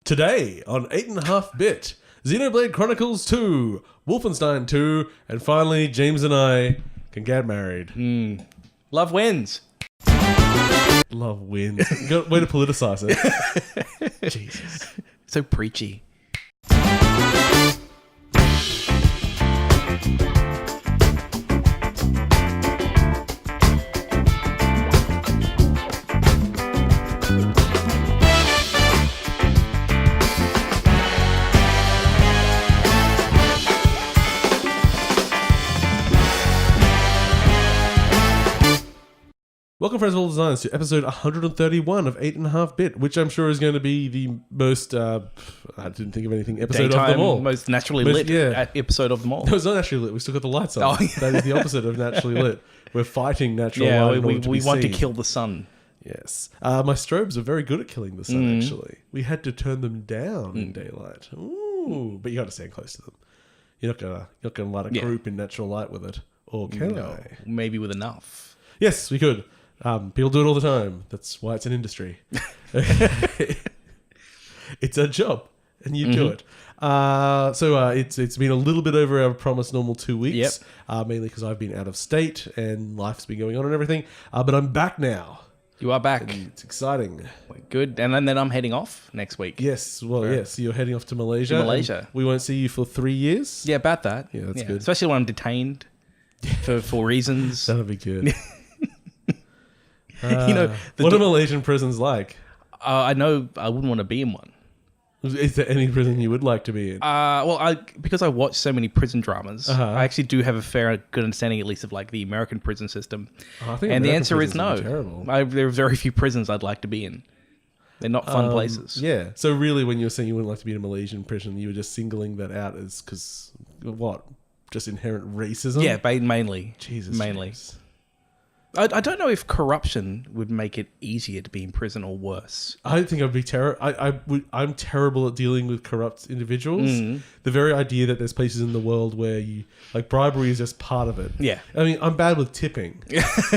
Today on 8.5-bit, Xenoblade Chronicles 2, Wolfenstein 2, and finally James and I can get married. Love wins. Love wins. Way to politicize it. Jesus. So preachy. Welcome, friends of all designs, to episode 131 of 8.5-bit, which I'm sure is going to be the most, I didn't think of anything, episode of them all. Most naturally lit episode of them all. No, it's not naturally lit. We still got the lights on. Oh, yeah. That is the opposite of naturally lit. We're fighting natural Yeah, light. we want to kill the sun. Yes. My strobes are very good at killing the sun, actually. We had to turn them down in daylight. Ooh, but you got to stand close to them. You're not gonna light a group in natural light with it. Or can I? Maybe with enough. Yes, we could. People do it all the time. That's why it's an industry. It's a job, and you do it. So it's been a little bit over our promised normal 2 weeks, mainly because I've been out of state and life's been going on and everything. But I'm back now. You are back. And it's exciting. Good. And then I'm heading off next week. Yes. Well, yes. You're heading off to Malaysia. We won't see you for 3 years. Yeah, about that. Yeah, that's good. Especially when I'm detained for reasons. That'll be good. What are Malaysian prisons like? I know I wouldn't want to be in one. Is there any prison you would like to be in? Because I watch so many prison dramas, I actually do have a good understanding, at least, of like the American prison system. I think and the American answer is prisons no. are terrible. There are very few prisons I'd like to be in. They're not fun places. Yeah. So really, when you were saying you wouldn't like to be in a Malaysian prison, you were just singling that out as because what? Just inherent racism? Yeah, mainly. Jesus. Mainly. James. I don't know if corruption would make it easier to be in prison or worse. I think I'd be terrible. I'm terrible at dealing with corrupt individuals. The very idea that there's places in the world where bribery is just part of it. Yeah. I mean, I'm bad with tipping.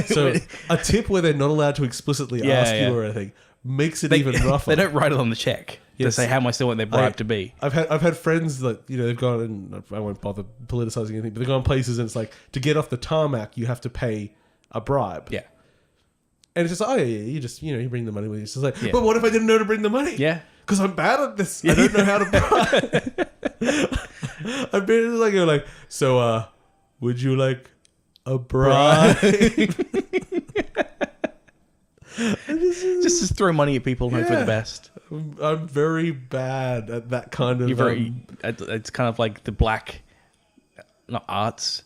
So a tip where they're not allowed to explicitly ask you or anything makes it even rougher. They don't write it on the check to say how much they want their bribe to be. I've had friends that, they've gone, and I won't bother politicizing anything, but they've gone places and it's like, to get off the tarmac, you have to pay a bribe. Yeah. And it's just, you just, you bring the money with you. It's just like, but what if I didn't know to bring the money? Yeah. Because I'm bad at this. I don't know how to bribe. I've been like, so, would you like a bribe? just throw money at people and hope for the best. I'm very bad at that kind of... it's kind of like the black, not arts...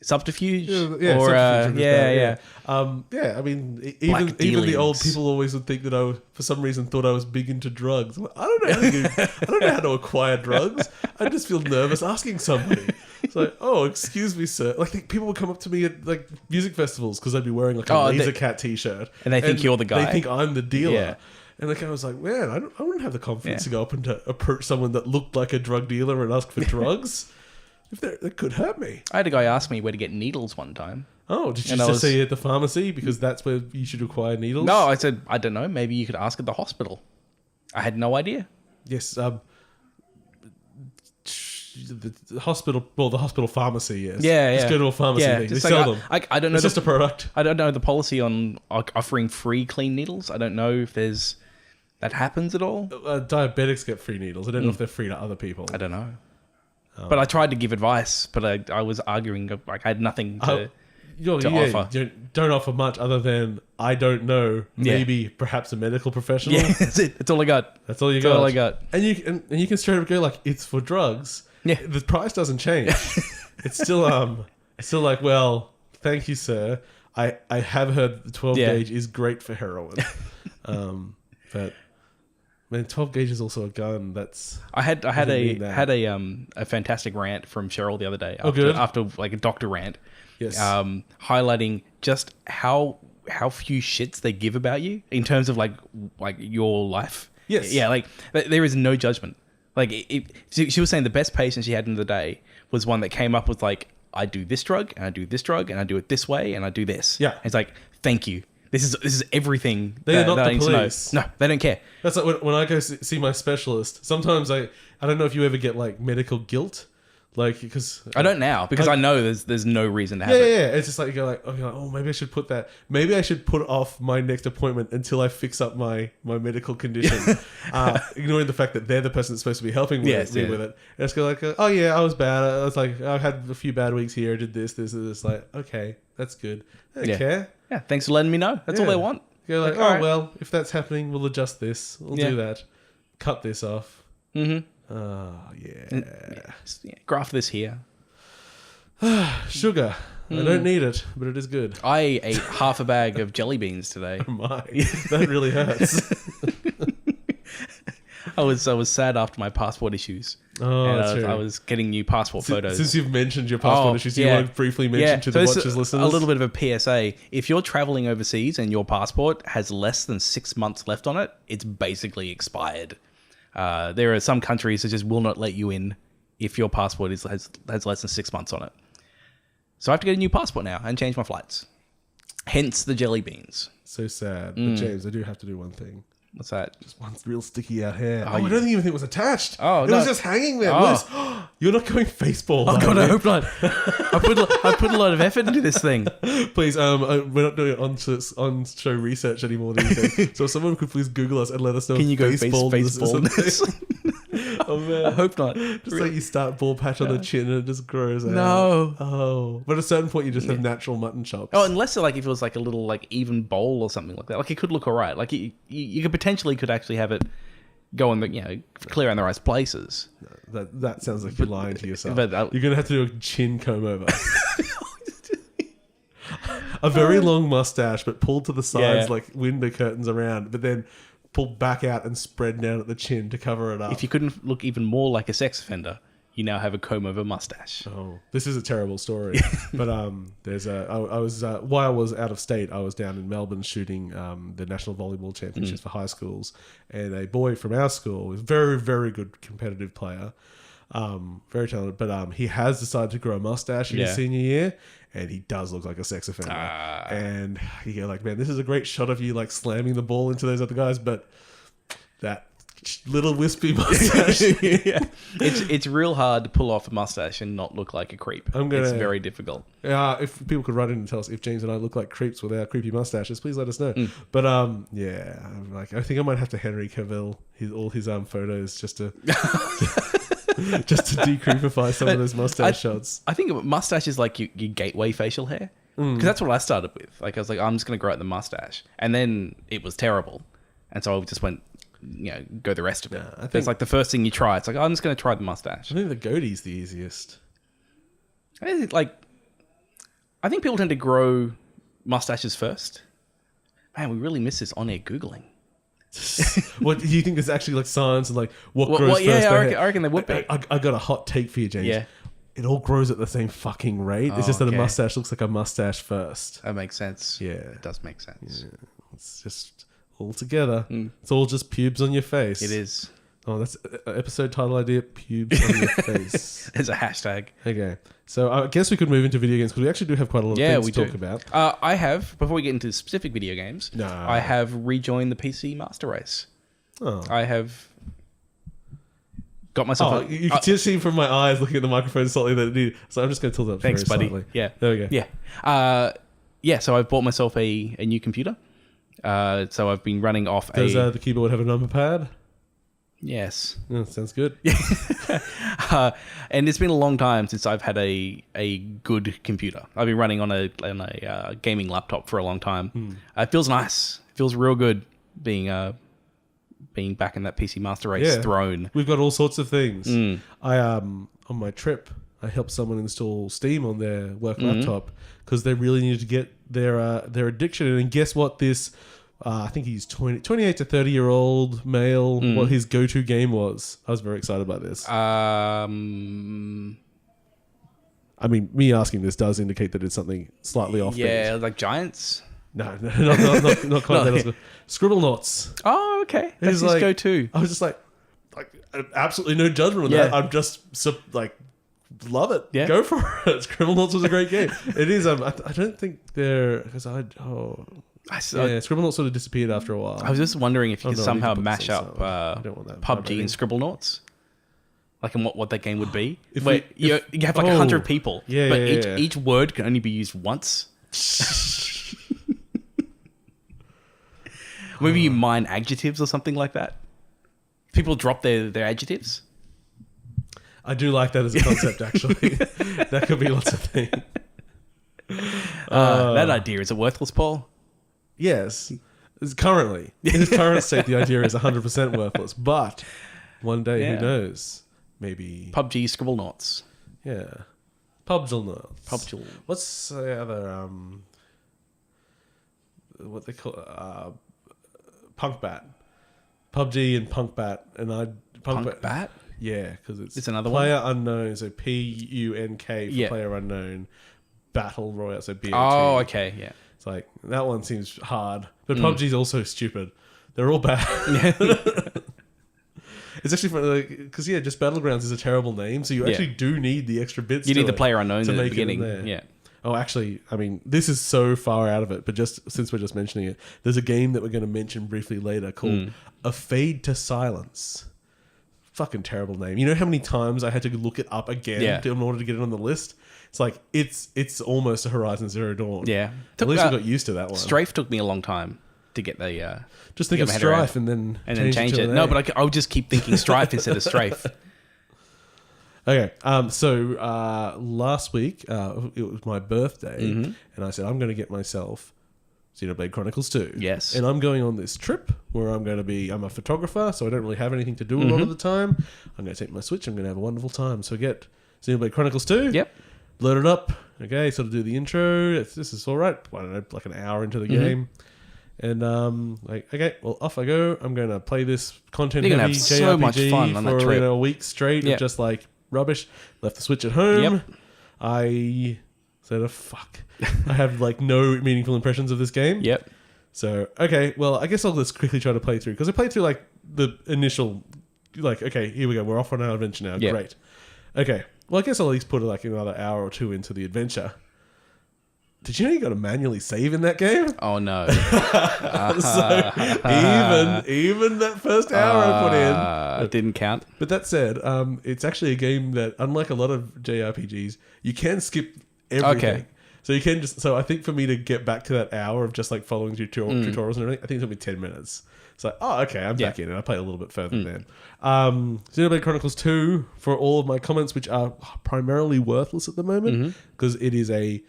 subterfuge? Yeah, or subterfuge. I mean, even the old people always would think that for some reason, thought I was big into drugs. I'm like, I don't know how to acquire drugs. I just feel nervous asking somebody. It's like, oh, excuse me, sir. Like, people would come up to me at like music festivals because I'd be wearing like a Laser Cat t-shirt, and they think you're the guy. They think I'm the dealer. Yeah. And I was like, man, I wouldn't have the confidence to go up and to approach someone that looked like a drug dealer and ask for drugs. If that could hurt me. I had a guy ask me where to get needles one time. Oh, did you just say at the pharmacy because that's where you should acquire needles? No, I said, I don't know. Maybe you could ask at the hospital. I had no idea. Yes. The hospital, the hospital pharmacy, yes. Yeah. Just go to a pharmacy thing. They sell them. I don't know. It's just a product. I don't know the policy on offering free clean needles. I don't know if that happens at all. Diabetics get free needles. I don't know if they're free to other people. I don't know. But I tried to give advice, but I was arguing like I had nothing to offer. Don't offer much other than I don't know. Maybe perhaps a medical professional. Yeah, that's it. That's all I got. That's all I got. And you can straight up go like, it's for drugs. Yeah, the price doesn't change. It's still like, well, thank you, sir. I have heard the 12 gauge is great for heroin. But. Man, 12 gauge is also a gun. I had a fantastic rant from Cheryl the other day. After like a doctor rant. Yes. Highlighting just how few shits they give about you in terms of like your life. Yes. Yeah. Like there is no judgment. Like she was saying the best patient she had in the day was one that came up with like, I do this drug and I do this drug and I do it this way and I do this. Yeah. And it's like, thank you. This is everything. They're not that the I need to know. police. No, they don't care. That's like when I go see my specialist. Sometimes I don't know if you ever get like medical guilt, like because I don't now because I know there's no reason to have it. Yeah. It's just like you go like, oh, maybe I should put that. Maybe I should put off my next appointment until I fix up my medical condition, ignoring the fact that they're the person that's supposed to be helping me with it. And just go like, oh yeah, I was bad. I was like, I had a few bad weeks here. I did this. Like, okay, that's good. I don't care. Yeah, thanks for letting me know. That's all they want. Go like, all right. Well, if that's happening, we'll adjust this. We'll do that. Cut this off. Mm-hmm. Oh, yeah. Graft this here. Sugar. I don't need it, but it is good. I ate half a bag of jelly beans today. Oh my, that really hurts. I was sad after my passport issues. Oh, and I was getting new passport photos. Since you've mentioned your passport issues, you want to briefly mention to the watchers, listeners? A little bit of a PSA. If you're traveling overseas and your passport has less than 6 months left on it, it's basically expired. There are some countries that just will not let you in if your passport has less than 6 months on it. So I have to get a new passport now and change my flights. Hence the jelly beans. So sad. But James, I do have to do one thing. What's that? Just one real sticky out hair. I don't even think it was attached. Oh, it was just hanging there. Oh. You're not going face-ball. Oh God, I hope not. I put a lot of effort into this thing. Please, we're not doing on-show research anymore these days. So if someone could please Google us and let us know. Can you go face-baldness? Oh man, I hope not. Just like you start bald patch on the chin and it just grows out. No. Oh, but at a certain point you just have natural mutton chops. Oh, unless if it was like a little like even bowl or something like that. Like it could look alright. Like you could potentially actually have it go in the clear in the right places. No, that sounds like you're lying to yourself. But you're gonna have to do a chin comb over. A very long mustache, but pulled to the sides like window curtains around, but then pulled back out and spread down at the chin to cover it up. If you couldn't look even more like a sex offender, you now have a comb over mustache. Oh, this is a terrible story. But there's while I was out of state, I was down in Melbourne shooting the National Volleyball Championships for high schools, and a boy from our school is very, very good competitive player, very talented. But he has decided to grow a mustache in his senior year, and he does look like a sex offender. And you're like, man, this is a great shot of you like slamming the ball into those other guys, but that little wispy mustache. It's real hard to pull off a mustache and not look like a creep. It's very difficult. If people could write in and tell us if James and I look like creeps with our creepy mustaches, please let us know. But I'm like, I think I might have to Henry Cavill all his photos just to just to decreepify some of those mustache shots. I think mustache is like your gateway facial hair, because that's what I started with. Like I was like, I'm just going to grow out the mustache, and then it was terrible, and so I just went, go the rest of it. It's like the first thing you try. It's like, I'm just going to try the mustache. I think the goatee's the easiest. I think people tend to grow mustaches first. Man, we really miss this on-air Googling. What do you think is actually like science and like what grows first? Yeah, I reckon they would be. I got a hot take for you, James. Yeah. It all grows at the same fucking rate. It's just that a mustache looks like a mustache first. That makes sense. Yeah. It does make sense. Yeah. It's just all together. It's all just pubes on your face. It is. Oh, that's episode title idea, pubes on your face. There's a hashtag. Okay. So I guess we could move into video games because we actually do have quite a lot of things to talk about. I have, before we get into specific video games, I have rejoined the PC Master Race. Oh. I have got myself... you can just see from my eyes looking at the microphone slightly that it needed. So I'm just going to tilt it up Thanks, buddy. Slightly. Yeah. There we go. Yeah. So I've bought myself a new computer. So I've been running off Does the keyboard have a number pad? Yes. Oh, sounds good. And it's been a long time since I've had a good computer. I've been running on a gaming laptop for a long time. It feels nice. It feels real good being back in that PC Master Race throne. We've got all sorts of things. I on my trip, I helped someone install Steam on their work laptop because they really needed to get their addiction in. And guess what? This I think he's 28 to 30-year-old male. What his go-to game was. I was very excited about this. I mean, me asking this does indicate that it's something slightly off. Yeah, like Giants. No, not quite that. Scribblenauts. Oh, okay. That's his go-to. I was just like absolutely no judgment on that. I'm just love it. Yeah. Go for it. Scribblenauts was a great game. It is. I don't think they're because Scribblenauts sort of disappeared after a while. I was just wondering if you could no, I need somehow to put mash this up I don't want that PUBG vibrating. and Scribblenauts. Like, and what that game would be. If Where we- you have like 100 people. Yeah, but yeah. each word can only be used once. Maybe you mine adjectives or something like that. People drop their adjectives. I do like that as a concept, actually. That could be lots of things. That idea, is it worthless, Paul? Yes. Currently, in its current state, the idea is 100% worthless. But one day, Yeah. who knows? Maybe. PUBG Scribblenauts. Yeah. PUBG. PUBG. What's the other, what they call Punk Bat. PUBG and Punk Bat. And Punk Bat? Yeah, because It's another player unknown, so PUNK for Yeah. player unknown. Battle Royale, so BOT. Oh, okay, yeah. It's like, that one seems hard. But PUBG's also stupid. They're all bad. It's actually funny, because, just Battlegrounds is a terrible name, so you actually do need the extra bits You to need the it player unknown to at the make it in beginning. there. Yeah. Oh, actually, I mean, this is so far out of it, but just since we're just mentioning it, there's a game that we're going to mention briefly later called A Fade to Silence. Fucking terrible name. You know how many times I had to look it up again in order to get it on the list? It's like, it's almost a Horizon Zero Dawn. Yeah. At least we got used to that one. Strafe took me a long time to get the... Just think of my head around. Strife and then change to it. an No, A. but I would just keep thinking Strafe instead of Strafe. Okay, so last week, it was my birthday, and I said, I'm going to get myself Xenoblade Chronicles 2. Yes. And I'm going on this trip where I'm a photographer, so I don't really have anything to do a lot of the time. I'm going to take my Switch, I'm going to have a wonderful time. So I get Xenoblade Chronicles 2. Yep. Load it up. Okay, sort of do the intro. This is all right. I don't know, like an hour into the game. And okay, well, off I go. I'm going to play this content You're gonna heavy have so much JRPG fun on that for trip. a week straight of just like rubbish. Left the Switch at home. Yep. I said, oh, fuck. I have like no meaningful impressions of this game. Yep. So, okay, well, I guess I'll just quickly try to play through. Because I played through like the initial, like, okay, here we go. We're off on our adventure now. Yep. Great. Okay, well, I guess I'll at least put like another hour or two into the adventure. Did you know you got to manually save in that game? Oh, no. So even that first hour I put in, It didn't count. But that said, it's actually a game that, unlike a lot of JRPGs, you can skip everything. Okay. So you can just. So I think for me to get back to that hour of just like following tutorials and everything, I think it took me 10 minutes. It's like, oh, okay, I'm back in, and I played a little bit further then. Xenoblade Chronicles 2, for all of my comments, which are primarily worthless at the moment, because it is a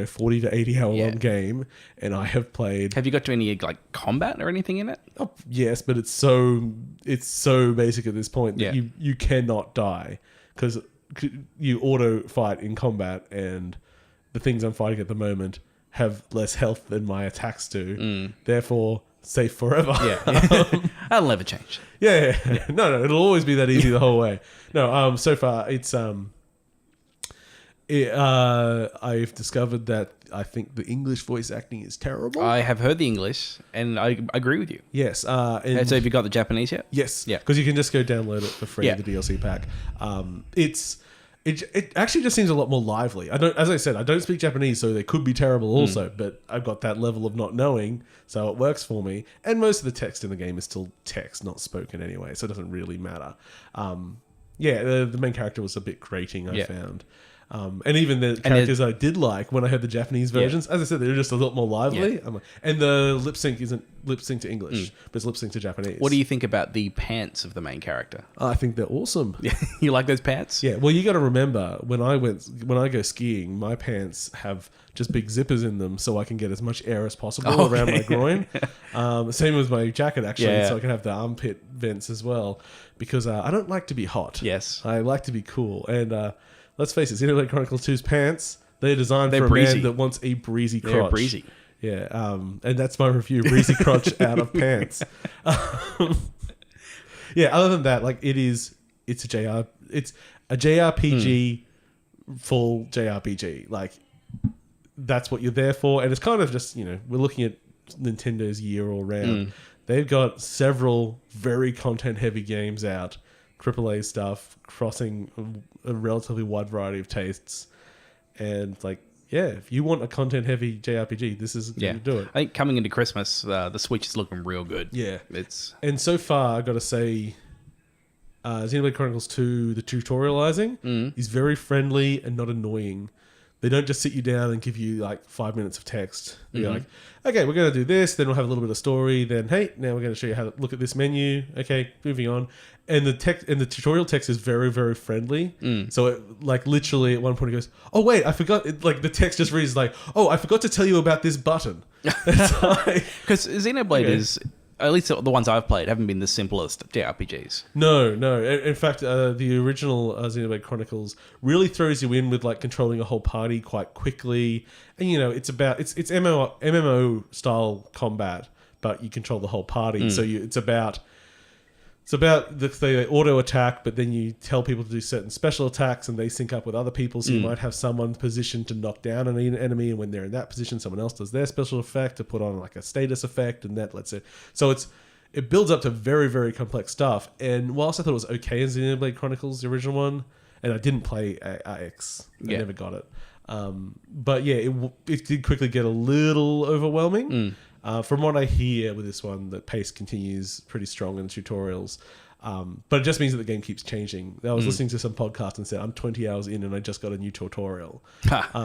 40 to 80 hour long game, and I have played. Have you got to any like combat or anything in it? Oh, yes, but it's so basic at this point that you cannot die because you auto fight in combat, and the things I'm fighting at the moment have less health than my attacks do. Therefore, safe forever. Yeah, that'll never change. Yeah. No, it'll always be that easy the whole way. No, so far it's I've discovered that I think the English voice acting is terrible. I have heard the English, and I agree with you. Yes. And so have you got the Japanese yet? Yes. Yeah. Because you can just go download it for free, the DLC pack. It actually just seems a lot more lively. As I said, I don't speak Japanese, so they could be terrible also, but I've got that level of not knowing, so it works for me. And most of the text in the game is still text, not spoken anyway, so it doesn't really matter. The main character was a bit grating, I found. And even the characters I did like when I heard the Japanese versions, as I said, they're just a lot more lively. And the lip sync isn't lip sync to English, but it's lip sync to Japanese. What do you think about the pants of the main character? I think they're awesome. You like those pants? Yeah, well, you got to remember when I go skiing, my pants have just big zippers in them, so I can get as much air as possible around my groin. Same with my jacket, actually, so I can have the armpit vents as well, because I don't like to be hot. Yes, I like to be cool, and let's face it, Xenoblade Chronicles 2's pants, they're designed for breezy. a man that wants a breezy crotch. They're breezy. Yeah, and that's my review: breezy crotch out of pants. Other than that, like it's a JRPG, full JRPG. Like that's what you're there for, and it's kind of just we're looking at Nintendo's year all round. They've got several very content-heavy games out, AAA stuff, crossing a relatively wide variety of tastes, and like yeah, if you want a content-heavy JRPG, this is going to do it. I think coming into Christmas, the Switch is looking real good. Yeah. It's And so far, I got to say, Xenoblade Chronicles 2, the tutorializing is very friendly and not annoying. They don't just sit you down and give you like 5 minutes of text. You're like, okay, we're going to do this, then we'll have a little bit of story, then hey, now we're going to show you how to look at this menu. Okay, moving on. And the text and the tutorial text is very, very friendly. So it, like literally at one point it goes, oh wait, I forgot. Like the text just reads like, oh, I forgot to tell you about this button. Because Xenoblade is, at least the ones I've played, haven't been the simplest JRPGs. No. In fact, the original Xenoblade Chronicles really throws you in with like controlling a whole party quite quickly, and you know it's MMO style combat, but you control the whole party. So it's about they auto attack, but then you tell people to do certain special attacks, and they sync up with other people. So you might have someone positioned to knock down an enemy, and when they're in that position, someone else does their special effect to put on like a status effect, and that lets it. So it builds up to very, very complex stuff. And whilst I thought it was okay in Xenoblade Chronicles, the original one, and I didn't play RX, I never got it. But yeah, it did quickly get a little overwhelming. From what I hear with this one, the pace continues pretty strong in the tutorials. But it just means that the game keeps changing. I was listening to some podcast and said, I'm 20 hours in and I just got a new tutorial. But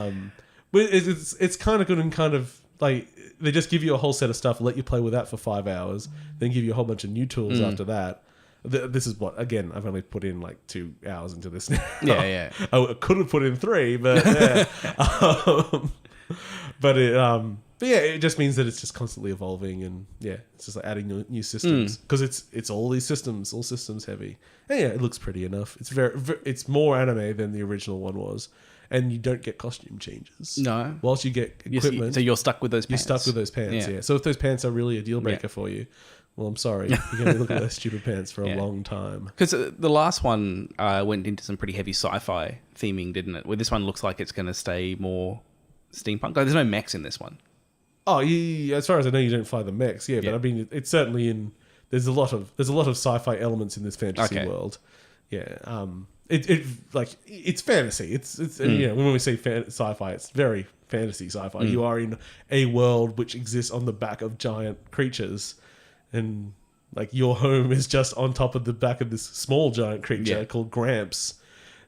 it's kind of good and kind of like, they just give you a whole set of stuff, let you play with that for 5 hours, then give you a whole bunch of new tools after that. This is what, again, I've only put in like 2 hours into this now. Yeah. I could have put in 3, but yeah. But yeah, it just means that it's just constantly evolving, and yeah, it's just like adding new systems because it's all these systems, all systems heavy. And yeah, it looks pretty enough. It's it's more anime than the original one was, and you don't get costume changes. No, whilst you get equipment, so you're stuck with those pants. You're stuck with those pants. Yeah. So if those pants are really a deal breaker for you, well, I'm sorry, you're going to look at those stupid pants for a long time. Because the last one went into some pretty heavy sci-fi theming, didn't it? Where this one looks like it's going to stay more steampunk. Like, there's no mechs in this one. Oh, yeah, as far as I know, you don't fly the mechs. Yeah, but I mean, it's certainly in. There's a lot of sci-fi elements in this fantasy world. Yeah, it's fantasy. It's you know, when we say sci-fi, it's very fantasy sci-fi. You are in a world which exists on the back of giant creatures, and like your home is just on top of the back of this small giant creature called Gramps.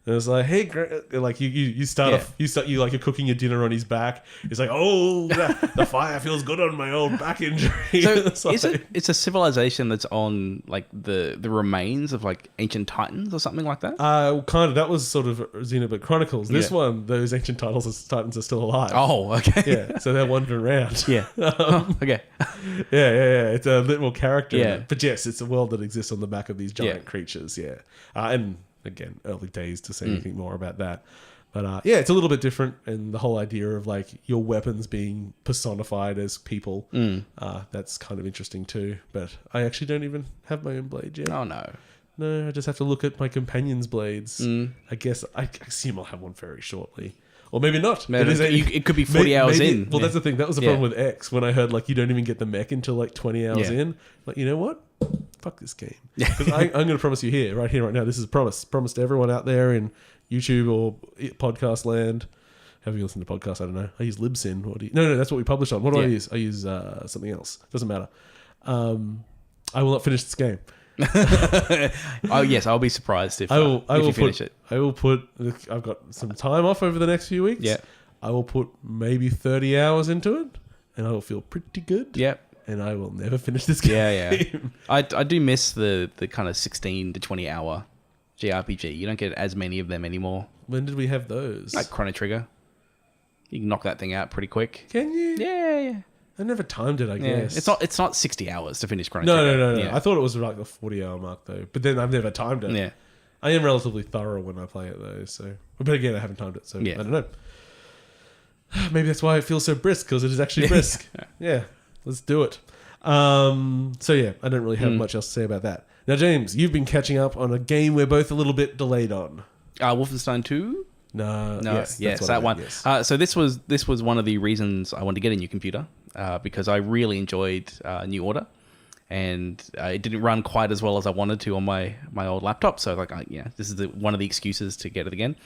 And it's like, hey, like you start off, you like you're cooking your dinner on his back. It's like, oh, the fire feels good on my old back injury. So it's a civilization that's on like the remains of like ancient titans or something like that? Kind of. That was sort of Xenoblade Chronicles. This one, those ancient titans are still alive. Oh, okay. Yeah, so they're wandering around. Yeah. Okay. Yeah. It's a little more character. Yeah. But yes, it's a world that exists on the back of these giant creatures. Yeah. And again, early days to say anything more about that. But yeah, it's a little bit different. And the whole idea of like your weapons being personified as people, that's kind of interesting too. But I actually don't even have my own blade yet. Oh, no. No, I just have to look at my companion's blades. I guess I assume I'll have one very shortly. Or maybe not. It could be 40 hours in. Well, that's the thing. That was the problem with X when I heard like you don't even get the mech until like 20 hours in. Like, you know what? Fuck this game. Because I'm going to promise you right now, this is a promise. Promise to everyone out there in YouTube or podcast land. Have you listened to podcasts? I don't know. I use Libsyn. No, that's what we publish on. What do I use? I use something else. Doesn't matter. I will not finish this game. Oh yes, I'll be surprised if you finish it. I will put. I've got some time off over the next few weeks. Yeah, I will put maybe 30 hours into it, and I will feel pretty good. Yep. And I will never finish this game. Yeah. I do miss the kind of 16 to 20 hour JRPG. You don't get as many of them anymore. When did we have those? Like Chrono Trigger. You can knock that thing out pretty quick. Can you? Yeah. I never timed it, I guess. It's not 60 hours to finish Chrono Trigger. No. Yeah. I thought it was like the 40-hour mark, though. But then I've never timed it. Yeah. I am relatively thorough when I play it, though. So, but again, I haven't timed it, so I don't know. Maybe that's why it feels so brisk, because it is actually brisk. Yeah, let's do it. So yeah, I don't really have much else to say about that. Now, James, you've been catching up on a game we're both a little bit delayed on. Wolfenstein 2? No. Yes, that one. Yes. So this was one of the reasons I wanted to get a new computer, because I really enjoyed New Order, and it didn't run quite as well as I wanted to on my old laptop. So this is one of the excuses to get it again,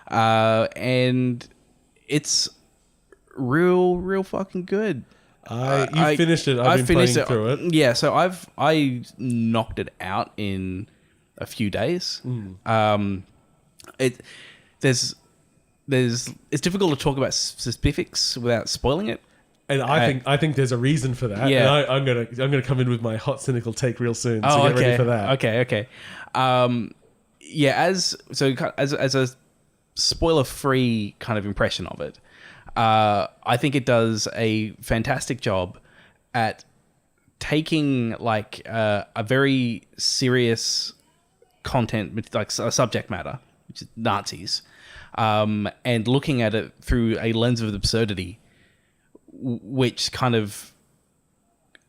and it's real fucking good. You finished it. I've been playing through it. Yeah, so I knocked it out in a few days. It's difficult to talk about specifics without spoiling it. And I think there's a reason for that. Yeah. And I'm gonna come in with my hot cynical take real soon. So get ready for that. Okay. As a spoiler-free kind of impression of it, I think it does a fantastic job at taking like a very serious content, like a subject matter, which is Nazis, and looking at it through a lens of absurdity, which kind of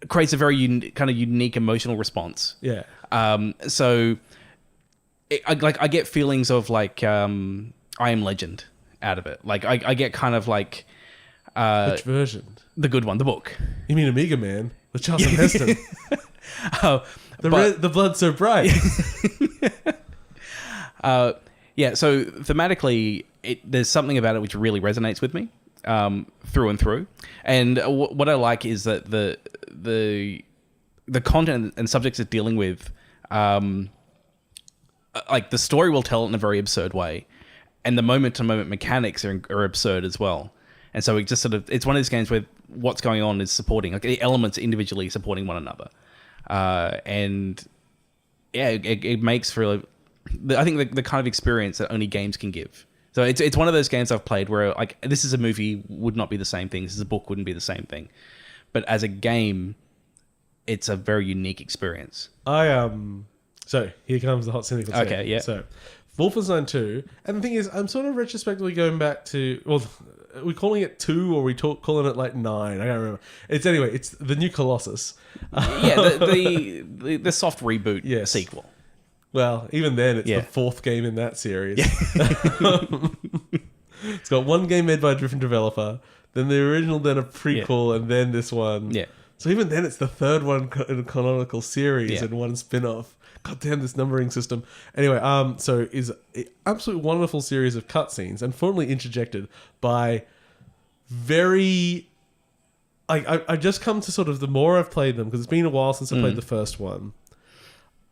creates a very unique emotional response. Yeah. So I get feelings of like I Am Legend out of it. Like I get kind of like which version? The good one, the book. You mean Amiga Man with Charlton Heston? The blood so bright. So thematically, there's something about it which really resonates with me through and through. And what I like is that the content and subjects it's dealing with, like the story will tell it in a very absurd way, and the moment-to-moment mechanics are absurd as well. And so it just sort of, it's one of those games where what's going on is supporting, like the elements individually supporting one another. And yeah, it makes for, I think the kind of experience that only games can give. So it's one of those games I've played where like, this is a movie would not be the same thing. This is a book wouldn't be the same thing. But as a game, it's a very unique experience. So here comes the hot cynical take. Okay, yeah. So Wolfenstein 2, and the thing is, I'm sort of retrospectively going back to, well, are we calling it 2 or are we calling it like 9? I can't remember. It's the new Colossus. Yeah, the soft reboot sequel. Well, even then, it's the 4th game in that series. Yeah. It's got one game made by a different developer, then the original, then a prequel, and then this one. Yeah. So even then, it's the 3rd one in a canonical series and one spin-off. God damn this numbering system. Anyway, so is an absolute wonderful series of cutscenes, unfortunately interjected by very... I just come to sort of, the more I've played them, because it's been a while since I played the first one,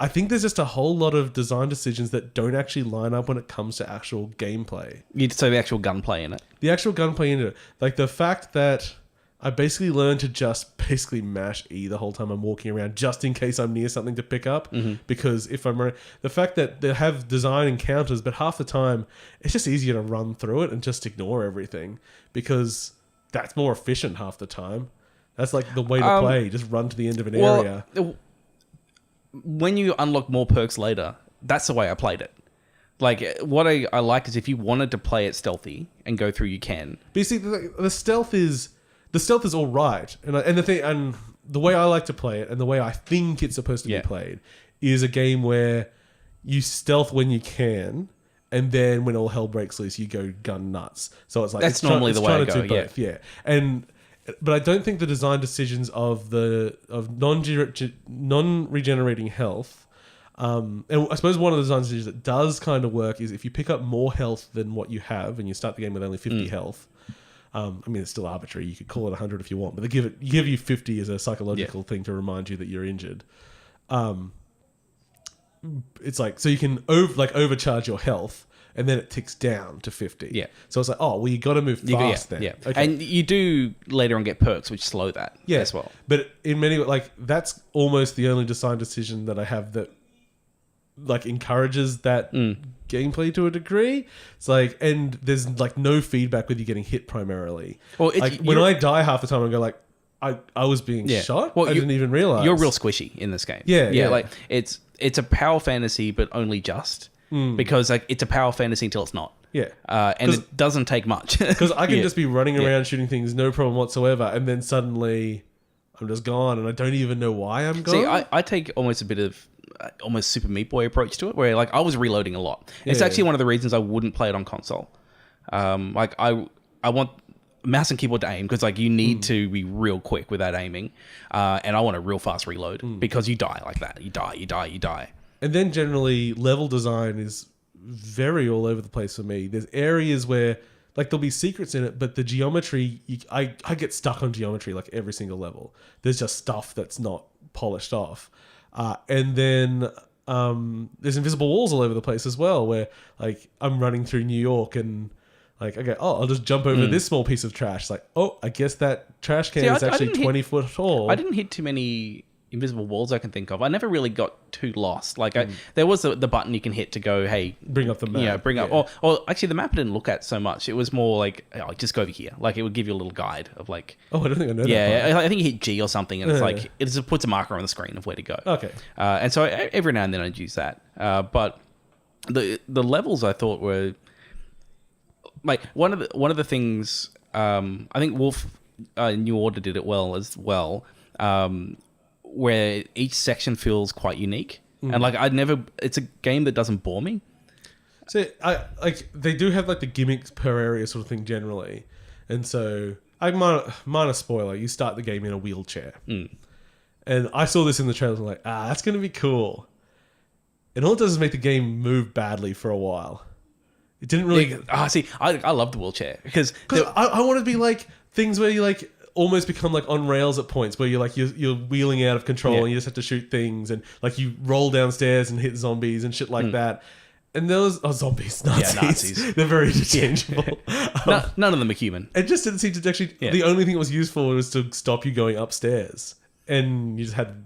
I think there's just a whole lot of design decisions that don't actually line up when it comes to actual gameplay. You'd say the actual gunplay in it. The actual gunplay in it. Like the fact that I basically learned to just basically mash E the whole time I'm walking around, just in case I'm near something to pick up. Mm-hmm. Because if I'm... The fact that they have design encounters, but half the time, it's just easier to run through it and just ignore everything. Because that's more efficient half the time. That's like the way to play. Just run to the end of an area. When you unlock more perks later, that's the way I played it. Like, what I like is if you wanted to play it stealthy and go through, you can. But you see, the stealth is all right, and the way I like to play it, and the way I think it's supposed to be played, is a game where you stealth when you can, and then when all hell breaks loose, you go gun nuts. So it's like that's normally the way I go. Both, yeah. But I don't think the design decisions of non-regenerating health. And I suppose one of the design decisions that does kind of work is if you pick up more health than what you have, and you start the game with only 50 health. I mean, it's still arbitrary. You could call it 100 if you want, but they give you 50 as a psychological thing to remind you that you're injured. It's like, so you can overcharge your health, and then it ticks down to 50. Yeah. So it's like, oh, well, you got to move fast then. Yeah. Okay. And you do later on get perks which slow that as well. But in many, like, that's almost the only design decision that I have that like encourages that gameplay to a degree. It's like, and there's like no feedback with you getting hit primarily. Well, like when I die half the time, I go like, I was being shot. Well, I didn't even realize. You're real squishy in this game. Yeah. Like it's a power fantasy, but only just because like it's a power fantasy until it's not. Yeah. And it doesn't take much because I can just be running around shooting things, no problem whatsoever, and then suddenly I'm just gone, and I don't even know why I'm gone. See, I take almost a bit of almost Super Meat Boy approach to it, where like I was reloading a lot. It's actually one of the reasons I wouldn't play it on console. Like I want mouse and keyboard to aim because like you need to be real quick with that aiming, and I want a real fast reload because you die like that. You die. And then generally level design is very all over the place for me. There's areas where like there'll be secrets in it, but the geometry, I get stuck on geometry like every single level. There's just stuff that's not polished off. And then there's invisible walls all over the place as well, where like I'm running through New York and like, okay, I'll just jump over this small piece of trash. Like, I guess that trash can is actually 20 foot tall. I didn't hit too many invisible walls I can think of. I never really got too lost. Like there was the button you can hit to go, hey, bring up the map. Up. Or actually the map I didn't look at so much. It was more like, just go over here. Like it would give you a little guide of like. Oh, I don't think I know that. Yeah, I think you hit G or something, and it's like it just puts a marker on the screen of where to go. Okay. And so every now and then I'd use that. But the levels I thought were like one of the things. I think Wolf New Order did it well as well. Where each section feels quite unique, and like it's a game that doesn't bore me. So I like they do have like the gimmicks per area sort of thing generally, and so minor spoiler: you start the game in a wheelchair, and I saw this in the trailer. And I'm like, that's gonna be cool, and all it does is make the game move badly for a while. It didn't really. See, I love the wheelchair because I want to be like things where you like. Almost become like on rails at points where you're like you're wheeling out of control and you just have to shoot things and like you roll downstairs and hit zombies and shit like that. And there was zombies, Nazis. They're very interchangeable. None of them are human. It just didn't seem to actually. The only thing it was useful was to stop you going upstairs, and you just had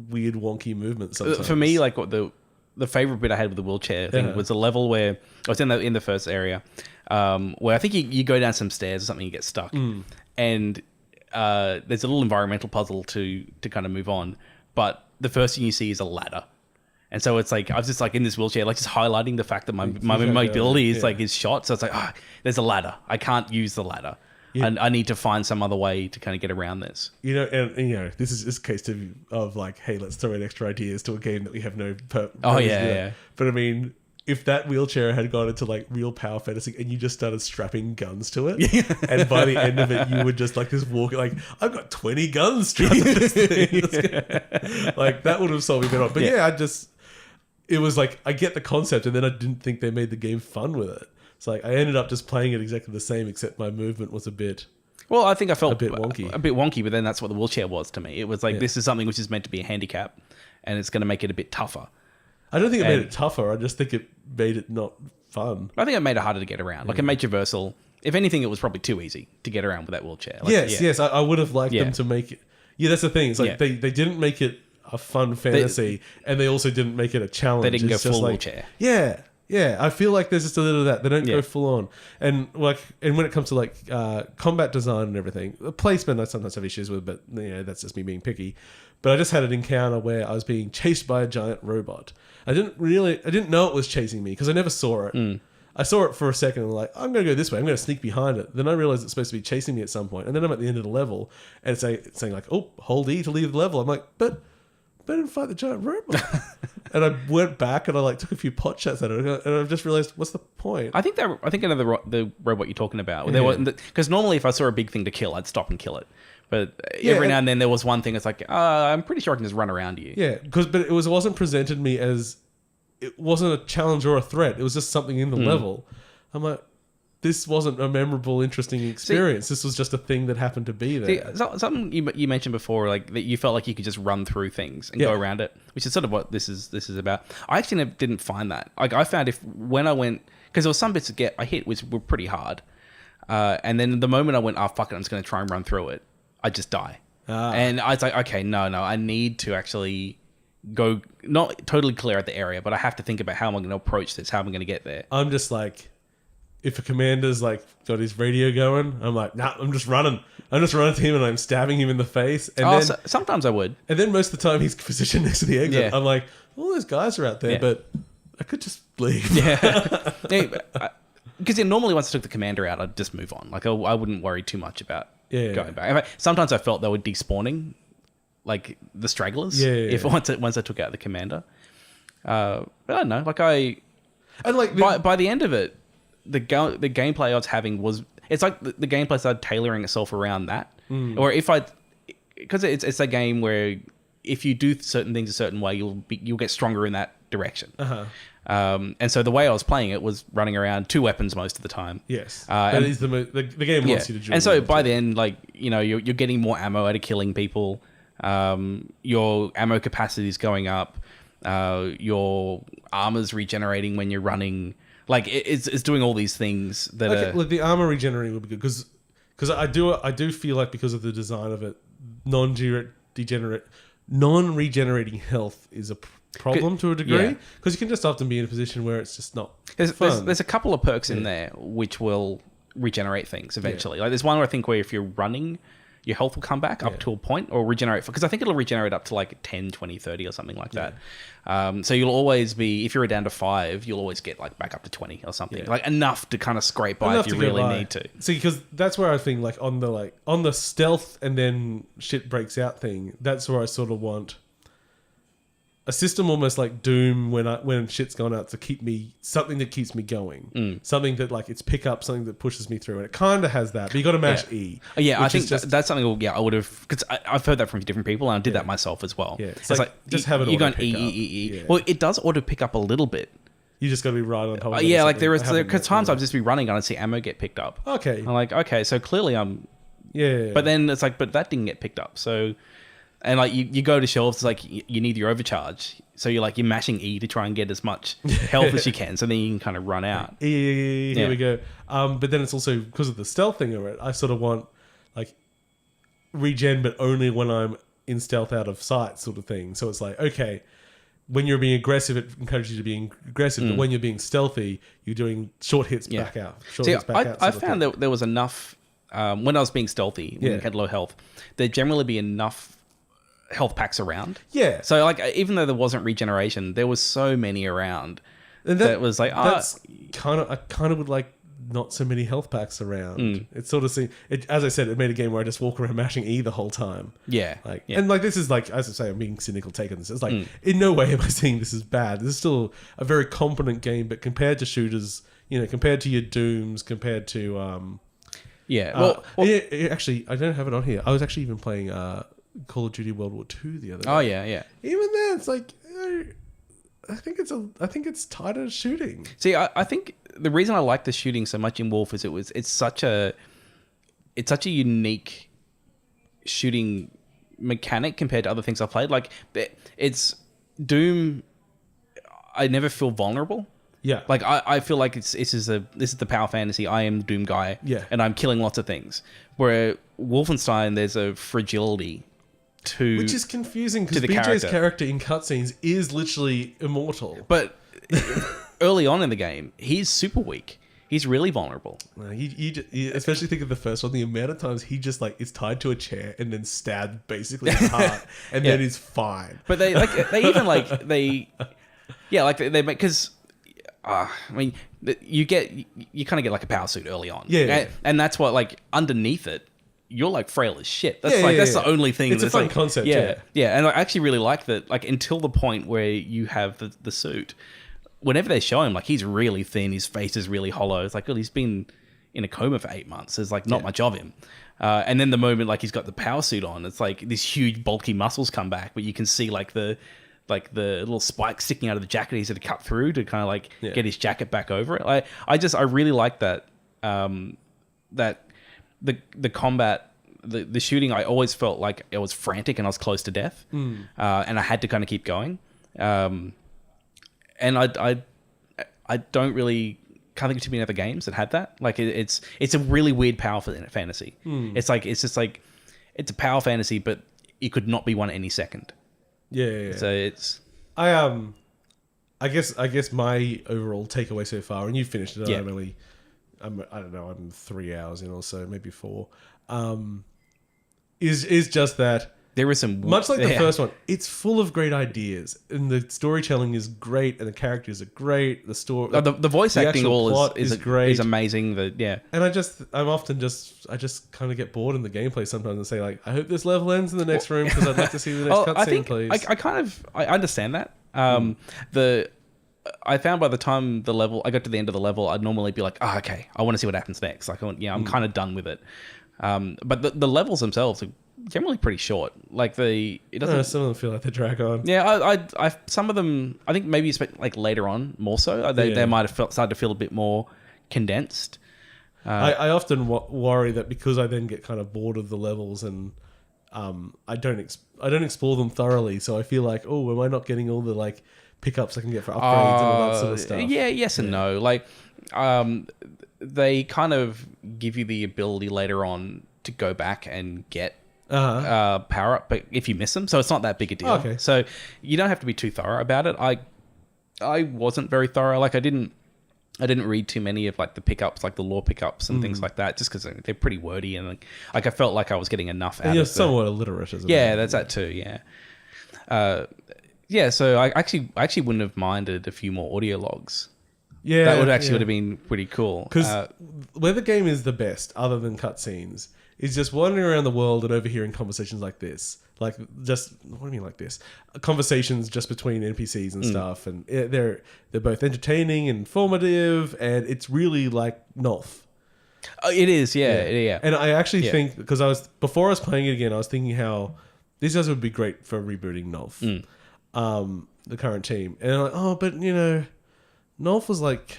weird wonky movements. Sometimes. For me, like what the favorite bit I had with the wheelchair thing was a level where I was in the first area, where I think you go down some stairs or something, you get stuck, and there's a little environmental puzzle to kind of move on, but the first thing you see is a ladder, and so it's like I was just like in this wheelchair, like just highlighting the fact that my mobility is shot. So it's like there's a ladder. I can't use the ladder, and I need to find some other way to kind of get around this. And this is just a case of like, hey, let's throw in extra ideas to a game that we have no. But I mean. If that wheelchair had gone into like real power fantasy and you just started strapping guns to it, and by the end of it you would just like this walk like I've got 20 guns strapped to this thing. Like that would have solved me better. But it was like I get the concept, and then I didn't think they made the game fun with it. It's like I ended up just playing it exactly the same, except my movement was a bit. Well, I think I felt a bit wonky. But then that's what the wheelchair was to me. It was like this is something which is meant to be a handicap, and it's going to make it a bit tougher. I don't think it made it tougher. I just think it made it not fun. I think it made it harder to get around. Like it made traversal. If anything, it was probably too easy to get around with that wheelchair. Like, yes. I would have liked them to make it. Yeah, that's the thing. It's like they didn't make it a fun fantasy, and they also didn't make it a challenge. They didn't go full wheelchair. Yeah. I feel like there's just a little of that. They don't go full on. And when it comes to like combat design and everything, the placement I sometimes have issues with, but that's just me being picky. But I just had an encounter where I was being chased by a giant robot. I didn't know it was chasing me because I never saw it. I saw it for a second and I'm like, I'm going to go this way. I'm going to sneak behind it. Then I realized it's supposed to be chasing me at some point. And then I'm at the end of the level and it's saying like, hold E to leave the level. I'm like, but I didn't fight the giant robot. And I went back and I like took a few pot shots at it, and I've just realized what's the point. I think I know the robot you're talking about. Because normally if I saw a big thing to kill, I'd stop and kill it. But every now and then there was one thing that's like, I'm pretty sure I can just run around you. Yeah, but it wasn't presented me as it wasn't a challenge or a threat. It was just something in the level. I'm like, this wasn't a memorable, interesting experience. This was just a thing that happened to be there. Something you mentioned before, like that you felt like you could just run through things and go around it, which is sort of what this is about. I actually didn't find that. Like I found when I went, because there was some bits I hit which were pretty hard, and then the moment I went, fuck it, I'm just going to try and run through it, I just die. And I was like, okay, no, I need to actually go, not totally clear out the area, but I have to think about how am I going to approach this, how am I going to get there. I'm just like, if a commander's like got his radio going, I'm like, nah, I'm just running. I'm just running to him and I'm stabbing him in the face. And sometimes I would. And then most of the time he's positioned next to the exit. Yeah. I'm like, all those guys are out there, but I could just leave. Yeah. Because normally once I took the commander out, I'd just move on. Like I wouldn't worry too much about going back. Sometimes I felt they were despawning, like the stragglers. If once I took out the commander. But I don't know. By the end of it, the gameplay I was having it's like the gameplay started tailoring itself around that. Or because it's a game where if you do certain things a certain way, you'll get stronger in that direction. And so the way I was playing it was running around 2 weapons most of the time. Yes, that is the game wants you to do. And so by then, like, you know, you're getting more ammo out of killing people. Your ammo capacity is going up. Your armor's regenerating when you're running. Like, it's doing all these things that are... Look, the armor regenerating would be good because I do feel like because of the design of it, non-regenerating health is a problem to a degree, because you can just often be in a position where it's just not fun. There's a couple of perks in there which will regenerate things eventually. Like, there's one where I think where if you're running, your health will come back up to a point, or regenerate, because I think it'll regenerate up to like 10, 20, 30 or something like that. So you'll always be, if you're down to 5, you'll always get like back up to 20 or something, like enough to kind of scrape by if you really need to. See, because that's where I think like on the stealth and then shit breaks out thing, that's where I sort of want a system almost like Doom when shit's gone out to keep me, something that keeps me going, something that like it's pick up, something that pushes me through, and it kind of has that, but you got to mash E. I think that's something. I would have, because I've heard that from different people, and I did that myself as well. Yeah, it's like just have it. You're going E. Yeah. Well, it does auto pick up a little bit. You just got to be right on top of it. Yeah, like there are times I've just be running and I see ammo get picked up. Okay, I'm like, okay, so clearly I'm. Yeah. But then it's like, but that didn't get picked up, so. And like you go to shelves, it's like you need your overcharge, so you're mashing E to try and get as much health as you can, so then you can kind of run out. Here we go. But then it's also because of the stealth thing of it. I sort of want like regen, but only when I'm in stealth out of sight, sort of thing. So it's like, okay, when you're being aggressive, it encourages you to be aggressive, but when you're being stealthy, you're doing short hits back out. I found that there was enough when I was being stealthy, when you had low health, there'd generally be enough health packs around. Yeah. So like, even though there wasn't regeneration, there was so many around. And that was like, that's I kind of would like not so many health packs around. It sort of seemed, as I said, it made a game where I just walk around mashing E the whole time. Yeah. And like, this is like, as I say, I'm being cynical taking this. It's like, in no way am I saying this is bad. This is still a very competent game, but compared to shooters, you know, compared to your Dooms, compared to actually, I don't have it on here. I was actually even playing Call of Duty World War II the other day. Oh yeah. Even then, it's like, I think it's tighter shooting. See, I think the reason I like the shooting so much in Wolf is it's such a unique shooting mechanic compared to other things I've played. Like, it's Doom. I never feel vulnerable. Yeah, like I feel like this is the power fantasy. I am the Doom guy. Yeah, and I'm killing lots of things. Where Wolfenstein, there's a fragility to, which is confusing because BJ's character in cutscenes is literally immortal. But early on in the game, he's super weak. He's really vulnerable. You especially think of the first one, the amount of times he just like is tied to a chair and then stabbed basically in the heart, and then he's fine. But they make, because. I mean, you kind of get like a power suit early on. Yeah. And that's what, like, underneath it, you're like frail as shit. That's that's the only thing. It's a fun concept. Yeah. And I actually really like that. Like, until the point where you have the suit, whenever they show him, like, he's really thin, his face is really hollow. It's like, well, he's been in a coma for 8 months. There's like not much of him. And then the moment like he's got the power suit on, it's like these huge bulky muscles come back, but you can see like the little spikes sticking out of the jacket he's had to cut through to kind of like get his jacket back over it. I really like that, that the combat, the shooting, I always felt like it was frantic and I was close to death. And I had to kind of keep going. And I can't think of too many other games that had that. Like it's a really weird power fantasy. It's a power fantasy, but it could not be won any second. Yeah. So it's I guess my overall takeaway so far, and you finished it. I'm 3 hours in or so, maybe 4. Is just that there is some much like the first one. It's full of great ideas, and the storytelling is great, and the characters are great. The story, the voice acting, all is great, is amazing. And I just kind of get bored in the gameplay sometimes and say like, I hope this level ends in the next room because I'd like to see the next cutscene, please. I understand that. I found by the time I got to the end of the level, I'd normally be like, okay, I want to see what happens next. Like, I'm kind of done with it. But the levels themselves are generally pretty short. Like it doesn't. Some of them feel like they drag on. Yeah, I some of them. I think maybe like later on more so. They might have started to feel a bit more condensed. I often worry that because I then get kind of bored of the levels and I don't explore them thoroughly, so I feel like, oh, am I not getting all the like pickups I can get for upgrades and all that sort of stuff? Yeah, yes and no. Like, they kind of give you the ability later on to go back and get power up, but if you miss them, so it's not that big a deal. Okay. So you don't have to be too thorough about it. I wasn't very thorough. Like I didn't read too many of like the pickups, like the lore pickups and things like that, just because they're pretty wordy and like I felt like I was getting enough out of it. You're somewhat illiterate, isn't it? Yeah, that's that too. Yeah. Yeah, so I actually wouldn't have minded a few more audio logs. Yeah, that would have been pretty cool. Because where the game is the best, other than cutscenes, is just wandering around the world and overhearing conversations like this. Like, just what do you mean like this? Conversations just between NPCs and stuff, and they're both entertaining and informative, and it's really like Nolf. It is, yeah. And I actually think, because before I was playing it again, I was thinking how these guys would be great for rebooting Nolf. The current team, and I'm like, but Nolf was like,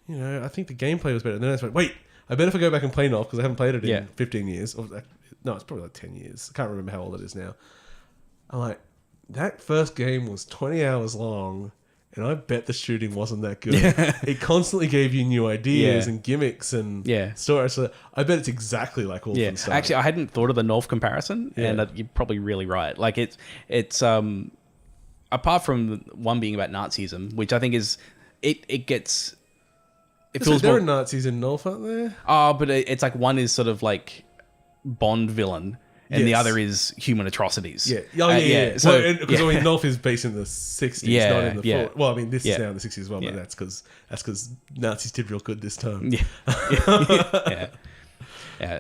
I think the gameplay was better. And then I was like, wait, I bet if I go back and play Nolf, because I haven't played it in 15 years. Or, no, it's probably like 10 years. I can't remember how old it is now. I'm like, that first game was 20 hours long, and I bet the shooting wasn't that good. It constantly gave you new ideas and gimmicks and stories. So I bet it's exactly like Wolfenstein. Actually, I hadn't thought of the Nolf comparison, and you're probably really right. Like it's apart from one being about Nazism, which I think is it gets. It feels there more, are Nazis in Nolf, aren't there? But it's like one is sort of like Bond villain, and the other is human atrocities. Yeah. So because Nolf is based in the 60s, not in the 40s. Well, I mean, this is now in the 60s as well, but that's because Nazis did real good this time. Yeah.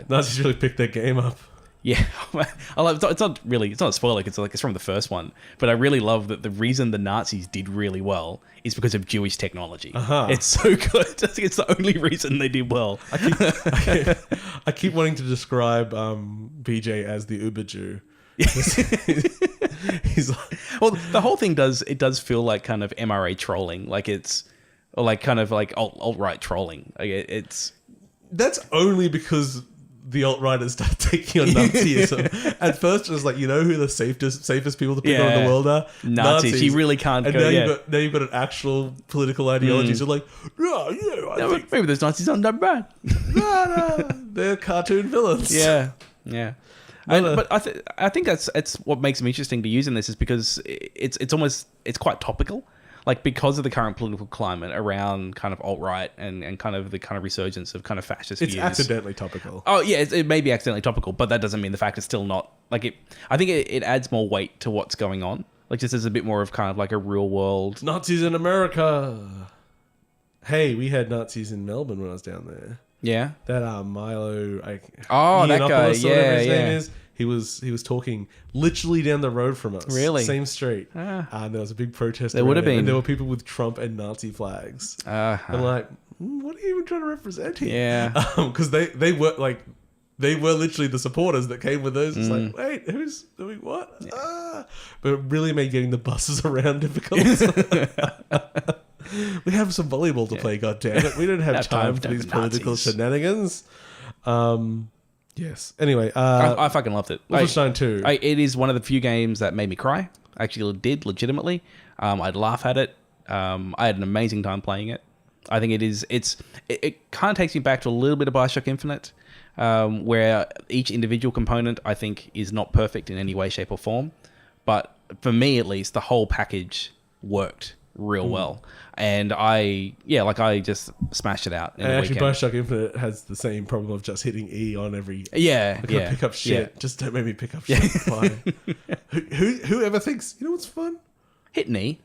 Nazis really picked their game up. Yeah, I love. It's not a spoiler. It's from the first one, but I really love that the reason the Nazis did really well is because of Jewish technology. It's so good. I think it's the only reason they did well. I keep wanting to describe BJ as the Uber Jew. He's like, well, the whole thing does feel like kind of MRA trolling, like or like kind of like alt-right trolling. Like it's that's only because the alt-righters start taking on Nazism. At first, it was like, who the safest people to pick on in the world are? Nazis. You really can't and go, now you've got an actual political ideology. So like, I think maybe those Nazis aren't that bad. No, they're cartoon villains. Yeah. But I think that's what makes them interesting to use in this, is because it's quite topical. Like, because of the current political climate around kind of alt-right and kind of the kind of resurgence of kind of fascist views. It's accidentally topical. Oh, yeah, it may be accidentally topical, but that doesn't mean the fact it's still not. Like, I think it adds more weight to what's going on. Like, just as a bit more of kind of like a real world. Nazis in America. Hey, we had Nazis in Melbourne when I was down there. Yeah? That Milo... that guy, yeah. Name is. He was talking literally down the road from us. Really? Same street. And there was a big protest. There would have been. And there were people with Trump and Nazi flags. I'm like, what are you even trying to represent here? Yeah. Because they were like, they were literally the supporters that came with those. It's like, wait, who's doing what? Yeah. But it really made getting the buses around difficult. We have some volleyball to play, goddammit. We don't have time for these political shenanigans. Yes. Anyway, I fucking loved it. Wolfenstein 2. It is one of the few games that made me cry. I actually did, legitimately. I'd laugh at it. I had an amazing time playing it. I think it kind of takes me back to a little bit of Bioshock Infinite, where each individual component, I think, is not perfect in any way, shape, or form. But for me, at least, the whole package worked real well. And I just smashed it out in a actually, weekend. Bioshock Infinite has the same problem of just hitting E on every... Pick up shit. Yeah. Just don't make me pick up shit. Fine. Whoever thinks, what's fun? Hit E.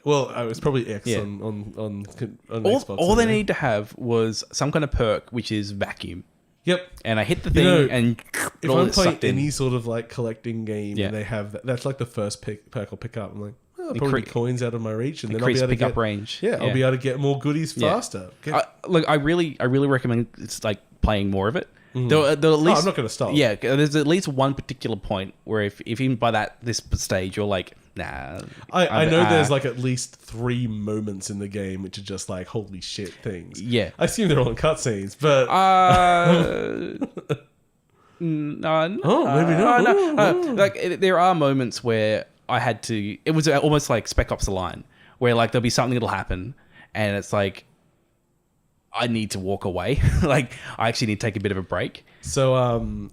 Well, it was probably X on Xbox. All they need to have was some kind of perk, which is vacuum. Yep. And I hit the thing and if I'm playing any sort of like collecting game and they have that's like the first perk I'll pick up. I'm like, probably coins out of my reach, and then I'll be able to get range. Yeah, I'll be able to get more goodies faster. Look, I really recommend it's like playing more of it. There'll at least, I'm not going to stop. Yeah, there's at least one particular point where if even by this stage you're like, nah. I know there's like at least 3 moments in the game which are just like holy shit things. Yeah. I assume they're all in cutscenes, but maybe not. No. Like there are moments where I had to. It was almost like Spec Ops: The Line, where like there'll be something that'll happen, and it's like I need to walk away. Like I actually need to take a bit of a break. So,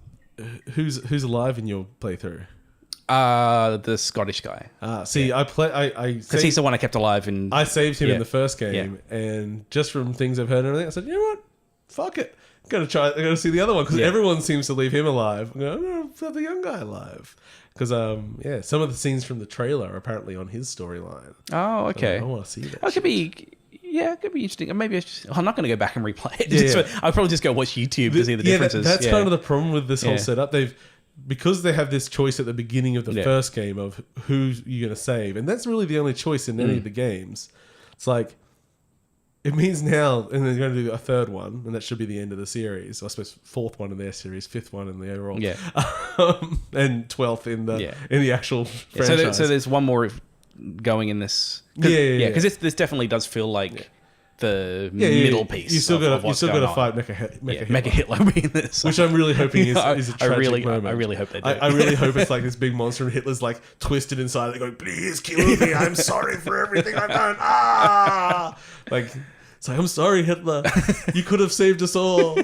who's alive in your playthrough? The Scottish guy. I because he's the one I kept alive. And I saved him in the first game, and just from things I've heard and everything, I said, you know what? Fuck it. I'm gonna see the other one because everyone seems to leave him alive. I'm gonna have the young guy alive because some of the scenes from the trailer are apparently on his storyline. Oh, okay. So I want to see that. It could be. Yeah, it could be interesting. Maybe I'm not going to go back and replay it. I'll probably just go watch YouTube to see the differences. That's kind of the problem with this whole setup. Because they have this choice at the beginning of the first game of who you're going to save, and that's really the only choice in any of the games. It's like, it means now, and they're going to do a third one, and that should be the end of the series. I suppose 4th one in their series, 5th one in the overall, and 12th in the actual franchise. So there's one more going in this. Because this definitely does feel like the middle piece. You still got to fight Mecha Hitler in this, which I'm really hoping is a tragic moment. I really hope they do. I really hope it's like this big monster and Hitler's like twisted inside and going, "Please kill me! I'm sorry for everything I've done." Like it's like, I'm sorry, Hitler. You could have saved us all.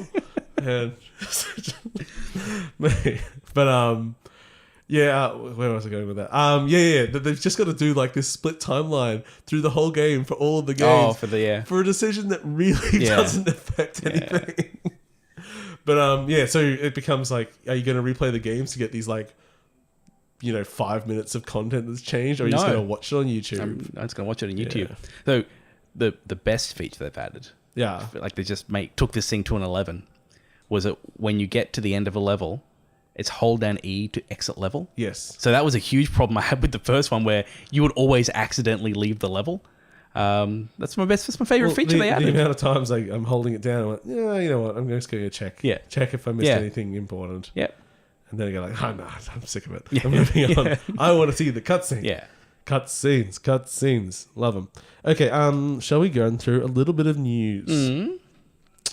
And where was I going with that? They've just got to do like this split timeline through the whole game for all of the games for a decision that really doesn't affect anything. But so it becomes like, are you going to replay the games to get these like, 5 minutes of content that's changed, or are you just going to watch it on YouTube? I'm just going to watch it on YouTube. Yeah. So the best feature they've added, like they just took this thing to an 11, was it when you get to the end of a level, it's hold down E to exit level. Yes. So that was a huge problem I had with the first one, where you would always accidentally leave the level. That's my favorite feature they added. The amount of times I'm holding it down, I went, you know what? I'm just going to check. Yeah. Check if I missed anything important. Yeah. And then I go like, oh no, I'm sick of it. I'm moving on. I want to see the cutscene. Yeah. Cutscenes. Love them. Okay. Shall we go through a little bit of news? Mm-hmm.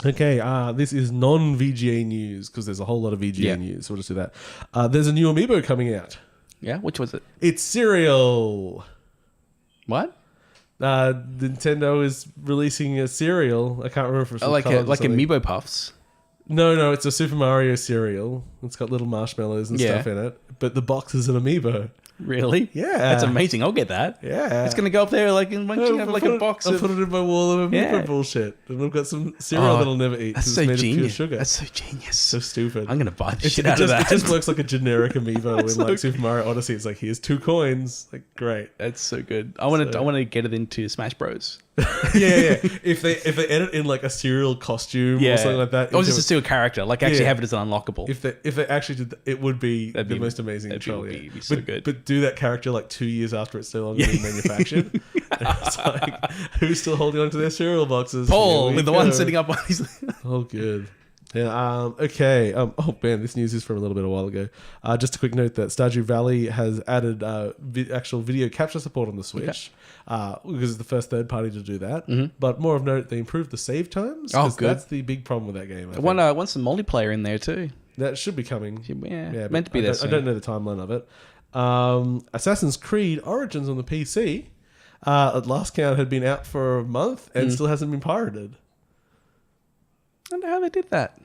Okay, this is non-VGA news because there's a whole lot of VGA news. So we'll just do that. There's a new amiibo coming out. Yeah, which was it? It's cereal. What? Nintendo is releasing a cereal. I can't remember if it's like Amiibo Puffs. No, it's a Super Mario cereal. It's got little marshmallows and stuff in it, but the box is an amiibo. Really? Yeah. That's amazing. I'll get that. Yeah. It's going to go up there like in a box. I'll put it in my wall of amiibo bullshit. And I've got some cereal that I'll never eat. That's so genius. Sugar. That's so genius. So stupid. I'm going to buy the shit out of that. It just works like a generic amiibo in like Super Mario Odyssey. It's like, here's 2 coins. Like, great. That's so good. I want to get it into Smash Bros. yeah. If they edit in like a cereal costume or something like that, or just a cereal character, like actually have it as an unlockable. If they actually did that, it would be the most amazing control. Be so good. But do that character like 2 years after it's no longer being manufactured. It's like, who's still holding on to their cereal boxes? Paul, the one sitting up on his. Oh, good. Yeah. Okay. Oh man, this news is from a little bit a while ago. Just a quick note that Stardew Valley has added actual video capture support on the Switch. Because it's the first third party to do that. Mm-hmm. But more of note, they improved the save times. Oh, good. That's the big problem with that game. I want some multiplayer in there too. That should be coming. Yeah, meant to be there soon. I don't know the timeline of it. Assassin's Creed Origins on the PC, at last count, had been out for a month and still hasn't been pirated. I wonder how they did that.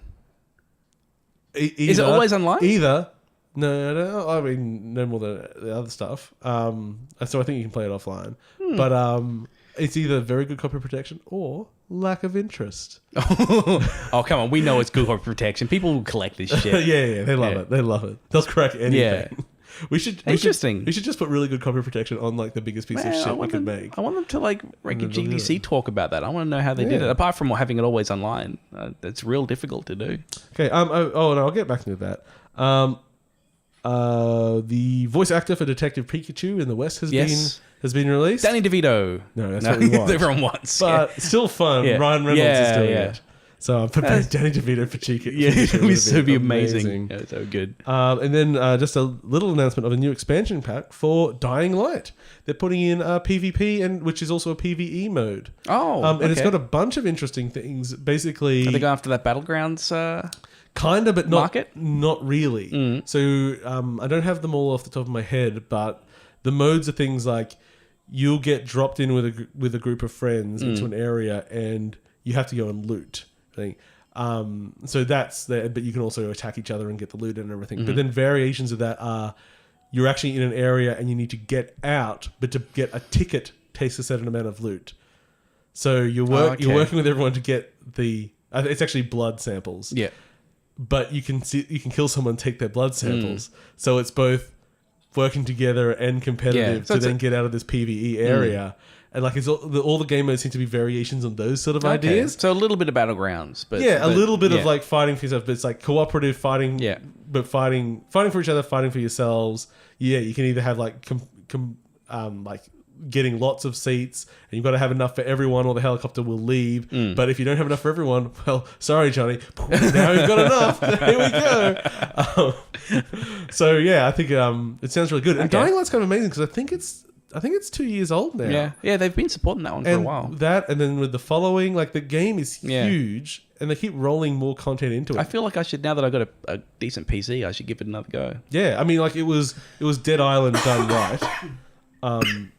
Is it always online? Either. No. I mean, no more than the other stuff. So I think you can play it offline. But it's either very good copy protection or lack of interest. Oh, come on. We know it's good copy protection. People will collect this shit. Yeah. They love it. They love it. They'll crack anything. Yeah. We should just put really good copy protection on like the biggest piece of shit we could make. I want them to like make a GDC talk about that. I want to know how they did it. Apart from having it always online, it's real difficult to do. Okay. I'll get back to that. The voice actor for Detective Pikachu in the West has been released. Danny DeVito. No, that's what we want. Everyone wants. But still fun. Ryan Reynolds is doing it. So I'm prepared Danny DeVito for Chica. Yeah, it would be amazing. Yeah, so good. And then just a little announcement of a new expansion pack for Dying Light. They're putting in PvP, and which is also a PvE mode. And it's got a bunch of interesting things. Basically, are they going after that Battlegrounds? Kind of, but market? Not really. So I don't have them all off the top of my head, but the modes are things like you'll get dropped in with a group of friends into an area, and you have to go and loot. So that's there, but you can also attack each other and get the loot and everything. But then variations of that are you're actually in an area and you need to get out, but to get a ticket takes a certain amount of loot. So you're working with everyone to get the. It's actually blood samples. Yeah. But you can kill someone, take their blood samples. So it's both working together and competitive to then get out of this PvE area. And like all the game modes seem to be variations on those sort of ideas. So a little bit of Battlegrounds, but a little bit of like fighting for yourself, but it's like cooperative fighting. Yeah. But fighting for each other, fighting for yourselves. Yeah, you can either have like like getting lots of seats, and you've got to have enough for everyone, or the helicopter will leave. But if you don't have enough for everyone, well, sorry, Johnny. Now we've got enough. Here we go. So yeah, I think it sounds really good. And Dying Light's kind of amazing because I think it's 2 years old now. Yeah, they've been supporting that one for a while. That, and then with the following, like the game is huge, and they keep rolling more content into it. I feel like I should, now that I got a decent PC, I should give it another go. Yeah, I mean, like it was Dead Island done right.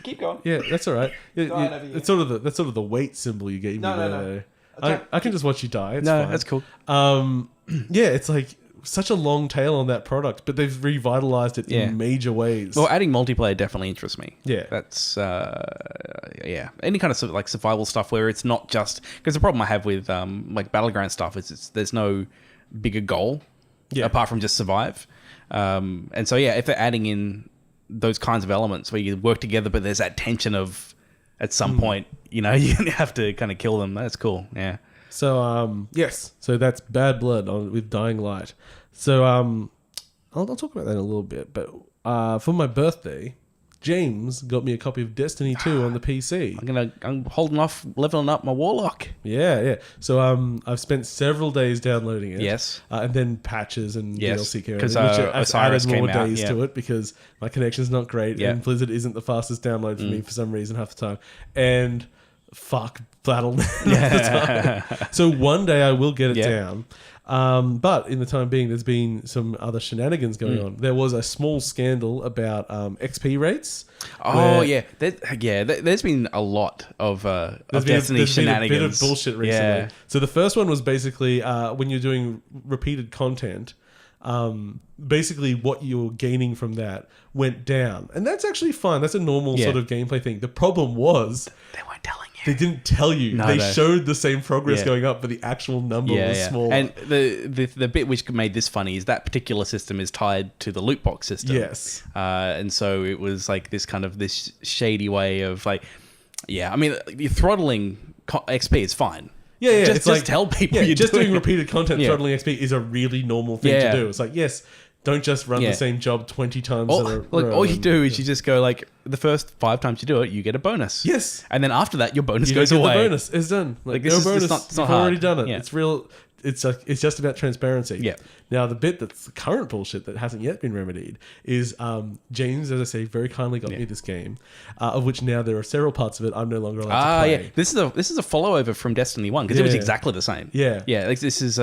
Keep going. Yeah, that's all right. That's sort of the weight symbol you gave me. No. I can just watch you die. It's fine. That's cool. Yeah, it's like such a long tail on that product, but they've revitalized it in major ways. Well, adding multiplayer definitely interests me. Yeah, that's any kind of like survival stuff where it's not just, because the problem I have with like Battleground stuff is there's no bigger goal apart from just survive. And so if they're adding in those kinds of elements where you work together, but there's that tension of at some point, you have to kind of kill them. That's cool. Yeah. So yes, so that's Bad Blood with Dying Light. So I'll talk about that in a little bit. But for my birthday, James got me a copy of Destiny 2 on the PC. I'm holding off leveling up my Warlock. Yeah. So I've spent several days downloading it. Yes. And then patches and DLC care, because I've added more days to it because my connection's not great and Blizzard isn't the fastest download for me for some reason half the time. And fuck Battle.net. So one day I will get it down. But in the time being, there's been some other shenanigans going on. There was a small scandal about XP rates. There's been a lot of Destiny shenanigans. Been a bit of bullshit recently. So the first one was basically when you're doing repeated content, basically what you're gaining from that went down. And that's actually fine. That's a normal sort of gameplay thing. The problem was they weren't telling you. They didn't tell you. They showed the same progress going up, but the actual number was small. And the bit which made this funny is that particular system is tied to the loot box system. Yes. And so it was like this kind of this shady way of like, I mean, you're throttling XP is fine. Yeah. Just tell people you're doing repeated content. Throttling XP is a really normal thing to do. It's like, yes, don't just run the same job 20 times in a row. All you do is you just go like, the first 5 times you do it, you get a bonus. Yes. And then after that, your bonus goes away. The bonus is done. Like no bonus. It's not hard. Already done it. It's real. It's just about transparency. Yeah. Now the bit that's the current bullshit that hasn't yet been remedied is James, as I say, very kindly got me this game, of which now there are several parts of it I'm no longer allowed to play. Yeah. This is a follow-over from Destiny 1 because it was exactly the same. Yeah. Yeah. Like this is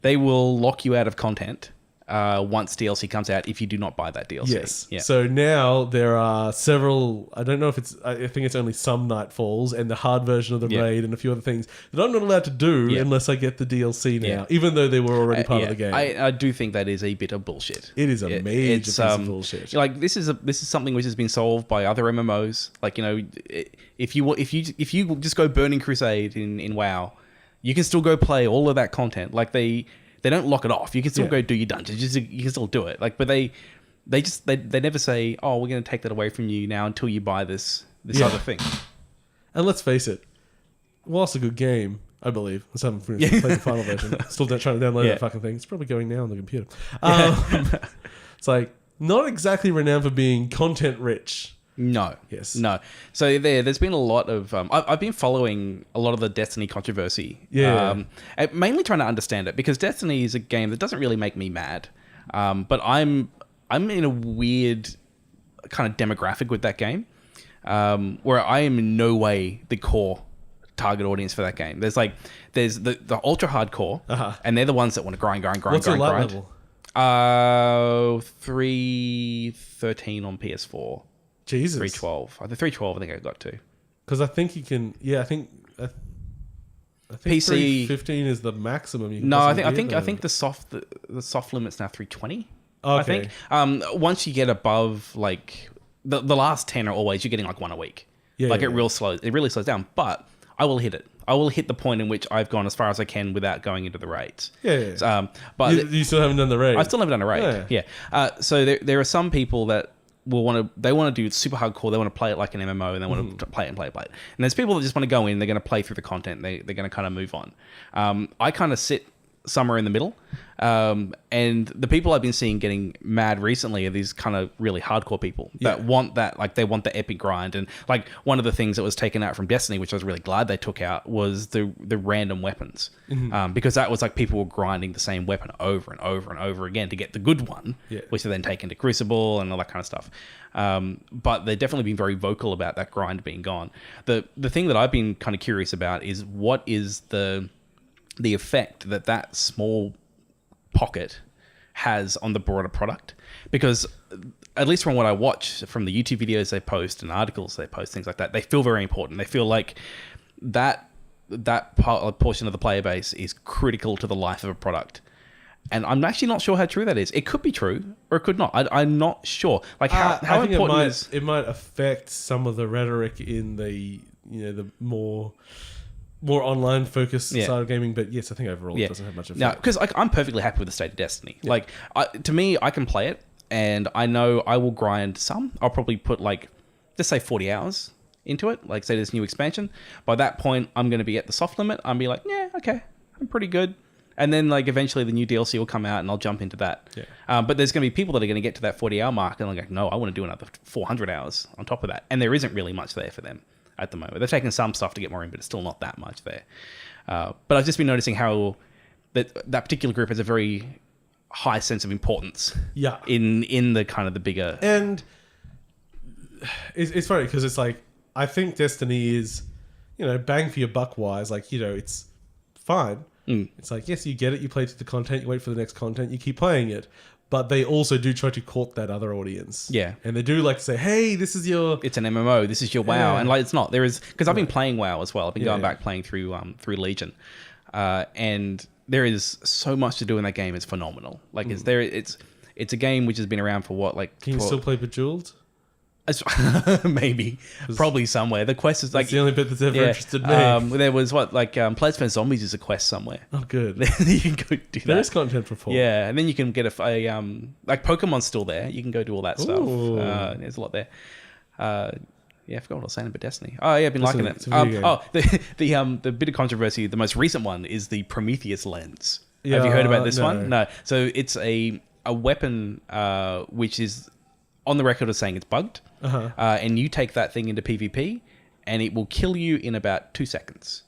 they will lock you out of content once DLC comes out if you do not buy that DLC. Yes. Yeah. So now there are several, I don't know if I think it's only some Nightfalls and the hard version of the raid and a few other things that I'm not allowed to do unless I get the DLC now, even though they were already part of the game. I do think that is a bit of bullshit. It is a major piece of bullshit. Like this is something which has been solved by other MMOs. Like, if you just go Burning Crusade in WoW, you can still go play all of that content. Like they don't lock it off. You can still go do your dungeons. You can still do it. Like, but they never say, "Oh, we're going to take that away from you now until you buy this other thing." And let's face it, whilst a good game, I believe, I haven't played the final version. Still trying to download that fucking thing. It's probably going now on the computer. It's like not exactly renowned for being content rich. No. Yes. No. So there's been a lot of... I've been following a lot of the Destiny controversy. Yeah. And mainly trying to understand it, because Destiny is a game that doesn't really make me mad. But I'm in a weird kind of demographic with that game, where I am in no way the core target audience for that game. There's the ultra hardcore, and they're the ones that want to grind. What's your light level? 313 on PS4. Jesus. 312. The 312 I think I got to. Because I think you can... Yeah, I think PC 315 is the maximum you can No, I possibly think the soft limit's now 320. Okay. I think. Once you get above like the last 10 are always you're getting like one a week. Yeah. It really slows down, but I will hit it. I will hit the point in which I've gone as far as I can without going into the raids. Yeah. But you still haven't done the raid. I still haven't done a raid. Yeah. So there are some people that will want to do super hardcore. They want to play it like an MMO, and they want to play it. And there's people that just want to go in. They're going to play through the content. They're going to kind of move on. I kind of sit somewhere in the middle. And the people I've been seeing getting mad recently are these kind of really hardcore people that want that, like they want the epic grind. And like one of the things that was taken out from Destiny, which I was really glad they took out, was the random weapons. Because that was like people were grinding the same weapon over and over and over again to get the good one, which they then take into Crucible and all that kind of stuff. But they've definitely been very vocal about that grind being gone. The thing that I've been kind of curious about is what is the effect that small pocket has on the broader product, because at least from what I watch from the YouTube videos they post and articles they post, things like that, they feel very important. They feel like that portion of the player base is critical to the life of a product. And I'm actually not sure how true that is. It could be true or it could not. I'm not sure. Like how important it might affect some of the rhetoric in the more online focused side of gaming, but yes, I think overall it doesn't have much effect. No, because I'm perfectly happy with the state of Destiny. Yeah. Like, to me, I can play it, and I know I will grind some. I'll probably put just say 40 hours into it. Like, say this new expansion. By that point, I'm going to be at the soft limit. I'm be like, yeah, okay, I'm pretty good. And then eventually the new DLC will come out, and I'll jump into that. Yeah. But there's going to be people that are going to get to that 40-hour mark, and they're like, no, I want to do another 400 hours on top of that. And there isn't really much there for them at the moment. They're taking some stuff to get more in, but it's still not that much there. But I've just been noticing how that particular group has a very high sense of importance. Yeah. In the kind of the bigger... And it's funny because it's like, I think Destiny is, bang for your buck wise, it's fine. It's like, yes, you get it, you play through the content, you wait for the next content, you keep playing it. But they also do try to court that other audience. Yeah. And they do like to say, hey, this is your... It's an MMO. This is your WoW. And it's not. There is... Because I've been playing WoW as well. I've been going back playing through Legion. And there is so much to do in that game. It's phenomenal. It's a game which has been around for what, Can you still play Bejeweled? Maybe. Probably somewhere. The quest is that's the only bit that's ever interested me. There was Plants vs Zombies is a quest somewhere. Oh, good. You can go do that. There is content for 4. Yeah, and then you can get Pokemon's still there. You can go do all that stuff. There's a lot there. I forgot what I was saying about Destiny. Oh yeah, I've been liking it. The bit of controversy, the most recent one is the Prometheus lens. Yeah, have you heard about this one? No. So it's a weapon which is on the record of saying it's bugged. And you take that thing into PvP and it will kill you in about 2 seconds.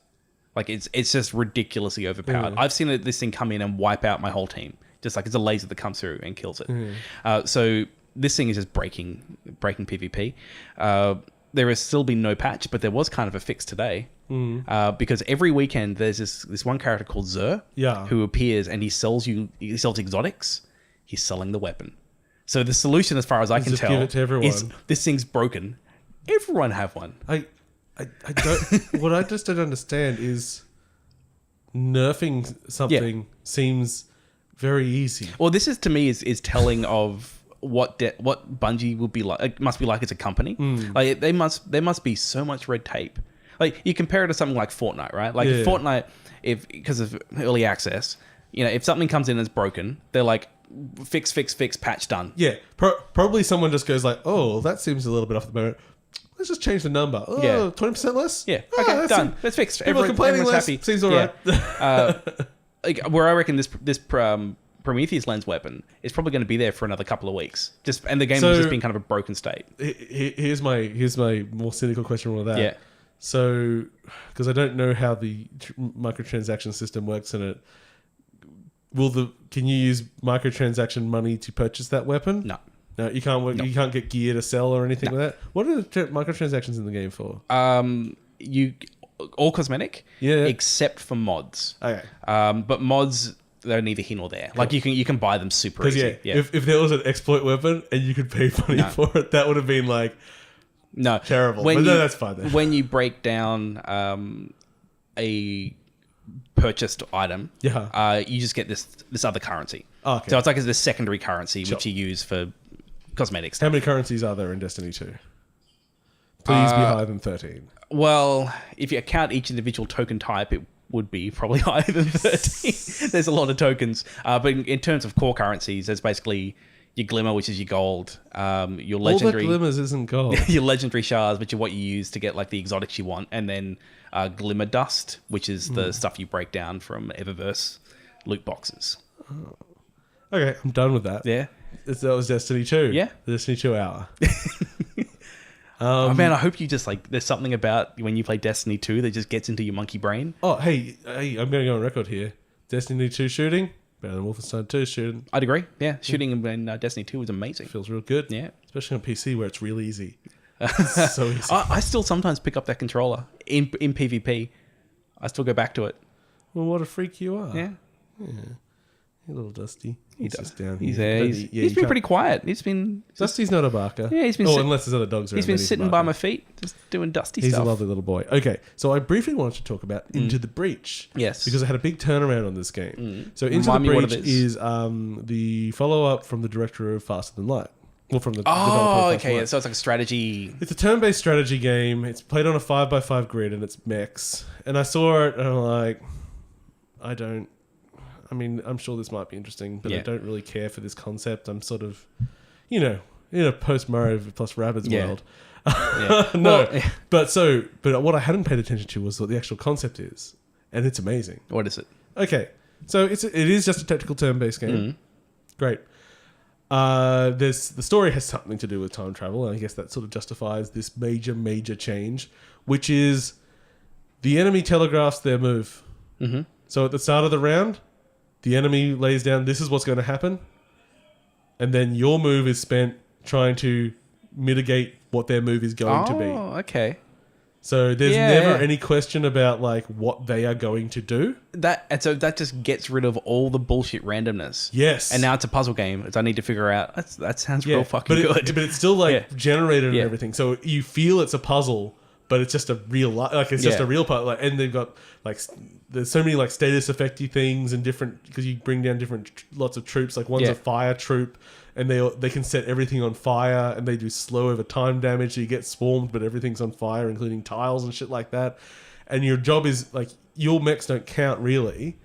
It's just ridiculously overpowered. I've seen this thing come in and wipe out my whole team. Just like it's a laser that comes through and kills it. So this thing is just breaking PvP. There has still been no patch, but there was kind of a fix today. Because every weekend there's this one character called Xur who appears and he sells exotics. He's selling the weapon. So the solution, as far as I can tell, give it to everyone. Is this thing's broken. Everyone have one. I don't. What I just don't understand is nerfing something seems very easy. Well, this is to me is telling of what Bungie would be like. It must be like as a company. There must be so much red tape. You compare it to something like Fortnite, right? Fortnite, because of early access, if something comes in and it's broken, they're like, fix, patch done. Yeah, probably someone just goes like, oh, that seems a little bit off the moment. Let's just change the number. Oh, 20% less? Yeah, okay, done. That's fixed. People complaining less. Happy. Seems all right. Where I reckon this Prometheus lens weapon is probably going to be there for another couple of weeks. And the game has just been kind of a broken state. Here's my more cynical question on that. Yeah. So, because I don't know how the microtransaction system works in it, can you use microtransaction money to purchase that weapon? No, you can't. You can't get gear to sell or anything like that. What are the microtransactions in the game for? All cosmetic, except for mods. Okay, but mods, they're neither here nor there. Cool. Like you can buy them super easy. Yeah. If there was an exploit weapon and you could pay money for it, that would have been like terrible. But that's fine then. When you break down a purchased item, you just get this other currency. Oh, okay. So it's like this secondary currency which you use for cosmetics. How many currencies are there in Destiny 2? Please be higher than 13. Well, if you count each individual token type, it would be probably higher than 13. There's a lot of tokens. But in terms of core currencies, there's basically your glimmer, which is your gold, your legendary... All the glimmers isn't gold. Your legendary shards, which are what you use to get like the exotics you want, and then glimmer dust, which is the stuff you break down from Eververse loot boxes. Oh. Okay, I'm done with that. Yeah. That was Destiny 2. Yeah. The Destiny 2 hour. Oh man, I hope you just there's something about when you play Destiny 2 that just gets into your monkey brain. Oh, hey, I'm going to go on record here. Destiny 2 shooting, better than Wolfenstein 2 shooting. I'd agree. Yeah, shooting in Destiny 2 was amazing. Feels real good. Yeah. Especially on PC where it's real easy. It's so easy. I still sometimes pick up that controller in PvP. I still go back to it. Well, what a freak you are. Yeah. A little Dusty. He's just down here. He's been pretty quiet. Dusty's not a barker. Yeah, he's been. Unless there's other dogs around. He's been sitting by my feet, just doing Dusty stuff. He's a lovely little boy. Okay, so I briefly wanted to talk about Into the Breach. Yes. Because I had a big turnaround on this game. So Into the Breach is the follow-up from the director of Faster Than Light. Well, from the developer of Faster Than Light. So it's like a strategy. It's a turn-based strategy game. It's played on a 5x5 grid and it's mechs. And I saw it and I'm like, I'm sure this might be interesting, but I don't really care for this concept. I'm sort of, in a post Mario plus Rabbids world. But what I hadn't paid attention to was what the actual concept is, and it's amazing. What is it? Okay, so it is just a tactical turn-based game. Great. The story has something to do with time travel, and I guess that sort of justifies this major change, which is the enemy telegraphs their move. Mm-hmm. So at the start of the round, the enemy lays down, this is what's going to happen. And then your move is spent trying to mitigate what their move is going to be. Oh, okay. So there's never any question about what they are going to do. So that just gets rid of all the bullshit randomness. Yes. And now it's a puzzle game. I need to figure out, that sounds real fucking good. But it's still generated and everything. So you feel it's a puzzle, but it's just a real just a real part. And they've got there's so many status effecty things and different, because you bring down lots of troops. One's a fire troop, and they can set everything on fire, and they do slow over time damage. So you get swarmed, but everything's on fire, including tiles and shit like that. And your job is your mechs don't count really.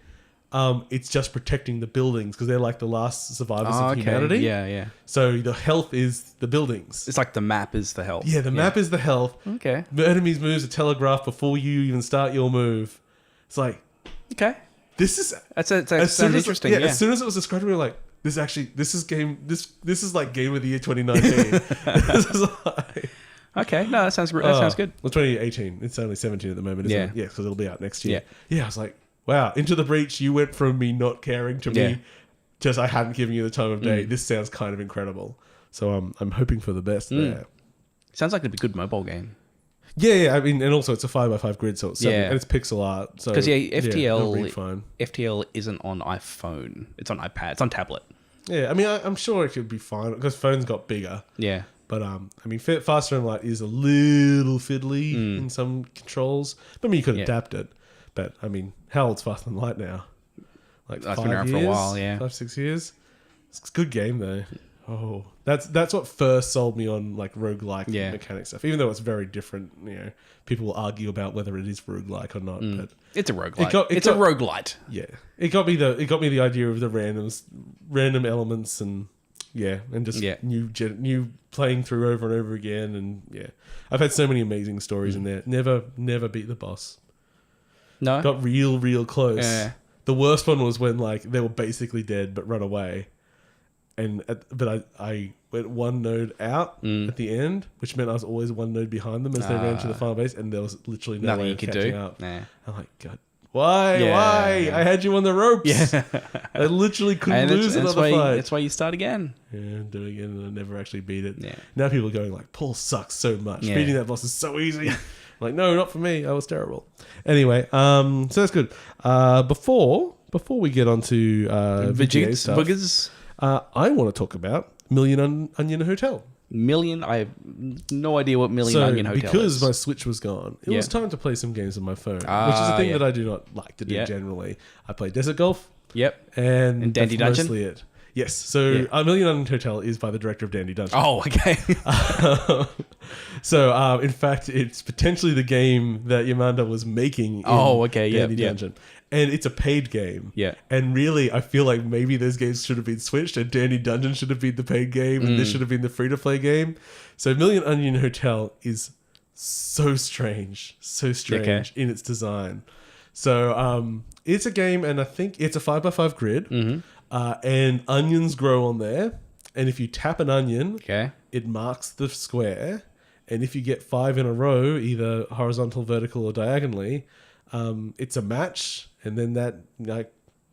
It's just protecting the buildings because they're the last survivors of humanity. Yeah. So the health is the buildings. It's like the map is the health. Yeah, the map is the health. Okay. The enemy's moves are telegraphed before you even start your move. It's okay. This is that sounds interesting. As soon as it was described, we were like, this is game. This is like Game of the Year 2019. This is okay. No, that sounds that sounds good. Well, 2018. It's only 17 at the moment, isn't it? Yeah, because it'll be out next year. Yeah, I was like, wow, Into the Breach, you went from me not caring to me just I hadn't given you the time of day. This sounds kind of incredible. So I'm hoping for the best there. Sounds like it'd be a good mobile game. Yeah. I mean, and also it's a 5x5 grid, so it's and it's pixel art. So because FTL isn't on iPhone. It's on iPad. It's on tablet. Yeah, I mean, I'm sure it could be fine because phones got bigger. Yeah. But I mean, Faster Than Light is a little fiddly in some controls. But I mean, you could adapt it. But I mean, how old's Faster Than Light now? That's been around for a while, 5-6 years. It's a good game though. Oh, that's what first sold me on roguelike mechanic stuff. Even though it's very different, people will argue about whether it is roguelike or not. But it's a roguelite. It's a roguelite. Yeah, it got me the idea of the random elements and just new playing through over and over again. And I've had so many amazing stories in there. Never beat the boss. No, got real close. The worst one was when like they were basically dead but run away, but I went one node out at the end, which meant I was always one node behind them as they ran to the final base, and there was literally no way of catching up. Nah. I'm like, God, why? Why? I had you on the ropes. Yeah. I literally couldn't lose another fight. That's why you start again. Yeah, do it again, and I never actually beat it. Yeah. Now people are going like, Paul sucks so much. Yeah. Beating that boss is so easy. Like, no, not for me. I was terrible. Anyway, so that's good. Before we get on to VGA stuff, I want to talk about Million Onion Hotel. I have no idea what Million Onion Hotel is. Because my Switch was gone, it was time to play some games on my phone, which is a thing that I do not like to do generally. I play Desert Golf. Yep. And Dandy that's Dungeon? mostly it. Yes. So Million Onion Hotel is by the director of Dandy Dungeon. Oh, okay. So, in fact, it's potentially the game that Yamanda was making in Dandy Dungeon. And it's a paid game. Yeah. And really, I feel like maybe those games should have been switched, and Dandy Dungeon should have been the paid game, and this should have been the free-to-play game. So Million Onion Hotel is so strange in its design. So it's a game, and I think it's a 5x5 grid, and onions grow on there. And if you tap an onion, it marks the square. And if you get 5 in a row, either horizontal, vertical, or diagonally, it's a match. And then that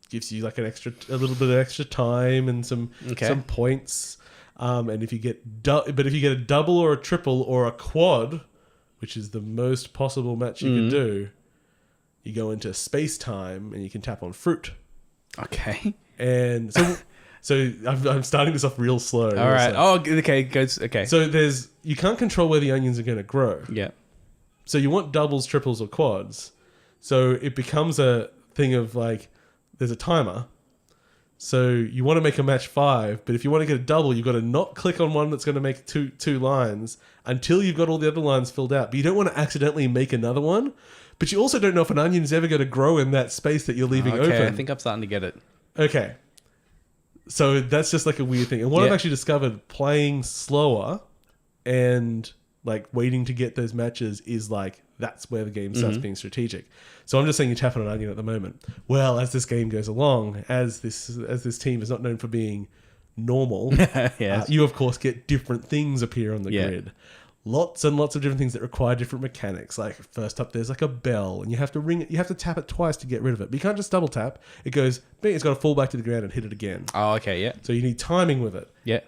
gives you like a little bit of extra time and some points. And if you get a double or a triple or a quad, which is the most possible match you can do, you go into space time and you can tap on fruit. Okay. And so I'm starting this off real slow. All right. Okay. So you can't control where the onions are going to grow. Yeah. So you want doubles, triples, or quads. So it becomes a thing of like, there's a timer. So you want to make a match 5, but if you want to get a double, you've got to not click on one that's going to make two lines until you've got all the other lines filled out. But you don't want to accidentally make another one. But you also don't know if an onion is ever going to grow in that space that you're leaving open. I think I'm starting to get it. Okay. So that's just like a weird thing. And what I've actually discovered playing slower and like waiting to get those matches is like, that's where the game starts being strategic. So I'm just saying you tap on an onion at the moment. Well, as this game goes along, as this team is not known for being normal, you of course get different things appear on the grid. Lots and lots of different things that require different mechanics. Like first up, there's like a bell, and you have to ring it. You have to tap it twice to get rid of it. But you can't just double tap. It goes, bing, it's got to fall back to the ground and hit it again. Oh, okay, yeah. So you need timing with it. Yeah.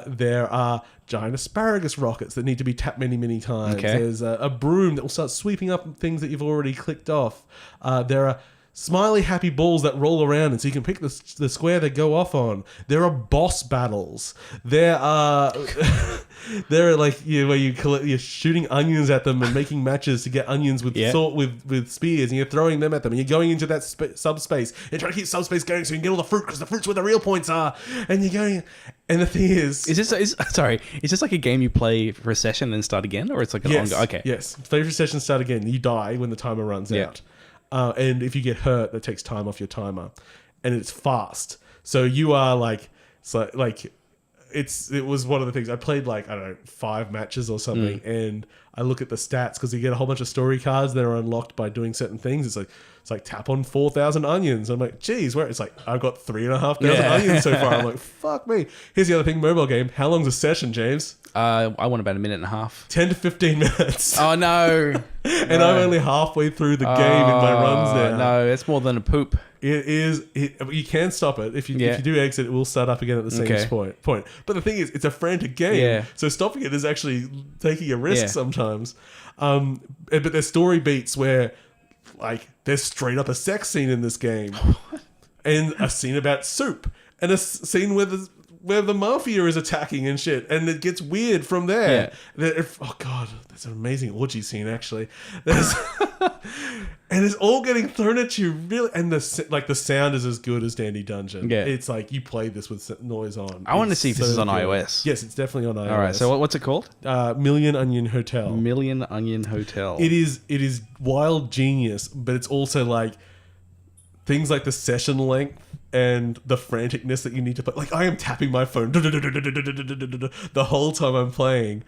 There are giant asparagus rockets that need to be tapped many, many times. Okay. There's a broom that will start sweeping up things that you've already clicked off. There are smiley happy balls that roll around, and so you can pick the square they go off on. There are boss battles. There are like where you're shooting onions at them and making matches to get onions with with spears, and you're throwing them at them, and you're going into that subspace. You're trying to keep subspace going so you can get all the fruit, because the fruit's where the real points are. And you're going, and the thing is this like a game you play for a session and then start again, or it's like an ongoing? Okay. Yes, play for a session, start again. You die when the timer runs out. And if you get hurt, that takes time off your timer, and it's fast. So you are like, it was one of the things I played, like, I don't know, 5 matches or something, and I look at the stats because you get a whole bunch of story cards that are unlocked by doing certain things. It's like tap on 4,000 onions. I'm like, geez, where? It's like, I've got 3,500 onions so far. I'm like, fuck me. Here's the other thing, mobile game. How long's a session, James? I want about a minute and a half. 10 to 15 minutes. Oh no. And I'm only halfway through the game in my runs now. No, it's more than a poop. It is. You can stop it. If you do exit, it will start up again at the same point. But the thing is, it's a frantic game. Yeah. So stopping it is actually taking a risk sometimes. But there's story beats where, like, there's straight up a sex scene in this game. And a scene about soup. And a scene where the mafia is attacking and shit, and it gets weird from there. Oh god, that's an amazing orgy scene actually. And it's all getting thrown at you, really. And the sound is as good as Dandy Dungeon. Yeah, it's like you play this with noise on. I want to see if this is on iOS. Yes, it's definitely on iOS. All right, so what's it called? Million Onion Hotel. Million Onion Hotel. It is wild genius, but it's also like things like the session length and the franticness that you need to play. Like, I am tapping my phone the whole time I'm playing,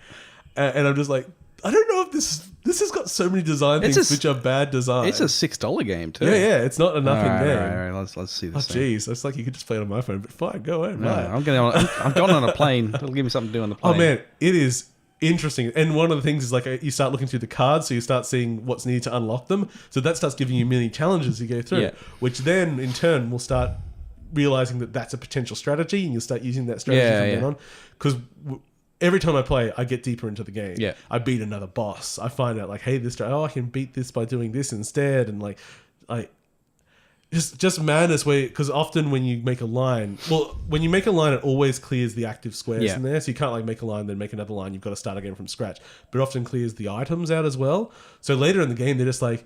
and I'm just like, I don't know if this This has got so many design things which are bad design. It's a $6 game too. Yeah, it's not a nothing game. All right, let's see this. Oh, jeez. It's like you could just play it on my phone, but fine, go ahead. No, I'm going on a plane. It'll give me something to do on the plane. Oh, man, it is interesting. And one of the things is like you start looking through the cards, so you start seeing what's needed to unlock them. So that starts giving you mini challenges you go through, which then in turn will start realizing that that's a potential strategy, and you'll start using that strategy from then on. Because every time I play, I get deeper into the game. Yeah. I beat another boss. I find out like, hey, I can beat this by doing this instead, and like just madness. Because often when you make a line, it always clears the active squares in there, so you can't like make a line then make another line. You've got to start again from scratch. But it often clears the items out as well. So later in the game, they're just like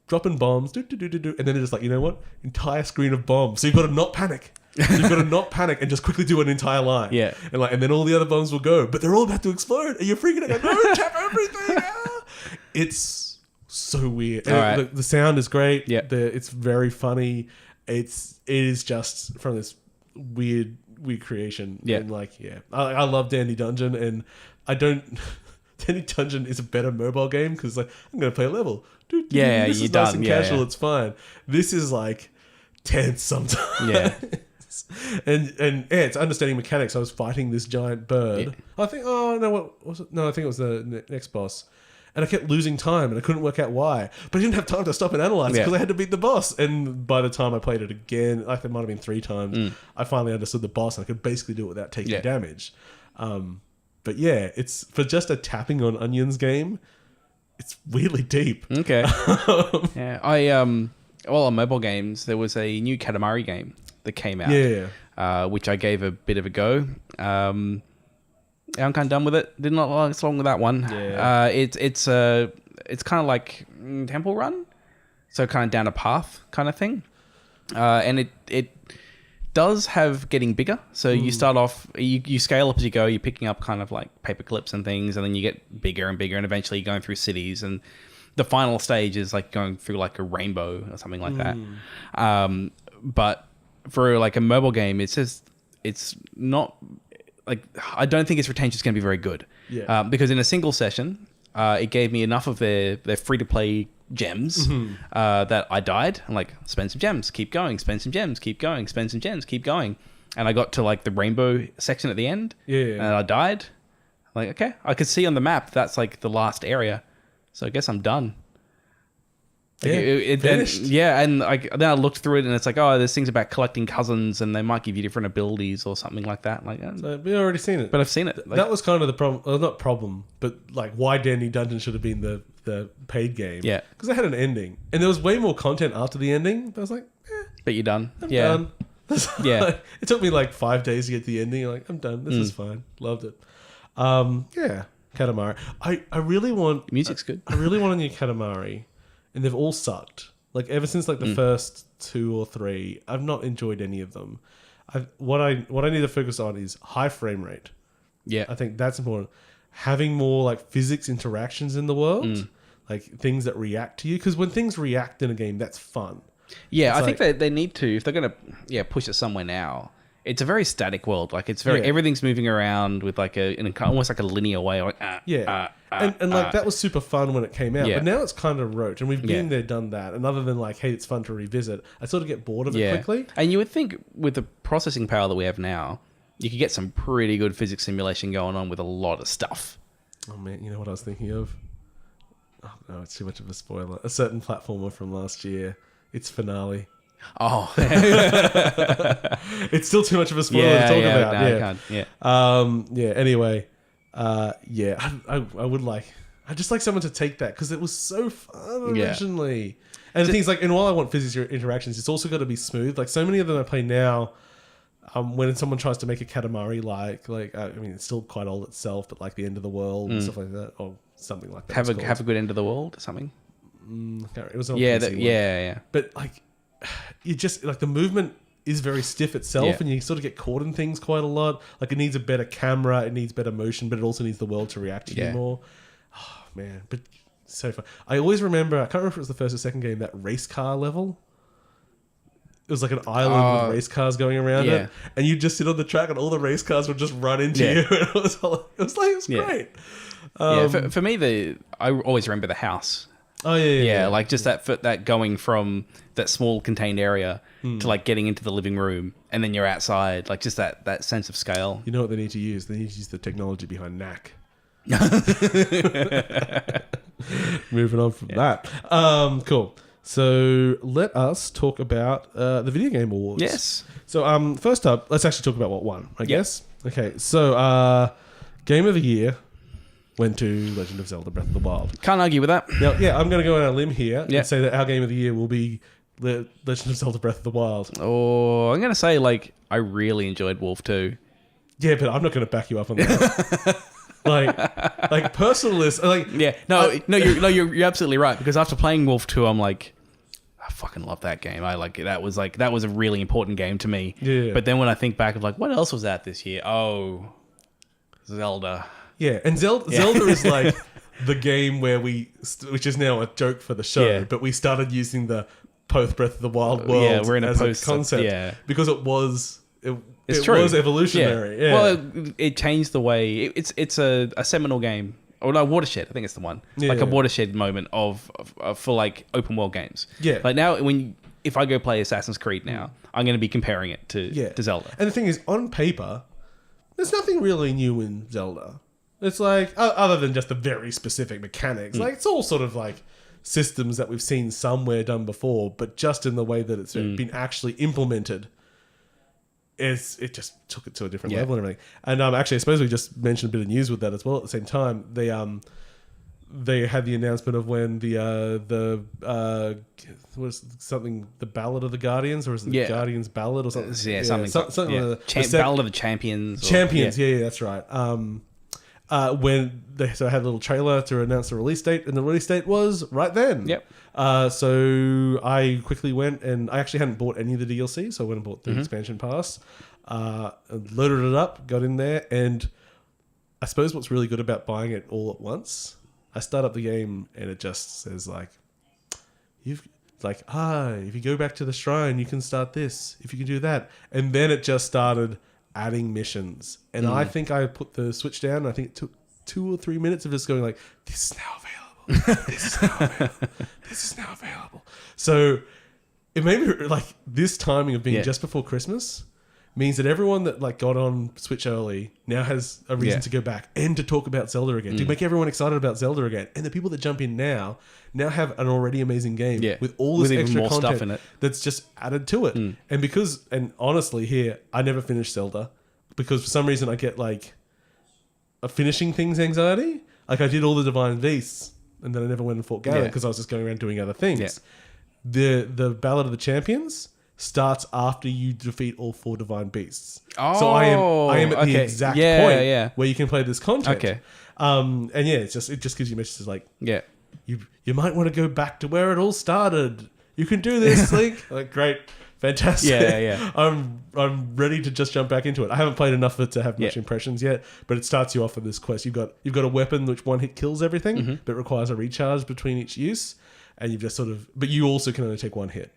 dropping bombs, and then they're just like, you know what, entire screen of bombs. So you've got to not panic. You've got to not panic and just quickly do an entire line. Yeah. And then all the other bombs will go, but they're all about to explode, and you're freaking out. No, tap everything. It's so weird. All right. The sound is great. Yeah. It's very funny. It is just from this weird creation. Yeah. And I love Dandy Dungeon, and I don't. Dandy Dungeon is a better mobile game because like I'm going to play a level. Yeah, this you're is nice done. and casual. It's fine. This is like tense sometimes. Yeah. and it's understanding mechanics. I was fighting this giant bird. Yeah. I think, what was it? No, I think it was the next boss. And I kept losing time, and I couldn't work out why. But I didn't have time to stop and analyze it because I had to beat the boss. And by the time I played it again, I think it might have been 3 times, I finally understood the boss, and I could basically do it without taking damage. But yeah, it's for just a tapping on onions game. It's weirdly deep. Okay. Yeah, on mobile games, there was a new Katamari game that came out. Yeah. Which I gave a bit of a go. I'm kind of done with it. Did not last long with that one. Yeah. It's kind of like Temple Run, so kind of down a path kind of thing. And it does have getting bigger. So you start off, you scale up as you go. You're picking up kind of like paper clips and things, and then you get bigger and bigger, and eventually you're going through cities. And the final stage is like going through like a rainbow or something like that. But for like a mobile game, it's not like, I don't think its retention is going to be very good. Yeah. Because in a single session, it gave me enough of their free-to-play gems that I died. I'm like, spend some gems, keep going, spend some gems, keep going, spend some gems, keep going. And I got to like the rainbow section at the end, and I died. I'm like, okay, I could see on the map that's like the last area, so I guess I'm done. Like finished. And then I looked through it, and it's like, oh, there's things about collecting cousins, and they might give you different abilities or something like that. Like, so we've already seen it, but I've seen it. Like, that was kind of the problem. Well, not problem, but like why Dandy Dungeon should have been the paid game. Yeah, because it had an ending, and there was way more content after the ending. But I was like, but you're done. I'm done. Yeah. It took me like 5 days to get to the ending. Like, I'm done. This is fine. Loved it. Yeah, Katamari. I really want music's good. I really want a new Katamari, and they've all sucked. Like ever since like the first 2 or 3, I've not enjoyed any of them. What I need to focus on is high frame rate. Yeah, I think that's important. Having more like physics interactions in the world, like things that react to you. Because when things react in a game, that's fun. Yeah, I think they need to, if they're going to push it somewhere now. It's a very static world. Like it's very everything's moving around with like almost like a linear way. Like and like that was super fun when it came out, but now it's kind of rote, and we've been there, done that. And other than like, hey, it's fun to revisit, I sort of get bored of it quickly. And you would think with the processing power that we have now, you could get some pretty good physics simulation going on with a lot of stuff. Oh man, you know what I was thinking of? Oh no, it's too much of a spoiler. A certain platformer from last year, its finale. Oh, it's still too much of a spoiler to talk about. No, I can't. Anyway, I would like. I just like someone to take that because it was so fun originally. And things like, and while I want physics interactions, it's also got to be smooth. Like so many of them I play now, when someone tries to make a Katamari, I mean, it's still quite old itself, but like the end of the world and stuff like that, or something like that. Have a good end of the world or something. It was on PC yeah. But like. You just like the movement is very stiff itself, and you sort of get caught in things quite a lot. Like it needs a better camera, it needs better motion, but it also needs the world to react to you more. Oh man, but so fun. I always remember, I can't remember if it was the first or second game, that race car level. it was like an island with race cars going around it, and you just sit on the track, and all the race cars would just run into you. And it was great. For me, I always remember the house. Oh yeah. Like just that going from that small contained area to like getting into the living room, and then you're outside, like just that sense of scale. You know what they need to use? They need to use the technology behind NAC. Moving on from that. Cool. So let us talk about the video game awards. Yes. So first up, let's actually talk about what won, I guess. Okay. So game of the year went to Legend of Zelda Breath of the Wild. Can't argue with that. Now, I'm going to go on a limb here and say that our game of the year will be Legend of Zelda Breath of the Wild. Oh, I'm going to say like I really enjoyed Wolf 2. Yeah, but I'm not going to back you up on that. like personalist, like you're absolutely right, because after playing Wolf 2, I'm like, I fucking love that game. That was a really important game to me. Yeah. But then when I think back of like what else was out this year? Oh, Zelda. Yeah, and Zelda is like the game where which is now a joke for the show, but we started using the post Breath of the Wild world we're in as a concept because it was evolutionary. Yeah. Well, it changed the way it's a seminal game. Or no, Watershed. I think it's the one. Like a watershed moment for like open world games. Yeah. Like now, if I go play Assassin's Creed now, I'm going to be comparing it to Zelda. And the thing is, on paper, there's nothing really new in Zelda. It's like, other than just the very specific mechanics, like it's all sort of like systems that we've seen somewhere done before, but just in the way that it's been actually implemented, it just took it to a different level and everything. And actually, I suppose we just mentioned a bit of news with that as well. At the same time, they had the announcement of when the Ballad of the Guardians, or is it the Guardians Ballad or something? Yeah, something. Ballad of the Champions. Champions, that's right. When they had a little trailer to announce the release date, and the release date was right then. Yep. So I quickly went, and I actually hadn't bought any of the DLC, so I went and bought the expansion pass, loaded it up, got in there, and I suppose what's really good about buying it all at once, I start up the game and it just says like, if you go back to the shrine, you can start this, if you can do that, and then it just started adding missions, and I think I put the Switch down, and I think it took 2 or 3 minutes of just going like, this is now available, this is now available, this is now available. So it made me like, this timing of being just before Christmas means that everyone that like got on Switch early now has a reason to go back and to talk about Zelda again, to make everyone excited about Zelda again. And the people that jump in now have an already amazing game with all this extra more content stuff in it that's just added to it. And honestly here, I never finished Zelda because for some reason I get like a finishing things anxiety. Like I did all the Divine Beasts and then I never went and fought Ganon because I was just going around doing other things. The Ballad of the Champions starts after you defeat all 4 divine beasts. Oh, so I am at the exact point where you can play this content. Okay. And it just gives you messages like, you might want to go back to where it all started. You can do this, Link. Like, great, fantastic. Yeah. I'm ready to just jump back into it. I haven't played enough of it to have much impressions yet, but it starts you off with this quest. You've got a weapon which one hit kills everything, but requires a recharge between each use, and you've just but you also can only take one hit.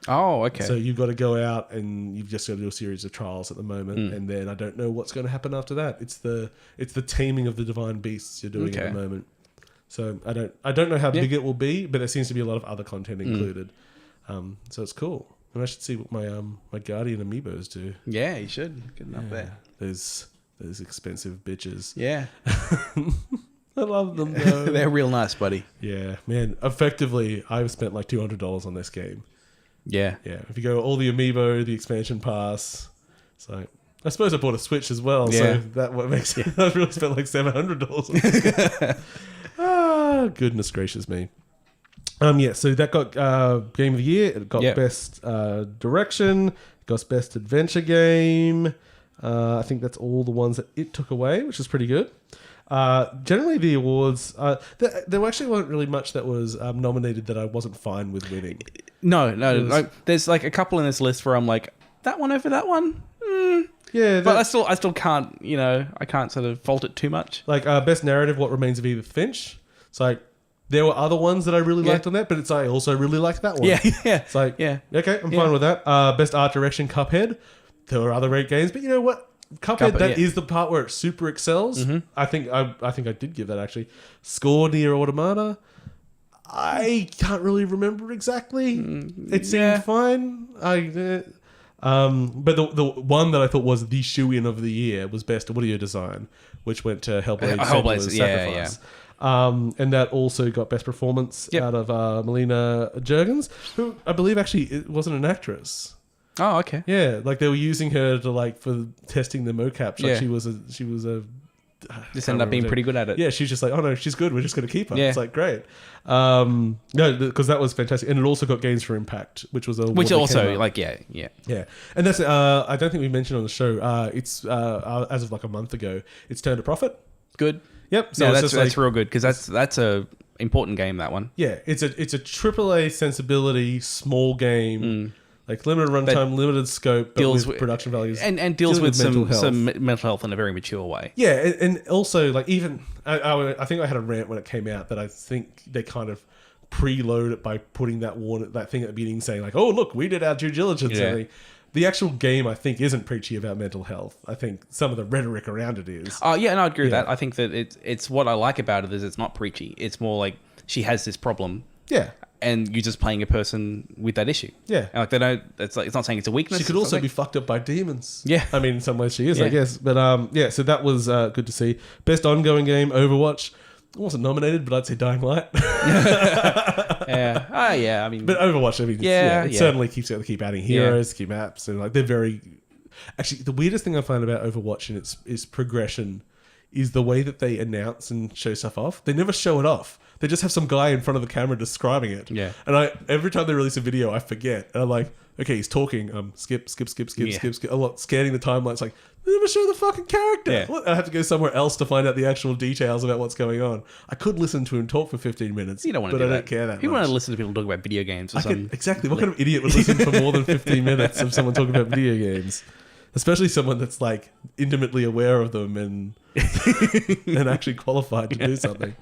Oh, okay. So you've got to go out and you've just got to do a series of trials at the moment, and then I don't know what's going to happen after that. It's the taming of the divine beasts you're doing at the moment. So I don't know how big it will be, but there seems to be a lot of other content included. So it's cool. And I should see what my Guardian amiibos do. Yeah, you should. Get up there. Those expensive bitches. Yeah. I love them though. They're real nice, buddy. Yeah, man. Effectively, I've spent like $200 on this game. Yeah. If you go all the amiibo, the expansion pass, so I suppose I bought a Switch as well. So that what makes it. I've really spent like $700 on this. Goodness gracious me. So that got game of the year. It got best direction. It got best adventure game. I think that's all the ones that it took away, which is pretty good. Generally, the awards, there actually wasn't really much that was nominated that I wasn't fine with winning. No. There's like a couple in this list where I'm like, that one over that one? Yeah. But I still can't, I can't sort of fault it too much. Like, best narrative, What Remains of Edith Finch. It's like, There were other ones that I really liked on that, but I also really liked that one. Yeah. It's like, okay, I'm fine with that. Best art direction, Cuphead. There were other great games, but you know what? Cuphead, that is the part where it super excels. Mm-hmm. I think I did give that actually. Score Nier Automata. I can't really remember exactly. It seemed fine. But the one that I thought was the shoe-in of the year was best audio design, which went to Hellblade: Senua's Sacrifice. And that also got best performance out of Melina Juergens, who I believe actually wasn't an actress. Oh, okay. Yeah, like they were using her to like for testing the mocaps. Like she was a. Just ended up being pretty good at it. Yeah, she's just like, oh no, she's good. We're just going to keep her. Yeah. It's like great. No, because that was fantastic, and it also got Games for Impact, which was also like yeah. And that's I don't think we mentioned on the show. It's as of like a month ago, it's turned a profit. Good. Yep. So yeah, that's real good because that's a important game. That one. Yeah, it's a AAA sensibility small game. Like limited runtime, limited scope, but with production values, and deals with some mental health in a very mature way. Yeah, and also like even I think I had a rant when it came out that I think they kind of preload it by putting that thing at the beginning saying like, oh look, we did our due diligence. Yeah. The actual game I think isn't preachy about mental health. I think some of the rhetoric around it is. Oh yeah, and I agree with that. I think that it's what I like about it is it's not preachy. It's more like she has this problem. Yeah. And you're just playing a person with that issue. Yeah. And like they don't. It's not saying it's a weakness. She could also be fucked up by demons. Yeah. I mean, in some ways she is, I guess. But so that was good to see. Best ongoing game, Overwatch. It wasn't nominated, but I'd say Dying Light. Yeah. Yeah. I mean, but Overwatch. I mean, it certainly keep adding heroes, keep maps, and like they're very. Actually, the weirdest thing I find about Overwatch and its progression is the way that they announce and show stuff off. They never show it off. They just have some guy in front of the camera describing it. Yeah. And every time they release a video, I forget. And I'm like, okay, he's talking. Skip. A lot scanning the timeline. It's like, they never show the fucking character. Yeah. I have to go somewhere else to find out the actual details about what's going on. I could listen to him talk for 15 minutes. You don't want to do that. But I don't care that People much. want to listen to people talk about video games or something. Exactly. What kind of idiot would listen for more than 15 minutes of someone talking about video games? Especially someone that's like intimately aware of them and actually qualified to do something.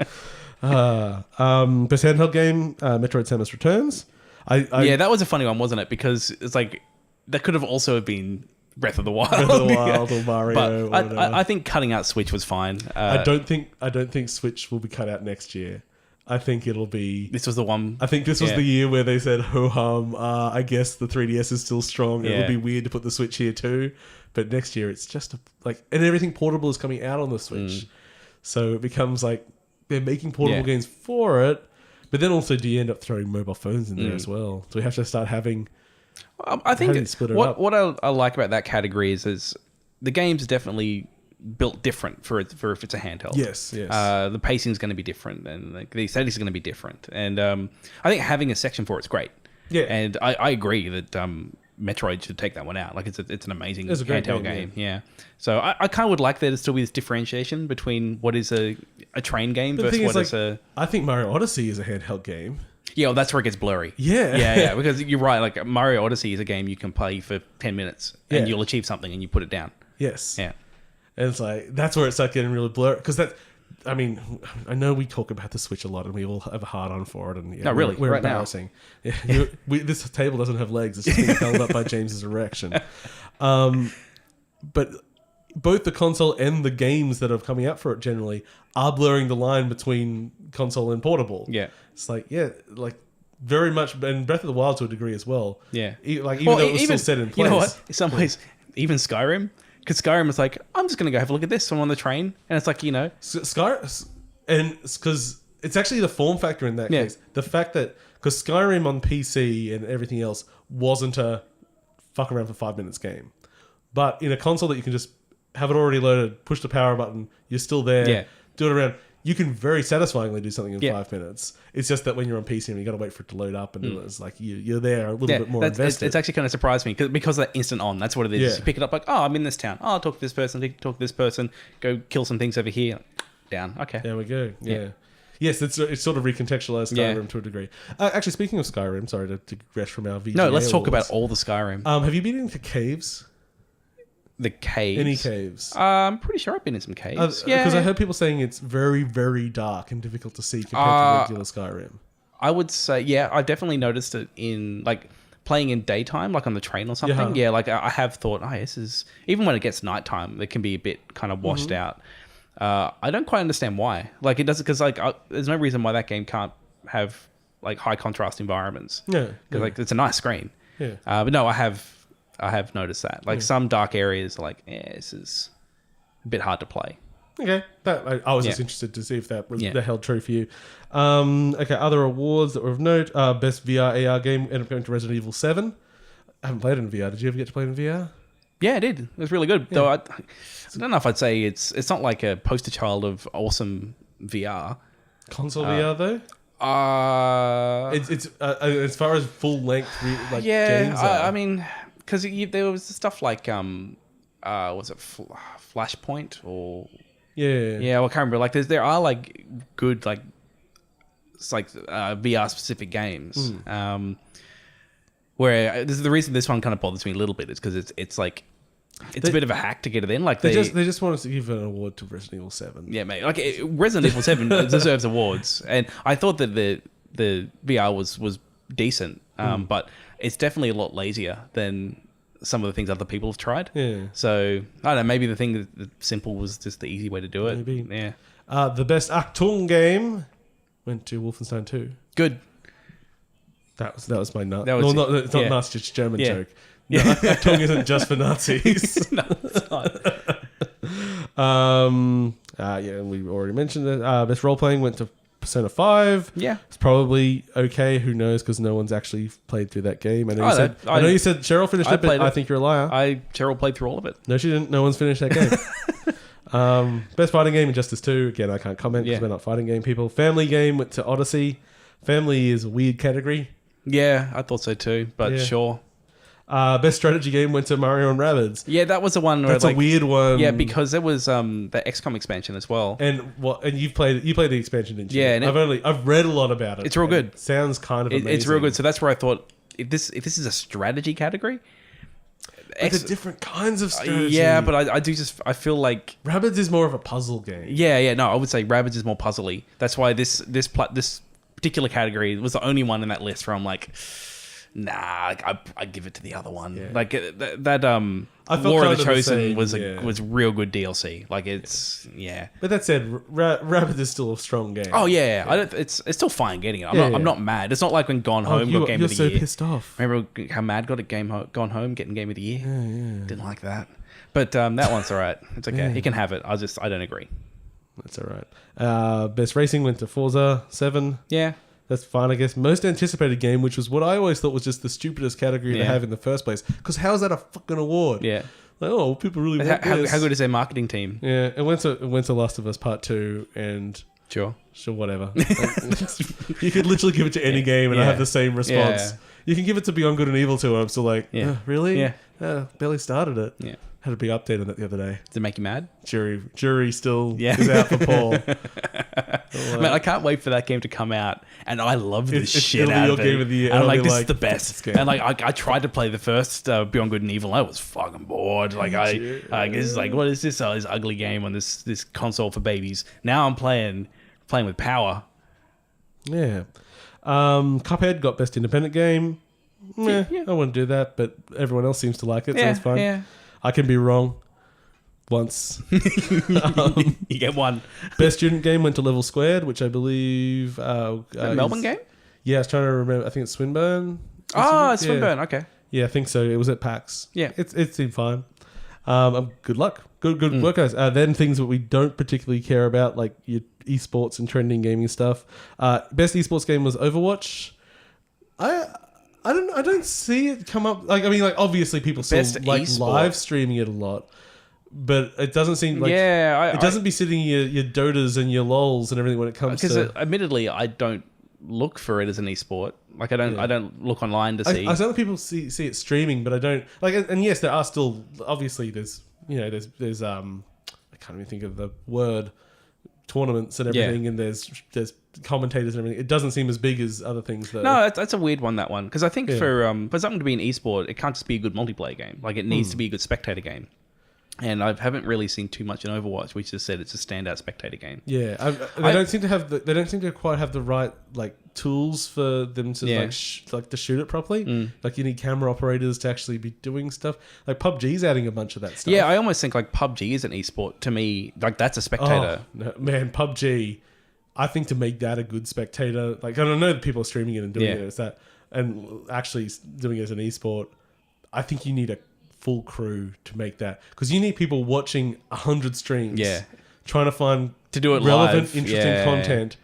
Best handheld game, Metroid Samus Returns. That was a funny one, wasn't it? Because it's like that could have also been Breath of the Wild, or Mario. But I think cutting out Switch was fine. I don't think Switch will be cut out next year. I think it'll be. This was the one. I think this was the year where they said, "Ho hum." I guess the 3DS is still strong. It would be weird to put the Switch here too, but next year it's just and everything portable is coming out on the Switch, so it becomes like they're making portable games for it. But then also, do you end up throwing mobile phones in there as well? So we have to start having. I think what I like about that category is the game's definitely built different for if it's a handheld. Yes. The pacing is going to be different, and like the aesthetics are going to be different. And I think having a section for it's great. Yeah. And I agree that Metroid should take that one out. Like it's an amazing handheld game. Yeah. So I kind of would like there to still be this differentiation between what is a train game versus what is a. I think Mario Odyssey is a handheld game. Yeah, well, that's where it gets blurry. Yeah. Because you're right. Like Mario Odyssey is a game you can play for 10 minutes and you'll achieve something and you put it down. Yes. Yeah. And it's like, that's where it starts getting really blurry. Because I mean, I know we talk about the Switch a lot and we all have a hard on for it. And no, really, we're right embarrassing. Now. Yeah, this table doesn't have legs. It's just being held up by James's erection. But both the console and the games that are coming out for it generally are blurring the line between console and portable. Yeah. It's like, very much, and Breath of the Wild to a degree as well. Yeah. Even though it was still set in place. You know what? In some ways, even Skyrim, because Skyrim is like, I'm just going to go have a look at this. I'm on the train. And it's like, Skyrim, and because it's actually the form factor in that case. The fact that, because Skyrim on PC and everything else wasn't a fuck around for 5 minutes game. But in a console that you can just have it already loaded, push the power button, you're still there, do it around. You can very satisfyingly do something in 5 minutes. It's just that when you're on PC and you got to wait for it to load up, and it's like you're there a little bit more invested. It's actually kind of surprised me because of that instant on. That's what it is. Yeah. You pick it up like, oh, I'm in this town. Oh, I'll talk to this person. Talk to this person. Go kill some things over here. Down. Okay. There we go. Yeah. Yes, it's sort of recontextualized Skyrim to a degree. Actually, speaking of Skyrim, sorry to digress from our VGA. No, let's talk about all the Skyrim. Have you been into caves? The caves. Any caves? I'm pretty sure I've been in some caves. Because I heard people saying it's very, very dark and difficult to see compared to regular Skyrim. I would say, I definitely noticed it in like playing in daytime, like on the train or something. Yeah, like I have thought, this is, even when it gets nighttime, it can be a bit kind of washed out. I don't quite understand why. Like it doesn't, because like there's no reason why that game can't have like high contrast environments. Yeah, because like it's a nice screen. Yeah, but no, I have noticed that. Like some dark areas, like this is a bit hard to play. Okay, I was just interested to see if that was that held true for you. Okay, other awards that were of note: best VR AR game ended up going to Resident Evil 7. I haven't played it in VR. Did you ever get to play it in VR? Yeah, I did. It was really good. Though I don't know if I'd say it's not like a poster child of awesome VR. Console VR though. It's as far as full length like games. I mean, because there was stuff like was it Flashpoint or well, I can't remember. Like there are like good like it's like VR specific games. Where this is the reason this one kind of bothers me a little bit is because it's like it's a bit of a hack to get it in. Like they just want us to give an award to Resident Evil 7. Yeah, mate. Like Resident Evil 7 deserves awards, and I thought that the VR was decent, but it's definitely a lot lazier than some of the things other people have tried. Yeah. So I don't know. Maybe the thing that simple was just the easy way to do it. Maybe. Yeah. The best Achtung game went to Wolfenstein 2. Good. That was my nut. It's not Nazi, it's German joke. No, Achtung isn't just for Nazis. No, it's not. We already mentioned it. Best role playing went to Persona 5. Yeah. It's probably okay. Who knows? Because no one's actually played through that game. I know you said Cheryl finished it, but I think you're a liar. Cheryl played through all of it. No, she didn't. No one's finished that game. Best fighting game, Injustice 2. Again, I can't comment because we're not fighting game people. Family game went to Odyssey. Family is a weird category. Yeah, I thought so too, but sure. Best strategy game went to Mario and Rabbids. Yeah, that was the one where that's a weird one. Yeah, because there was the XCOM expansion as well. And you played the expansion, didn't you? Yeah, and I've read a lot about it. It's real good. It sounds kind of amazing. It's real good. So that's where I thought if this is a strategy category, there's different kinds of strategy. Yeah, but I feel like Rabbids is more of a puzzle game. Yeah. No, I would say Rabbids is more puzzly. That's why this particular category was the only one in that list where I'm like, nah, I give it to the other one. Yeah. Like that War of the Chosen was real good DLC. Like it's But that said, Rabbids is still a strong game. Oh yeah. It's still fine getting it. I'm not mad. It's not like when Gone Home got Game of the Year. You're so pissed off. Remember how mad got at Gone Home getting Game of the Year? Yeah. Didn't like that. But that one's all right. It's okay. Yeah. He can have it. I don't agree. That's all right. Best racing went to Forza 7. Yeah. That's fine, I guess. Most anticipated game, which was what I always thought was just the stupidest category to have in the first place. Because how is that a fucking award? Yeah. Like, people really want this. How good is their marketing team? Yeah. It went to Last of Us Part 2 and... Sure, whatever. You could literally give it to any game and I have the same response. Yeah. You can give it to Beyond Good and Evil 2 and I'm still like, really? Yeah. Barely started it. Yeah. Had a big update on it the other day. Does it make you mad? Jury still is out for Paul. Man, I can't wait for that game to come out, and I love the shit out of it. Game of the year. And I'm like, this is the best. And like, I tried to play the first Beyond Good and Evil, and I was fucking bored. Like, this is like, what is this? This ugly game on this console for babies. Now I'm playing with power. Yeah. Cuphead got best independent game. I wouldn't do that, but everyone else seems to like it, so it's fine. Yeah. I can be wrong once. You get one. Best student game went to Level Squared, which I believe... Melbourne game? Yeah, I was trying to remember. I think it's Swinburne. It's Swinburne, okay. Yeah, I think so. It was at PAX. Yeah. It seemed fine. Good luck. Good work, guys. Then things that we don't particularly care about, like your esports and trending gaming stuff. Best esports game was Overwatch. I don't see it come up. Like, I mean, like, obviously people still like live streaming it a lot, but it doesn't seem like it doesn't be sitting your Dotas and your LOLs and everything when it comes to. Because admittedly, I don't look for it as an esport. Like, I don't look online to see. I know people see it streaming, but I don't like. And yes, there are still obviously there's I can't even think of the word. Tournaments and everything, and there's commentators and everything. It doesn't seem as big as other things though. No, that's a weird one, that one, because I think for something to be an esport, it can't just be a good multiplayer game. Like, it needs to be a good spectator game. And I haven't really seen too much in Overwatch, which just said it's a standout spectator game. Yeah, they don't seem to have they don't seem to quite have the right like tools for them to to shoot it properly. Like you need camera operators to actually be doing stuff. Like PUBG's adding a bunch of that stuff. Yeah, I almost think like PUBG is an esport to me. Like that's a spectator. Oh, no, man, PUBG. I think to make that a good spectator, like I don't know that people are streaming it and doing it as that, and actually doing it as an esport. I think you need a full crew to make that, because you need people watching 100 streams, trying to find to do it relevant, live. interesting content.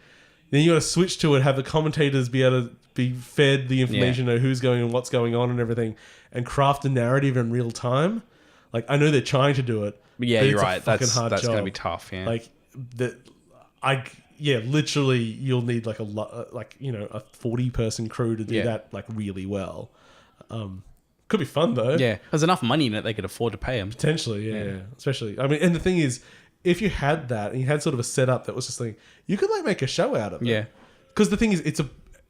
Then you got to switch to it, have the commentators be able to be fed the information, know who's going and what's going on and everything, and craft a narrative in real time. Like I know they're trying to do it, but yeah, you're right. That's going to be tough. Yeah, like literally, you'll need like a 40-person crew to do that like really well. Could be fun though. Yeah, there's enough money in it they could afford to pay them. Potentially, yeah. Especially, I mean, and the thing is, if you had that and you had sort of a setup that was just like, you could like make a show out of it. Yeah. Because the thing is,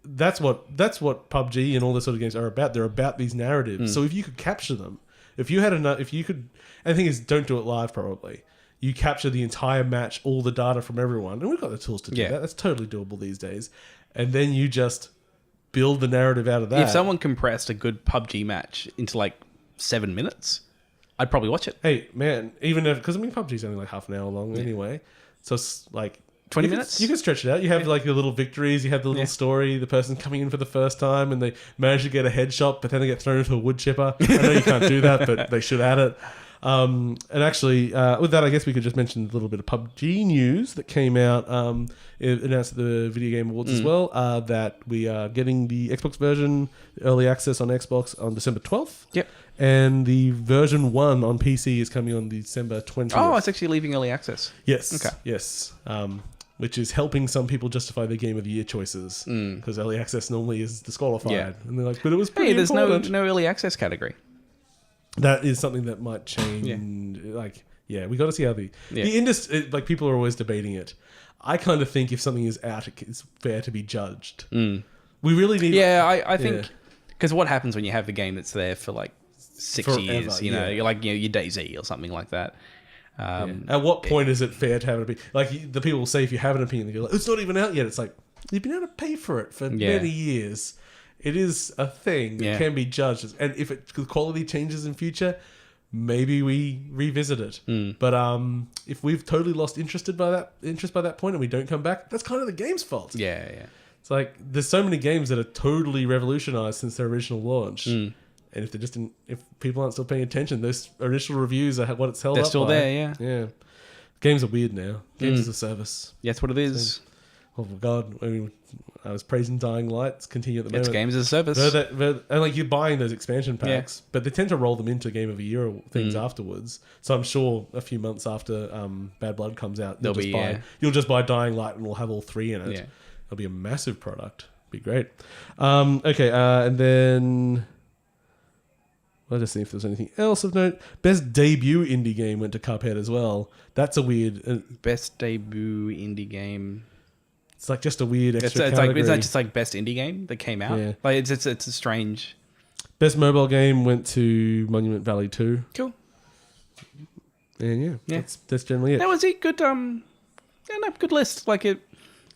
that's what PUBG and all those sort of games are about. They're about these narratives. So if you could capture them, if you could, and the thing is, don't do it live probably. You capture the entire match, all the data from everyone, and we've got the tools to do that. That's totally doable these days. And then you just build the narrative out of that. If someone compressed a good PUBG match into like 7 minutes, I'd probably watch it. Hey, man, even if, because I mean, PUBG's only like half an hour long anyway. So it's like 20 minutes? You can stretch it out. You have like your little victories, you have the little story, the person coming in for the first time and they manage to get a headshot, but then they get thrown into a wood chipper. I know you can't do that, but they should add it. And actually, with that, I guess we could just mention a little bit of PUBG news that came out. It announced at the Video Game Awards as well, that we are getting the Xbox version early access on Xbox on December 12th. Yep. And the version 1 on PC is coming on December 20th. Oh, it's actually leaving early access. Yes. Okay. Yes. Which is helping some people justify their Game of the Year choices, because early access normally is disqualified. Yeah. And they're like, but it was pretty there's important. no early access category. That is something that might change. We got to see how the industry, like people are always debating it. I kind of think if something is out, it's fair to be judged. We really need. Yeah, I think because what happens when you have the game that's there for like 6 years? You know, you're like your DayZ or something like that. At what point is it fair to have an opinion? Like the people will say, if you have an opinion, they go, like, it's not even out yet. It's like you've been able to pay for it for many years. It is a thing that can be judged, and if the quality changes in future, maybe we revisit it. But if we've totally lost interest by that point and we don't come back, that's kind of the game's fault. Yeah. It's like there's so many games that are totally revolutionized since their original launch, and if if people aren't still paying attention, those initial reviews are what it's held up. They're still by. there. Yeah. Games are weird now. Games as a service. Yeah, that's what it is. Oh my god! I mean, I was praising Dying Light. It's continue at the moment. It's games as a service. And like you're buying those expansion packs, but they tend to roll them into Game of the Year things afterwards. So I'm sure a few months after Bad Blood comes out, you'll just buy Dying Light and we'll have all 3 in it. Yeah. It'll be a massive product. Be great. And then I'll just see if there's anything else of note. Best debut indie game went to Cuphead as well. That's a weird. Best debut indie game. It's like just a weird extra it's category. It's not just like best indie game that came out. Yeah. Like it's a strange. Best mobile game went to Monument Valley 2. Cool. And that's generally it. That was a good good list. Like there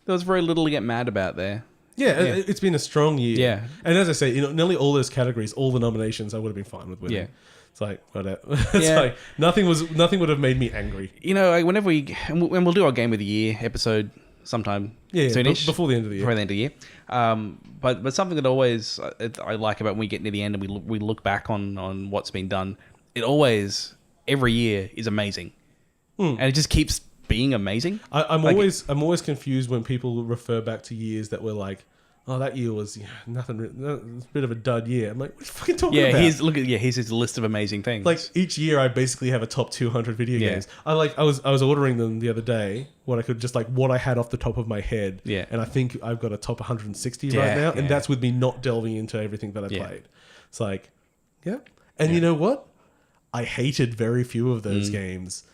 was very little to get mad about there. Yeah, it's been a strong year. Yeah. And as I say, nearly all those categories, all the nominations, I would have been fine with winning. Yeah. It's like whatever. It's like nothing would have made me angry. Whenever we'll do our Game of the Year episode sometime soonish, before the end of the year. Before the end of the year. But something that always I like about when we get near the end and we look back on what's been done, it always every year is amazing, and it just keeps being amazing. I'm always confused when people refer back to years that were like, oh, that year was nothing. It's a bit of a dud year. I'm like, what are you fucking talking about? Here's his list of amazing things. Like each year, I basically have a top 200 video games. I was ordering them the other day. What I had off the top of my head. Yeah. And I think I've got a top 160 right now, and that's with me not delving into everything that I played. It's like, and you know what? I hated very few of those games.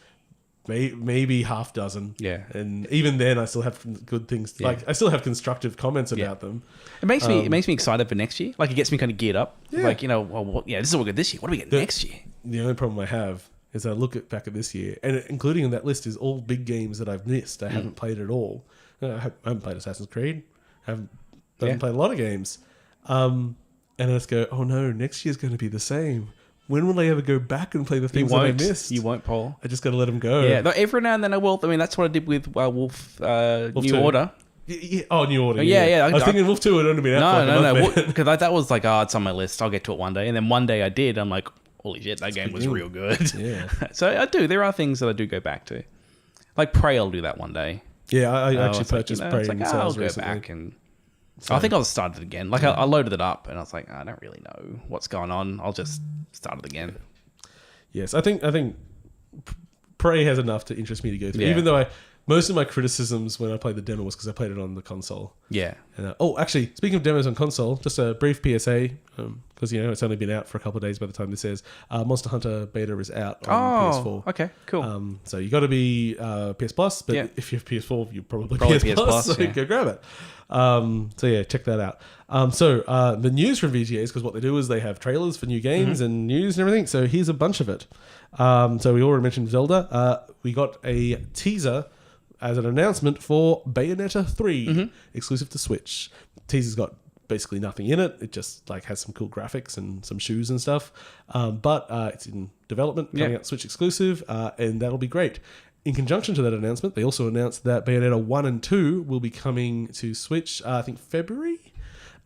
Maybe half dozen. Yeah. And even then I still have good things. Yeah. Like I still have constructive comments about them. It makes me excited for next year. Like it gets me kind of geared up. Yeah. Like, this is what we get this year. What do we get next year? The only problem I have is I look back at this year, and including in that list is all big games that I've missed. I haven't played at all. I haven't played Assassin's Creed. I haven't played a lot of games. And I just go, oh no, next year's going to be the same. When will I ever go back and play the things that I missed? You won't, Paul. I just got to let them go. Yeah, though every now and then I will. I mean, that's what I did with Wolf New 2. Order. Yeah. Oh, New Order. Yeah. I was thinking Wolf 2 had only been out for a month. No. Because that was like, it's on my list. I'll get to it one day. And then one day I did. I'm like, holy shit, that game was real good. Yeah. So I do. There are things that I do go back to. Like Prey, I'll do that one day. Yeah, I actually purchased Prey and I'll go back and... So, I think I'll start it again. Like, I loaded it up, and I was like, I don't really know what's going on. I'll just start it again. Yes, I think Prey has enough to interest me to go through. Yeah. Even though most of my criticisms when I played the demo was because I played it on the console. Yeah. And, actually, speaking of demos on console, just a brief PSA, because it's only been out for a couple of days by the time this says Monster Hunter beta is out on PS4. Okay, cool. So you got to be PS Plus, but if you have PS4, you're probably PS Plus, so go grab it. So yeah, check that out. The news from VGAs, because what they do is they have trailers for new games and news and everything. So here's a bunch of it. So we already mentioned Zelda. We got a teaser as an announcement for Bayonetta 3, exclusive to Switch. Teaser's got basically nothing in it. It just has some cool graphics and some shoes and stuff. But it's in development, coming out Switch exclusive, and that'll be great. In conjunction to that announcement, they also announced that Bayonetta 1 and 2 will be coming to Switch, I think February,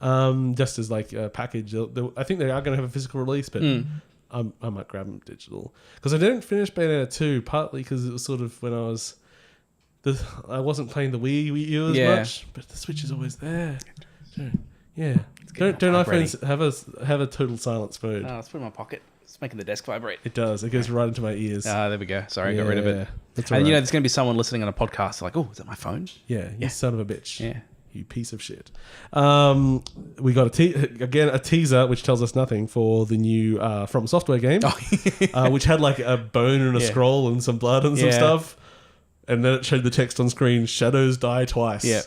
just as a package. I think they are going to have a physical release, but I might grab them digital. Because I didn't finish Bayonetta 2, partly because it was sort of when I wasn't playing the Wii U as much, but the Switch is always there. Yeah. Don't iPhones have a total silence mode? Let's put it in my pocket. It's making the desk vibrate. It does. It goes right into my ears. There we go. Sorry, I got rid of it. That's and there's going to be someone listening on a podcast like, oh, is that my phone? Yeah, you son of a bitch. Yeah. You piece of shit. We got a teaser, which tells us nothing, for the new From Software game, which had a bone and a scroll and some blood and some stuff. And then it showed the text on screen, shadows die twice. Yeah.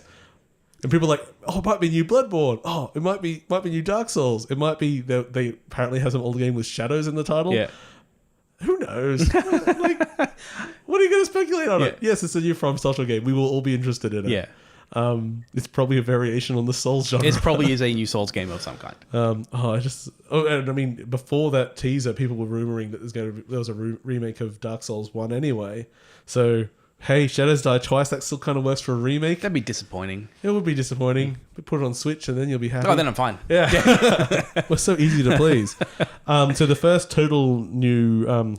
And people are like, oh, it might be new Bloodborne. Oh, it might be new Dark Souls. It might be they apparently have some old game with shadows in the title. Yeah. Who knows? What are you going to speculate on it? Yes, it's a new From Software game. We will all be interested in it. Yeah. It's probably a variation on the Souls genre. It probably is a new Souls game of some kind. And I mean, before that teaser, people were rumoring that there was a remake of Dark Souls 1 anyway. So, hey, Shadows Die Twice, that still kind of works for a remake. That'd be disappointing. It would be disappointing. But put it on Switch and then you'll be happy. Oh, then I'm fine. Yeah. We're so easy to please. So the first total new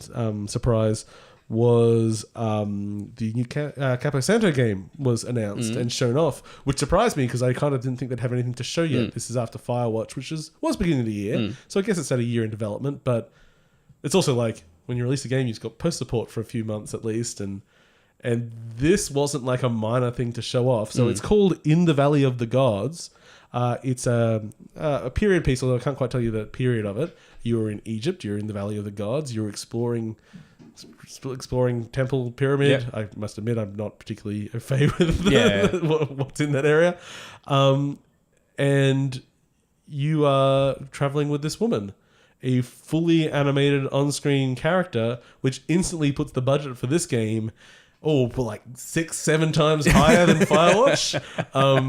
surprise was the new Capo Santo game was announced and shown off, which surprised me because I kind of didn't think they'd have anything to show yet. This is after Firewatch, which was beginning of the year. So I guess it's at a year in development, but it's also when you release a game, you've got post support for a few months at least, and this wasn't a minor thing to show off. So it's called In the Valley of the Gods. It's a period piece, although I can't quite tell you the period of it. You're in Egypt. You're in the Valley of the Gods. You're exploring Temple Pyramid. Yep. I must admit I'm not particularly au fait with what's in that area. And you are traveling with this woman, a fully animated on-screen character, which instantly puts the budget for this game 6-7 times higher than Firewatch.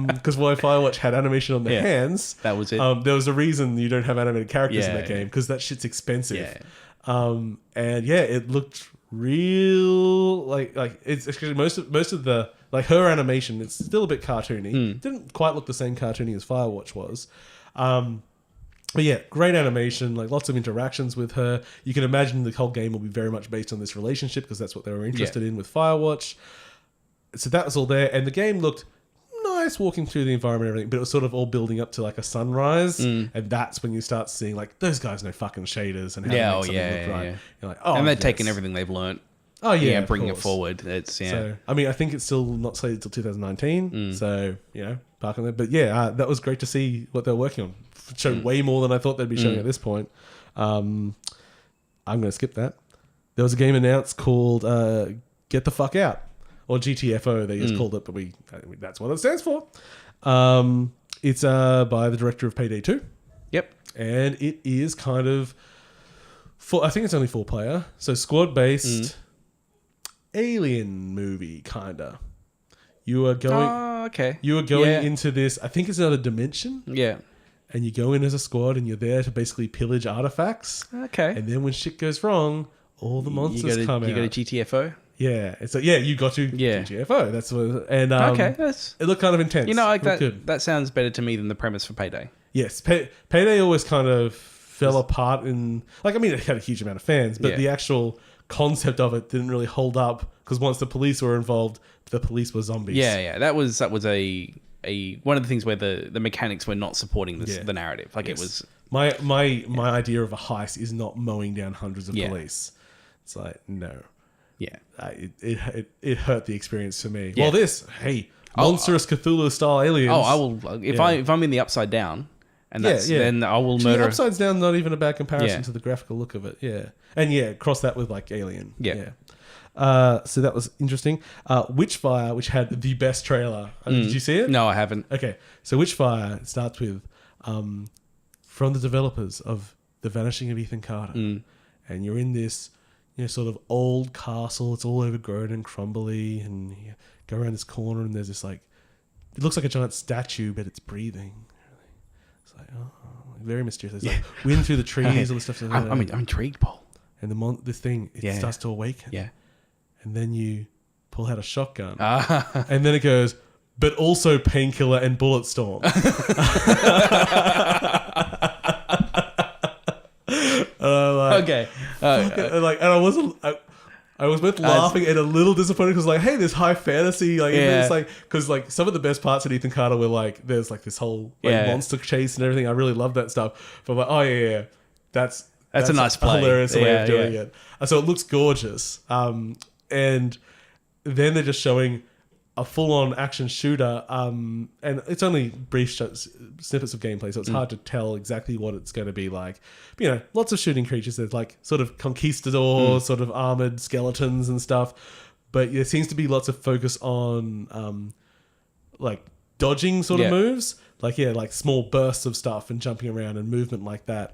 Because while Firewatch had animation on the hands, that was it. There was a reason you don't have animated characters in that game, because that shit's expensive. It looked real it's actually most of the her animation. It's still a bit cartoony. Didn't quite look the same cartoony as Firewatch was. But yeah, great animation, lots of interactions with her. You can imagine the whole game will be very much based on this relationship because that's what they were interested in with Firewatch. So that was all there, and the game looked nice walking through the environment and everything, but it was sort of all building up to a sunrise, and that's when you start seeing those guys know fucking shaders and how to make something look right. You're like, and they're taking everything they've learned. Bringing it forward. It's So, I mean, I think it's still not slated till 2019. So park on there. But that was great to see what they're working on. Showed way more than I thought they'd be showing at this point. I'm going to skip that. There was a game announced called Get the Fuck Out, or GTFO. They just called it, but that's what it stands for. It's by the director of Payday 2. Yep. And it is kind of I think it's only 4-player. So squad-based alien movie, kinda. You are going. Oh, okay. You are going into this. I think it's another dimension. Yeah. And you go in as a squad, and you're there to basically pillage artifacts. Okay. And then when shit goes wrong, all the monsters come out. You go to GTFO. Yeah. It's like, you got to GTFO. That's what. And okay. It looked kind of intense. You know, like that sounds better to me than the premise for Payday. Yes, Payday always kind of fell apart in... Like, I mean, it had a huge amount of fans, but the actual concept of it didn't really hold up because once the police were involved, the police were zombies. Yeah. That was a one of the things where the mechanics were not supporting the narrative. Like it was... My idea of a heist is not mowing down hundreds of police. It's like, no. Yeah. It hurt the experience for me. Well, monstrous Cthulhu-style aliens. Oh, I will... If I'm in the Upside Down... And then I will murder... The Upside's Down, not even a bad comparison to the graphical look of it. Yeah. And cross that with like Alien. Yeah. So that was interesting. Witchfire, which had the best trailer. Did you see it? No, I haven't. Okay. So Witchfire starts with from the developers of The Vanishing of Ethan Carter. And you're in this sort of old castle. It's all overgrown and crumbly. And you go around this corner and there's this like... It looks like a giant statue, but it's breathing. Like, very mysterious. There's like wind through the trees, all the stuff. I'm intrigued, Paul. And this thing starts to awaken. Yeah. And then you pull out a shotgun. And then it goes, but also Painkiller and Bulletstorm. Okay. I was both laughing and a little disappointed because, like, hey, there's high fantasy. Like, it's like, because, like, some of the best parts of Ethan Carter were, like, there's, like, this whole monster chase and everything. I really love that stuff. But, like, that's a nice play. Hilarious way of doing it. So it looks gorgeous. And then they're just showing a full-on action shooter, and it's only brief snippets of gameplay, so it's hard to tell exactly what it's going to be like. But, lots of shooting creatures. There's like sort of conquistadors, sort of armored skeletons and stuff. But there seems to be lots of focus on like dodging sort of moves, like small bursts of stuff and jumping around and movement like that,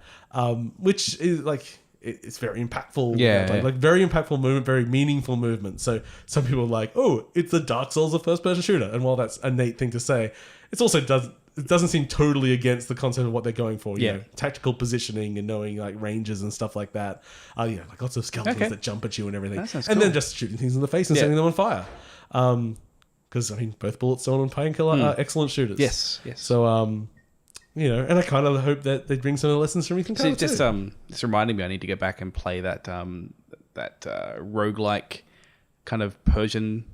which is like. It's very impactful. Like very impactful movement, very meaningful movement. So some people are like, oh, it's the Dark Souls of first-person shooter. And while that's a neat thing to say, it doesn't seem totally against the concept of what they're going for. You know, tactical positioning and knowing like ranges and stuff like that. Like lots of skeletons that jump at you and everything. And then just shooting things in the face and setting them on fire. Because both Bulletstorm and Painkiller are excellent shooters. Yes. So and I kind of hope that they bring some of the lessons from Ethan Carter just reminding me, I need to go back and play that roguelike kind of Persian.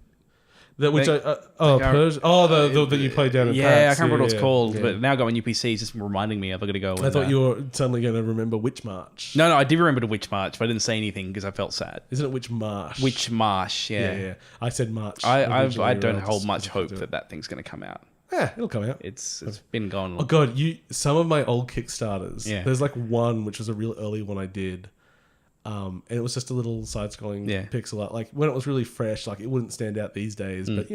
That you played down at PAX. I can't remember what it's called, but now going UPC is just reminding me. I've got to go. I thought you were suddenly going to remember Witch March. No, I did remember the Witch March, but I didn't say anything because I felt sad. Isn't it Witch Marsh? Witch Marsh, yeah. I said March. I don't hold much hope that thing's going to come out. Yeah, it'll come out. It's been gone. Oh god, some of my old Kickstarters. Yeah. There's like one which was a real early one I did, and it was just a little side-scrolling pixel art. Like when it was really fresh, like it wouldn't stand out these days. But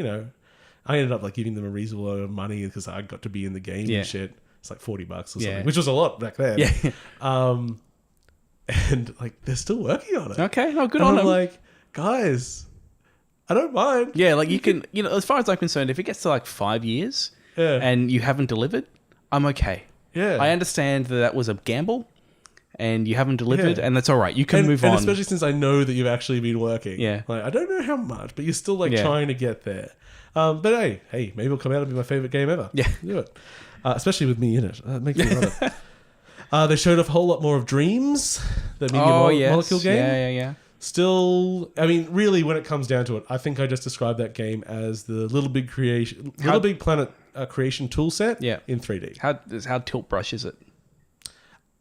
I ended up like giving them a reasonable amount of money because I got to be in the game and shit. It's like $40 or something, which was a lot back then. Yeah. And like they're still working on it. Okay, good on them. Like, guys. I don't mind. Yeah, like you can, as far as I'm concerned, if it gets to like 5 years and you haven't delivered, I'm okay. Yeah. I understand that was a gamble and you haven't delivered and that's all right. You can move on. And especially since I know that you've actually been working. Yeah. Like, I don't know how much, but you're still like trying to get there. But hey, maybe it'll come out and be my favorite game ever. Yeah. Do it. Especially with me in it. It makes me love it. They showed a whole lot more of Dreams, the Media Molecule game. Yeah. Still, I mean, really, when it comes down to it, I think I just described that game as the Little Big Planet creation tool set in 3D. How tilt brush is it?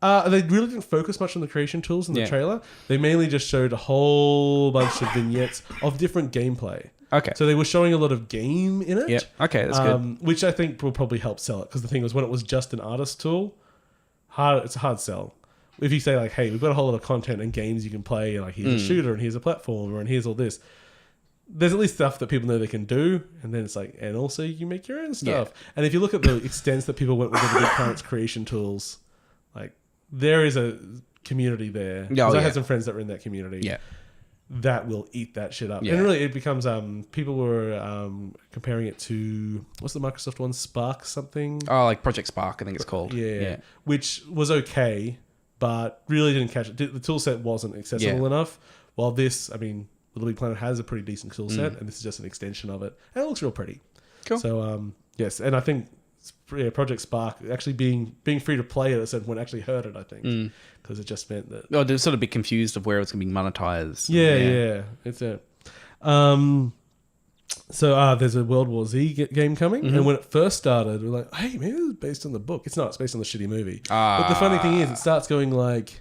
They really didn't focus much on the creation tools in the trailer. They mainly just showed a whole bunch of vignettes of different gameplay. Okay. So they were showing a lot of game in it. Yeah. Okay, that's good. Which I think will probably help sell it. Because the thing was, when it was just an artist tool, it's a hard sell. If you say like, hey, we've got a whole lot of content and games you can play, and like here's a shooter and here's a platformer and here's all this, there's at least stuff that people know they can do, and then it's like, and also you make your own stuff. And if you look at the extents that people went with the Big Planet's creation tools, like there is a community there. Because I had some friends that were in that community. Yeah. That will eat that shit up. Yeah. And really, it becomes, people were comparing it to, what's the Microsoft one? Spark something? Oh, like Project Spark, I think it's called. Yeah. Which was okay, but really didn't catch it. The tool set wasn't accessible enough. While this, I mean, Little Big Planet has a pretty decent tool set, and this is just an extension of it. And it looks real pretty. Cool. So, yes, and I think Project Spark actually being free to play at a certain point actually hurt it, I think. Because it just meant that... Oh, they're sort of a bit confused of where it's going to be monetized. Yeah. It's a... So there's a World War Z game coming, and when it first started, we were like, hey, maybe this is based on the book. It's not. It's based on the shitty movie. But the funny thing is, it starts going like...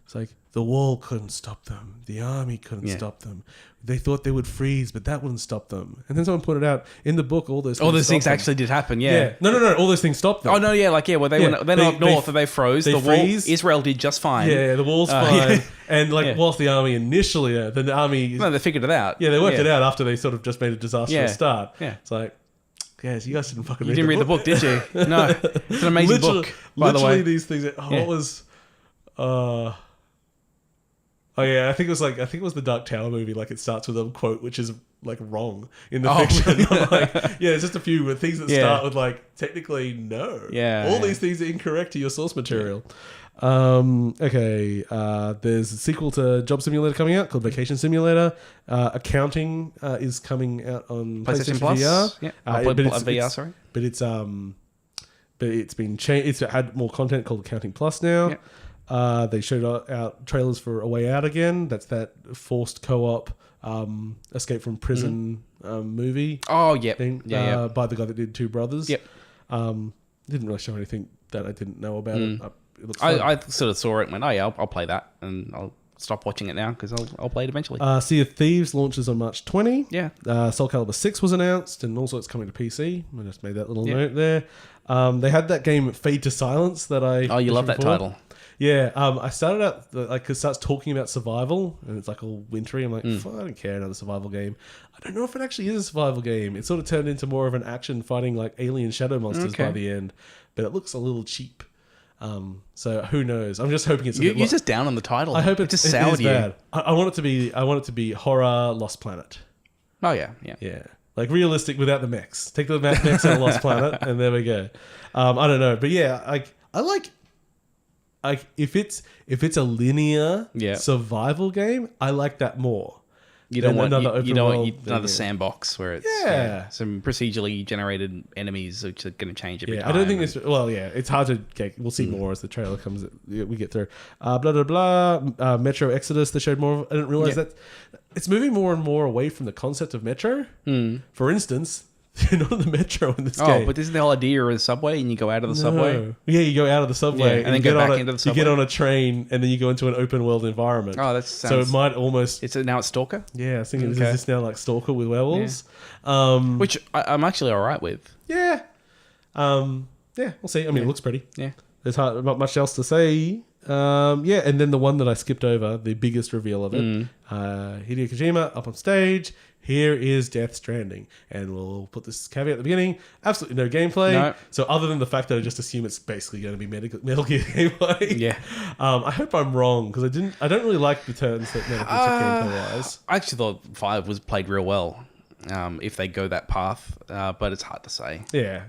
It's like, the wall couldn't stop them. The army couldn't stop them. They thought they would freeze, but that wouldn't stop them. And then someone pointed out, in the book, all those things actually did happen, yeah. No. All those things stopped them. Oh, no, yeah. They're up north, and they froze. The wall, Israel did just fine. Yeah, the wall's fine. And whilst the army initially, the army... No, they figured it out. Yeah, they worked it out after they sort of just made a disastrous start. Yeah. It's like... Guys, you guys didn't fucking read the book, did you? No. It's an amazing book, by the way. Literally these things... What was... Oh yeah, I think it was the Dark Tower movie. Like it starts with a quote which is like wrong in the fiction. I'm like, it's just a few things that start with like technically no. Yeah. All these things are incorrect to your source material. Okay. There's a sequel to Job Simulator coming out called Vacation Simulator. Accounting is coming out on PlayStation Plus. VR. Yeah. VR, but it's been changed. It's had more content called Accounting Plus now. Yeah. They showed out trailers for A Way Out again. That's that forced co-op escape from prison movie. Oh, yeah. Thing, by the guy that did Two Brothers. Yep. Didn't really show anything that I didn't know about it. It looks I sort of saw it and went, oh, yeah, I'll play that. And I'll stop watching it now because I'll play it eventually. Sea of Thieves launches on March 20. Yeah. Soul Calibur 6 was announced, and also it's coming to PC. I just made that little note there. They had that game Fade to Silence that I... Oh, you love that title. Yeah, I started out, like, it starts talking about survival, and it's like all wintry. I'm like, I don't care, another survival game. I don't know if it actually is a survival game. It sort of turned into more of an action fighting, like, alien shadow monsters by the end, but it looks a little cheap. So who knows? I'm just hoping it's... You're just down on the title. I hope it just soured you. Bad. I want it to be horror Lost Planet. Oh, yeah. Like realistic without the mechs. Take the mechs out of Lost Planet, and there we go. I don't know, but yeah, I like if it's a linear survival game, I like that more. You don't want another sandbox where it's some procedurally generated enemies which are going to change every time. I don't think it's... Well, yeah, it's hard to get... We'll see more as the trailer comes... We get through. Blah, blah, blah. Metro Exodus, they showed more of... I didn't realize that... It's moving more and more away from the concept of Metro. For instance... You're not in the metro in this game. Oh, but isn't the whole idea you're in the subway and you go out of the subway? Yeah, you go out of the subway and then go back into the subway. You get on a train and then you go into an open world environment. Oh, that sounds... So it might almost... Now it's Stalker? Yeah, I was thinking, is this now like Stalker with werewolves? Which I'm actually all right with. Yeah. We'll see. I mean, it looks pretty. Yeah. There's not much else to say. And then the one that I skipped over, the biggest reveal of it, Hideo Kojima up on stage. Here is Death Stranding. And we'll put this caveat at the beginning. Absolutely no gameplay. No. So other than the fact that I just assume it's basically going to be Metal Gear gameplay. Yeah. I hope I'm wrong, because I don't really like the turns that Metal Gear took gameplay-wise. I actually thought 5 was played real well, if they go that path. But it's hard to say. Yeah.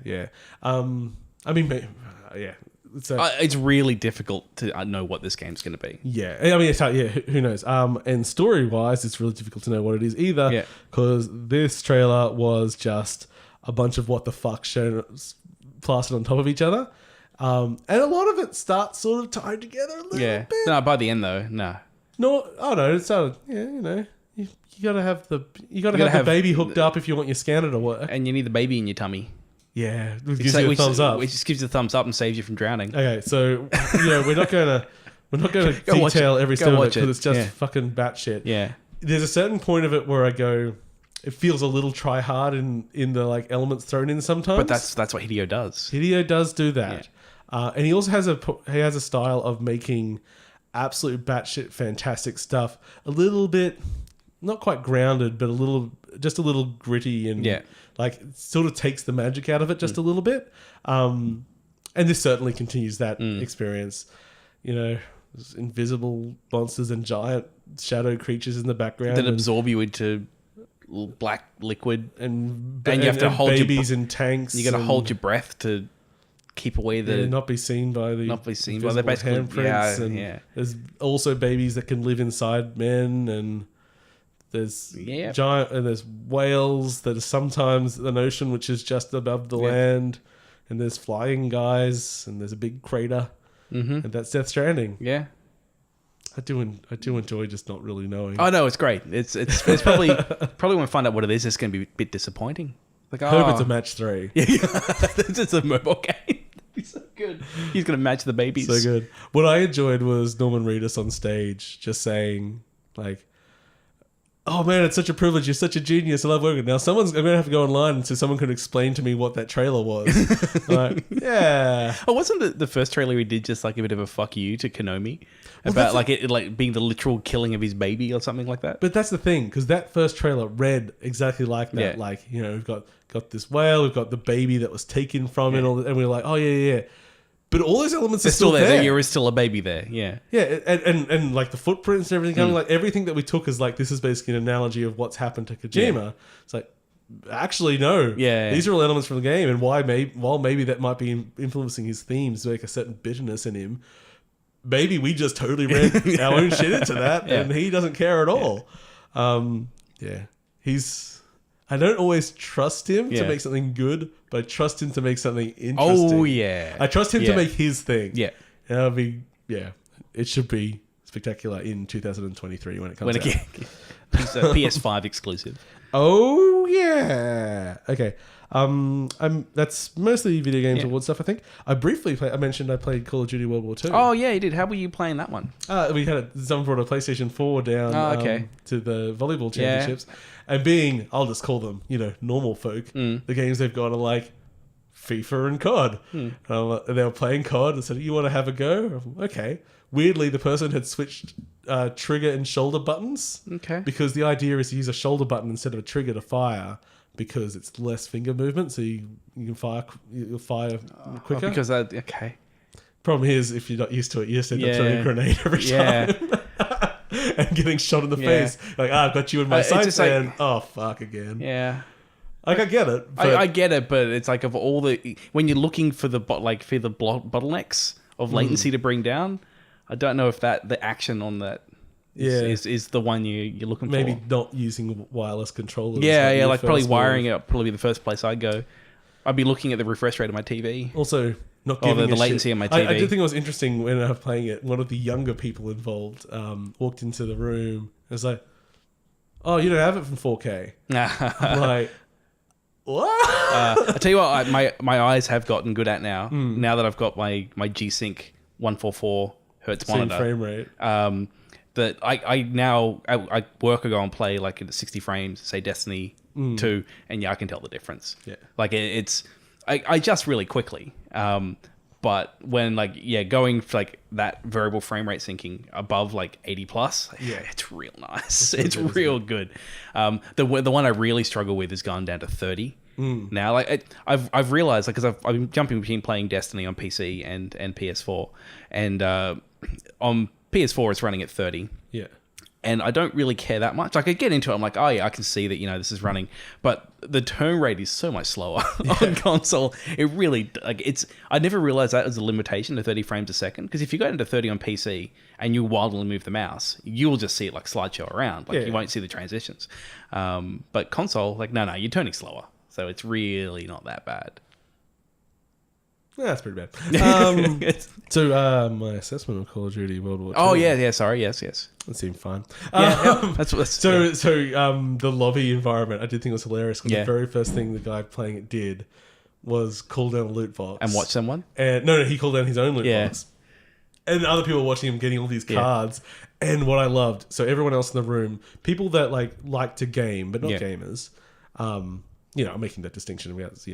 It's really difficult to know what this game's going to be. Yeah, I mean, it's hard, who knows? And story-wise, it's really difficult to know what it is either, because this trailer was just a bunch of what the fuck shown plastered on top of each other, and a lot of it starts sort of tied together a little bit. No, by the end though, no. It started. You gotta have the baby hooked up if you want your scanner to work, and you need the baby in your tummy. Yeah, it gives you a thumbs up. It just gives you a thumbs up and saves you from drowning. Okay, so we're not gonna detail every step of it because it's just fucking batshit. Yeah, there's a certain point of it where I go, it feels a little try hard in the like elements thrown in sometimes. But that's what Hideo does. Hideo does do that, and he also has a style of making absolute batshit fantastic stuff. A little bit, not quite grounded, but a little gritty and like it sort of takes the magic out of it just a little bit. And this certainly continues that experience. there's invisible monsters and giant shadow creatures in the background that absorb you into black liquid, and you have to hold babies in tanks. You got to hold your breath to keep away the not be seen by the They're basically handprints. There's also babies that can live inside men, and there's giant, and there's whales that are sometimes an ocean which is just above the land, and there's flying guys, and there's a big crater, and that's Death Stranding. Yeah. I do enjoy just not really knowing. Oh no, it's great. It's probably when we find out what it is, it's going to be a bit disappointing. Like, I hope it's a match 3. Yeah, it's a mobile game. He's so good. He's going to match the babies. So good. What I enjoyed was Norman Reedus on stage just saying, like, "Oh man, it's such a privilege. You're such a genius. I love working." Now, I'm going to have to go online so someone can explain to me what that trailer was. Like, yeah. Oh, wasn't the first trailer he did just like a bit of a fuck you to Konami about like being the literal killing of his baby or something like that? But that's the thing, because that first trailer read exactly like that. Yeah. Like, you know, we've got this whale, we've got the baby that was taken from it, and we're like, oh yeah. But all those elements are still there. There is still a baby there. Yeah. Yeah, and like the footprints and everything, like everything that we took is like, this is basically an analogy of what's happened to Kojima. Yeah. It's like, actually, no. Yeah. These are all elements from the game, and while maybe that might be influencing his themes to make a certain bitterness in him, maybe we just totally read our own shit into that, and he doesn't care at all. I don't always trust him to make something good, but I trust him to make something interesting. Oh, yeah. I trust him to make his thing. Yeah. And it should be spectacular in 2023 when it comes out. It's a PS5 exclusive. Oh, yeah. Okay. That's mostly video games award stuff, I think. I mentioned I played Call of Duty World War II. Oh, yeah, you did. How were you playing that one? We had someone brought a PlayStation 4 down to the volleyball championships. And I'll just call them, normal folk, the games they've got are like FIFA and COD. And they were playing COD and said, "You want to have a go?" Okay. Weirdly, the person had switched trigger and shoulder buttons. Okay. Because the idea is to use a shoulder button instead of a trigger to fire, because it's less finger movement, so you can fire quicker. Okay. Problem is, if you're not used to it, you just end up throwing a grenade every time. And getting shot in the face. Like, I've got you in my sights, and oh, fuck again. Yeah. Like, I get it. But I get it, but it's like, of all when you're looking for the bottlenecks of latency to bring down, I don't know if the action on that is the one you're looking for. Maybe not using wireless controllers. Yeah, like probably wiring it up, probably be the first place I'd go. I'd be looking at the refresh rate of my TV. Also, not giving the latency on my TV. I did think it was interesting when I was playing it. One of the younger people involved walked into the room and was like, "Oh, you don't have it from 4K." I'm like, what? I tell you what, my eyes have gotten good at now. Now that I've got my G-Sync 144 hertz monitor, frame rate. That I work or go and play like at 60 frames, say Destiny 2, and I can tell the difference. Yeah, like I adjust really quickly. But when going for like that variable frame rate syncing above like 80 plus, it's real nice. It's real good. The one I really struggle with is gone down to 30. Now, like I've realized, like, because I've been jumping between playing Destiny on PC and PS4, and on PS4 it's running at 30. Yeah. And I don't really care that much. Like, I get into it, I'm like, oh yeah, I can see that, this is running. But the turn rate is so much slower on console. It really, I never realized that was a limitation to 30 frames a second. Because if you go into 30 on PC and you wildly move the mouse, you'll just see it like slideshow around. Like, you won't see the transitions. But console, like, no, you're turning slower. So it's really not that bad. Yeah, that's pretty bad. So my assessment of Call of Duty World War II. Oh yeah. Sorry, yes. That seemed fine. That's the lobby environment, I did think it was hilarious. Because the very first thing the guy playing it did was call down a loot box and watch someone. And no, he called down his own loot box. And other people were watching him getting all these cards. And what I loved, so everyone else in the room, people that like to game but not gamers. I'm making that distinction about,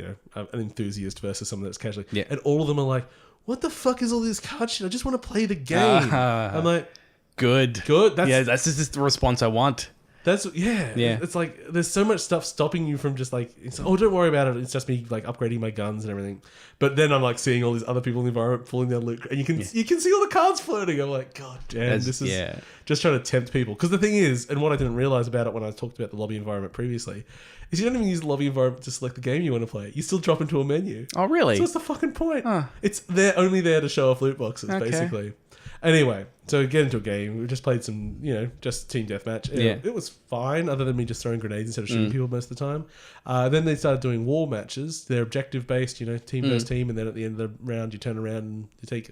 an enthusiast versus someone that's casually. Yeah. And all of them are like, what the fuck is all this card shit? I just want to play the game. I'm like, good. That's just the response I want. Yeah. It's like there's so much stuff stopping you from just like, don't worry about it. It's just me like upgrading my guns and everything. But then I'm like seeing all these other people in the environment pulling down loot, and you can see all the cards floating. I'm like, God damn, this is just trying to tempt people. Because the thing is, and what I didn't realize about it when I talked about the lobby environment previously, is you don't even use the lobby environment to select the game you want to play. You still drop into a menu. Oh, really? So what's the fucking point? It's only there to show off loot boxes, basically. Anyway, so get into a game. We just played some, just team deathmatch. It was fine, other than me just throwing grenades instead of shooting people most of the time. Then they started doing war matches. They're objective based, team versus team, and then at the end of the round, you turn around and you take.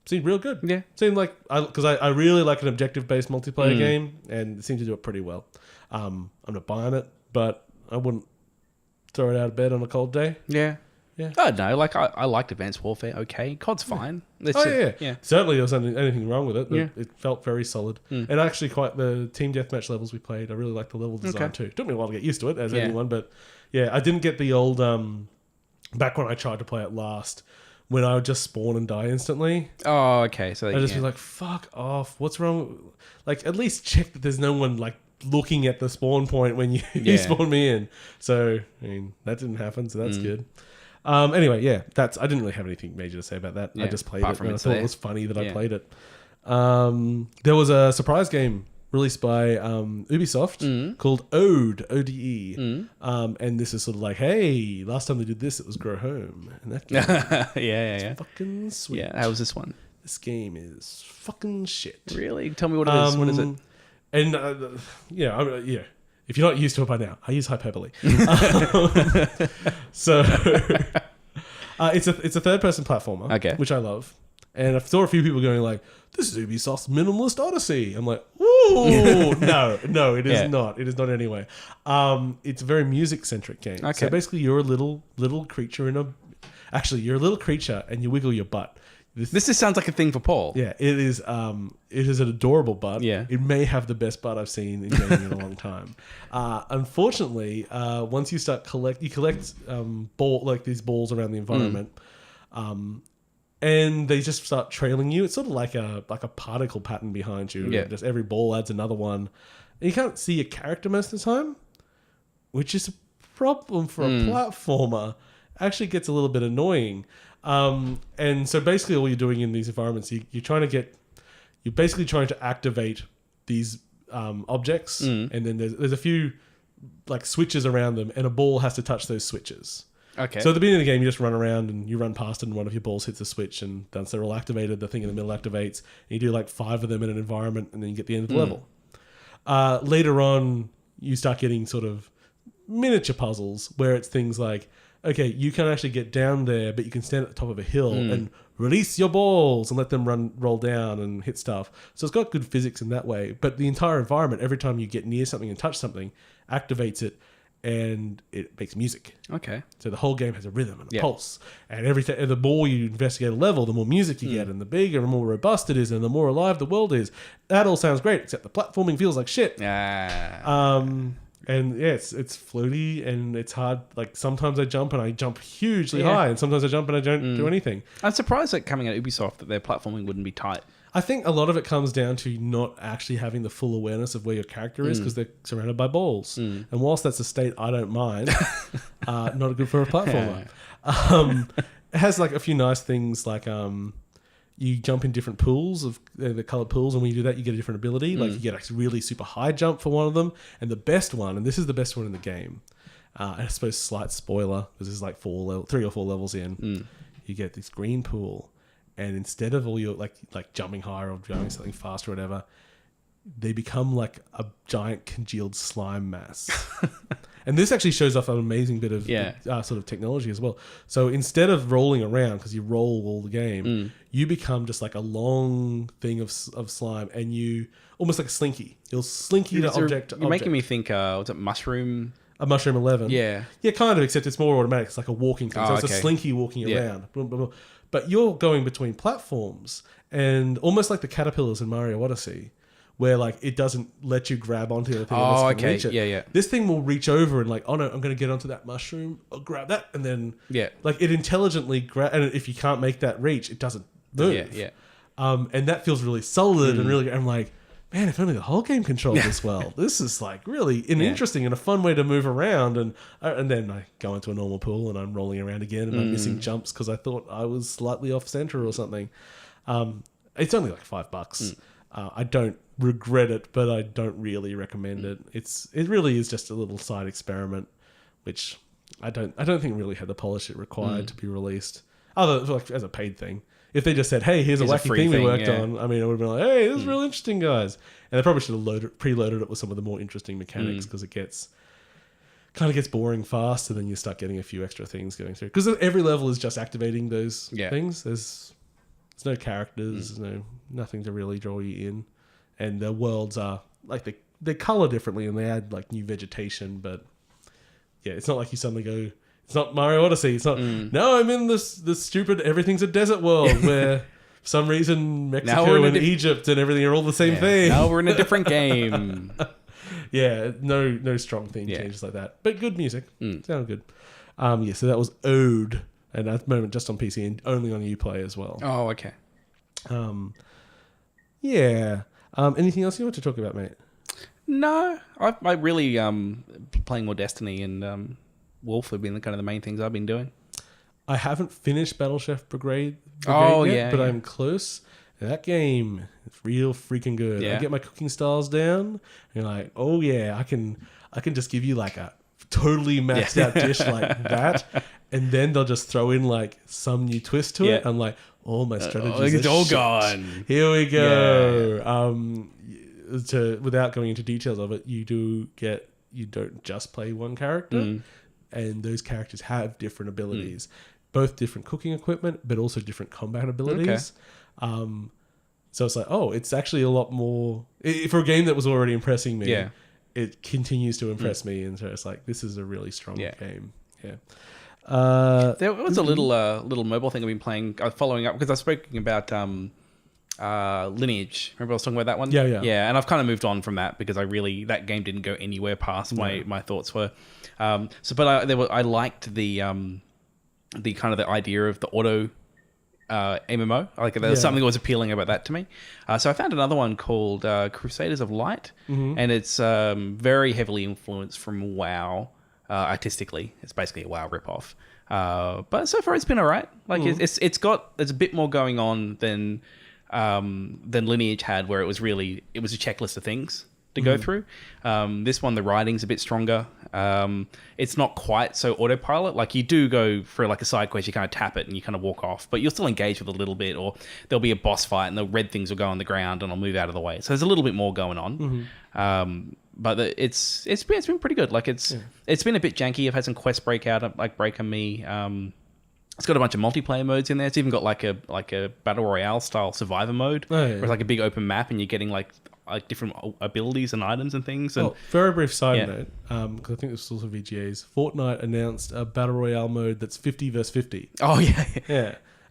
Seemed real good. Yeah, seemed like because I really like an objective based multiplayer game, and it seemed to do it pretty well. I'm not buying it, but I wouldn't throw it out of bed on a cold day. Yeah. Yeah. Oh, no, like I liked Advanced Warfare. Okay, COD's fine. Yeah. Certainly there was anything wrong with it. It felt very solid. And actually quite the team deathmatch levels we played, I really liked the level design too. Took me a while to get used to it, as anyone, but I didn't get the old, back when I tried to play it last, when I would just spawn and die instantly. Oh, okay. So I'd just be like, fuck off. What's wrong? Like, at least check that there's no one, like, looking at the spawn point when you spawn me in. So, I mean, that didn't happen, so that's good. Anyway, I didn't really have anything major to say about that. I just played it, and I thought it was funny that I played it. There was a surprise game released by Ubisoft called Ode, ODE. And this is sort of like, hey, last time they did this, it was Grow Home. And that game fucking sweet. Yeah, how was this one? This game is fucking shit. Really? Tell me what it is. What is it? And, if you're not used to it by now, I use hyperbole. So it's a third-person platformer, which I love. And I saw a few people going like, "This is Ubisoft's Minimalist Odyssey." I'm like, "Ooh, no, it is not. It is not anyway." It's a very music-centric game. Okay. So basically, you're a little creature you're a little creature, and you wiggle your butt. This just sounds like a thing for Paul. Yeah, it is. It is an adorable butt. Yeah, it may have the best butt I've seen in gaming in a long time. Unfortunately, once you start collect these balls around the environment, and they just start trailing you. It's sort of like a particle pattern behind you. Yeah. Just every ball adds another one. And you can't see your character most of the time, which is a problem for a platformer. Actually gets a little bit annoying. And so basically all you're doing in these environments, you're basically trying to activate these objects, and then there's a few like switches around them, and a ball has to touch those switches. Okay. So at the beginning of the game, you just run around and you run past it, and one of your balls hits a switch, and once they're all activated, the thing in the middle activates, and you do like 5 of them in an environment, and then you get the end of the level. Later on, you start getting sort of miniature puzzles where it's things like, okay, you can actually get down there, but you can stand at the top of a hill and release your balls and let them roll down and hit stuff. So it's got good physics in that way. But the entire environment, every time you get near something and touch something, activates it, and it makes music. Okay. So the whole game has a rhythm and a pulse. And the more you investigate a level, the more music you get, and the bigger and more robust it is, and the more alive the world is. That all sounds great, except the platforming feels like shit. And yeah, it's floaty and it's hard. Like sometimes I jump and I jump hugely high, and sometimes I jump and I don't do anything. I'm surprised that coming out of Ubisoft that their platforming wouldn't be tight. I think a lot of it comes down to not actually having the full awareness of where your character is, because they're surrounded by balls. And whilst that's a state I don't mind, not good for a platformer. It has like a few nice things like you jump in different pools of the colored pools, and when you do that, you get a different ability. Like you get a really super high jump for one of them, and the best one, and this is the best one in the game. And I suppose slight spoiler because this is like 3 or 4 levels in. You get this green pool, and instead of all your like jumping higher or jumping something faster or whatever, they become like a giant congealed slime mass. And this actually shows off an amazing bit of sort of technology as well. So instead of rolling around, because you roll all the game, you become just like a long thing of slime, and you almost like a slinky. You'll slinky to object. You're making me think, what's it, Mushroom? A Mushroom 11. Yeah. Yeah, kind of, except it's more automatic. It's like a walking thing. So it's a slinky walking around. But you're going between platforms, and almost like the caterpillars in Mario Odyssey, where like it doesn't let you grab onto the thing unless you can reach it. Yeah. This thing will reach over and like, oh no, I'm going to get onto that mushroom. I'll grab that, and then like it intelligently and if you can't make that reach, it doesn't move. And that feels really solid and really. I'm like, man, if only the whole game controlled this well. This is like really an interesting and a fun way to move around. And then I go into a normal pool and I'm rolling around again and I'm missing jumps because I thought I was slightly off center or something. It's only like $5. I don't regret it, but I don't really recommend it. It really is just a little side experiment, which I don't think really had the polish it required to be released. Other like as a paid thing. If they just said, "Hey, here's a wacky thing we worked on," I mean, it would have been like, "Hey, this is real interesting, guys." And they probably should have preloaded it with some of the more interesting mechanics because it kind of gets boring fast, and then you start getting a few extra things going through. Because every level is just activating those things. There's no characters, there's nothing to really draw you in, and the worlds are like they color differently and they add like new vegetation, but yeah, it's not like you suddenly go. It's not Mario Odyssey. It's not. No, I'm in this stupid. Everything's a desert world where, for some reason, Mexico and Egypt and everything are all the same thing. Now we're in a different game. Yeah, no strong theme changes like that, but good music. Sound good. So that was Ode, and at the moment just on PC and only on Uplay as well. Oh, okay. Anything else you want to talk about, mate? No, I really playing more Destiny and. Wolf have been kind of the main things I've been doing. I haven't finished Battle Chef Brigade yet, but I'm close. And that game is real freaking good. I get my cooking styles down, and you're like, oh yeah, I can just give you like a totally maxed out dish like that, and then they'll just throw in like some new twist to it. I'm like, oh, my strategies it's are all shit. gone. Here we go. Without going into details of it, you don't just play one character. And those characters have different abilities, both different cooking equipment, but also different combat abilities. So it's like, it's actually a lot more for a game that was already impressing me. Yeah. It continues to impress me, and so it's like this is a really strong game. Yeah. There was a little mobile thing I've been playing, following up because I was speaking about Lineage. Remember I was talking about that one? Yeah. And I've kind of moved on from that because that game didn't go anywhere past my thoughts were. I liked the kind of the idea of the auto MMO. Like there was something that was appealing about that to me. So I found another one called Crusaders of Light, and it's very heavily influenced from WoW artistically. It's basically a WoW ripoff. But so far it's been alright. Like there's a bit more going on than Lineage had, where it was a checklist of things to go through. This one, the writing's a bit stronger. It's not quite so autopilot. Like you do go for like a side quest, you kind of tap it and you kind of walk off, but you'll still engage with a little bit, or there'll be a boss fight and the red things will go on the ground and I'll move out of the way. So there's a little bit more going on. But it's been pretty good. Like it's been a bit janky. I've had some quests break on me. It's got a bunch of multiplayer modes in there. It's even got like a battle royale style survivor mode, where it's like a big open map and you're getting like different abilities and items and things. And very brief side note, because I think this was also VGAs. Fortnite announced a battle royale mode that's 50 versus 50. Oh yeah.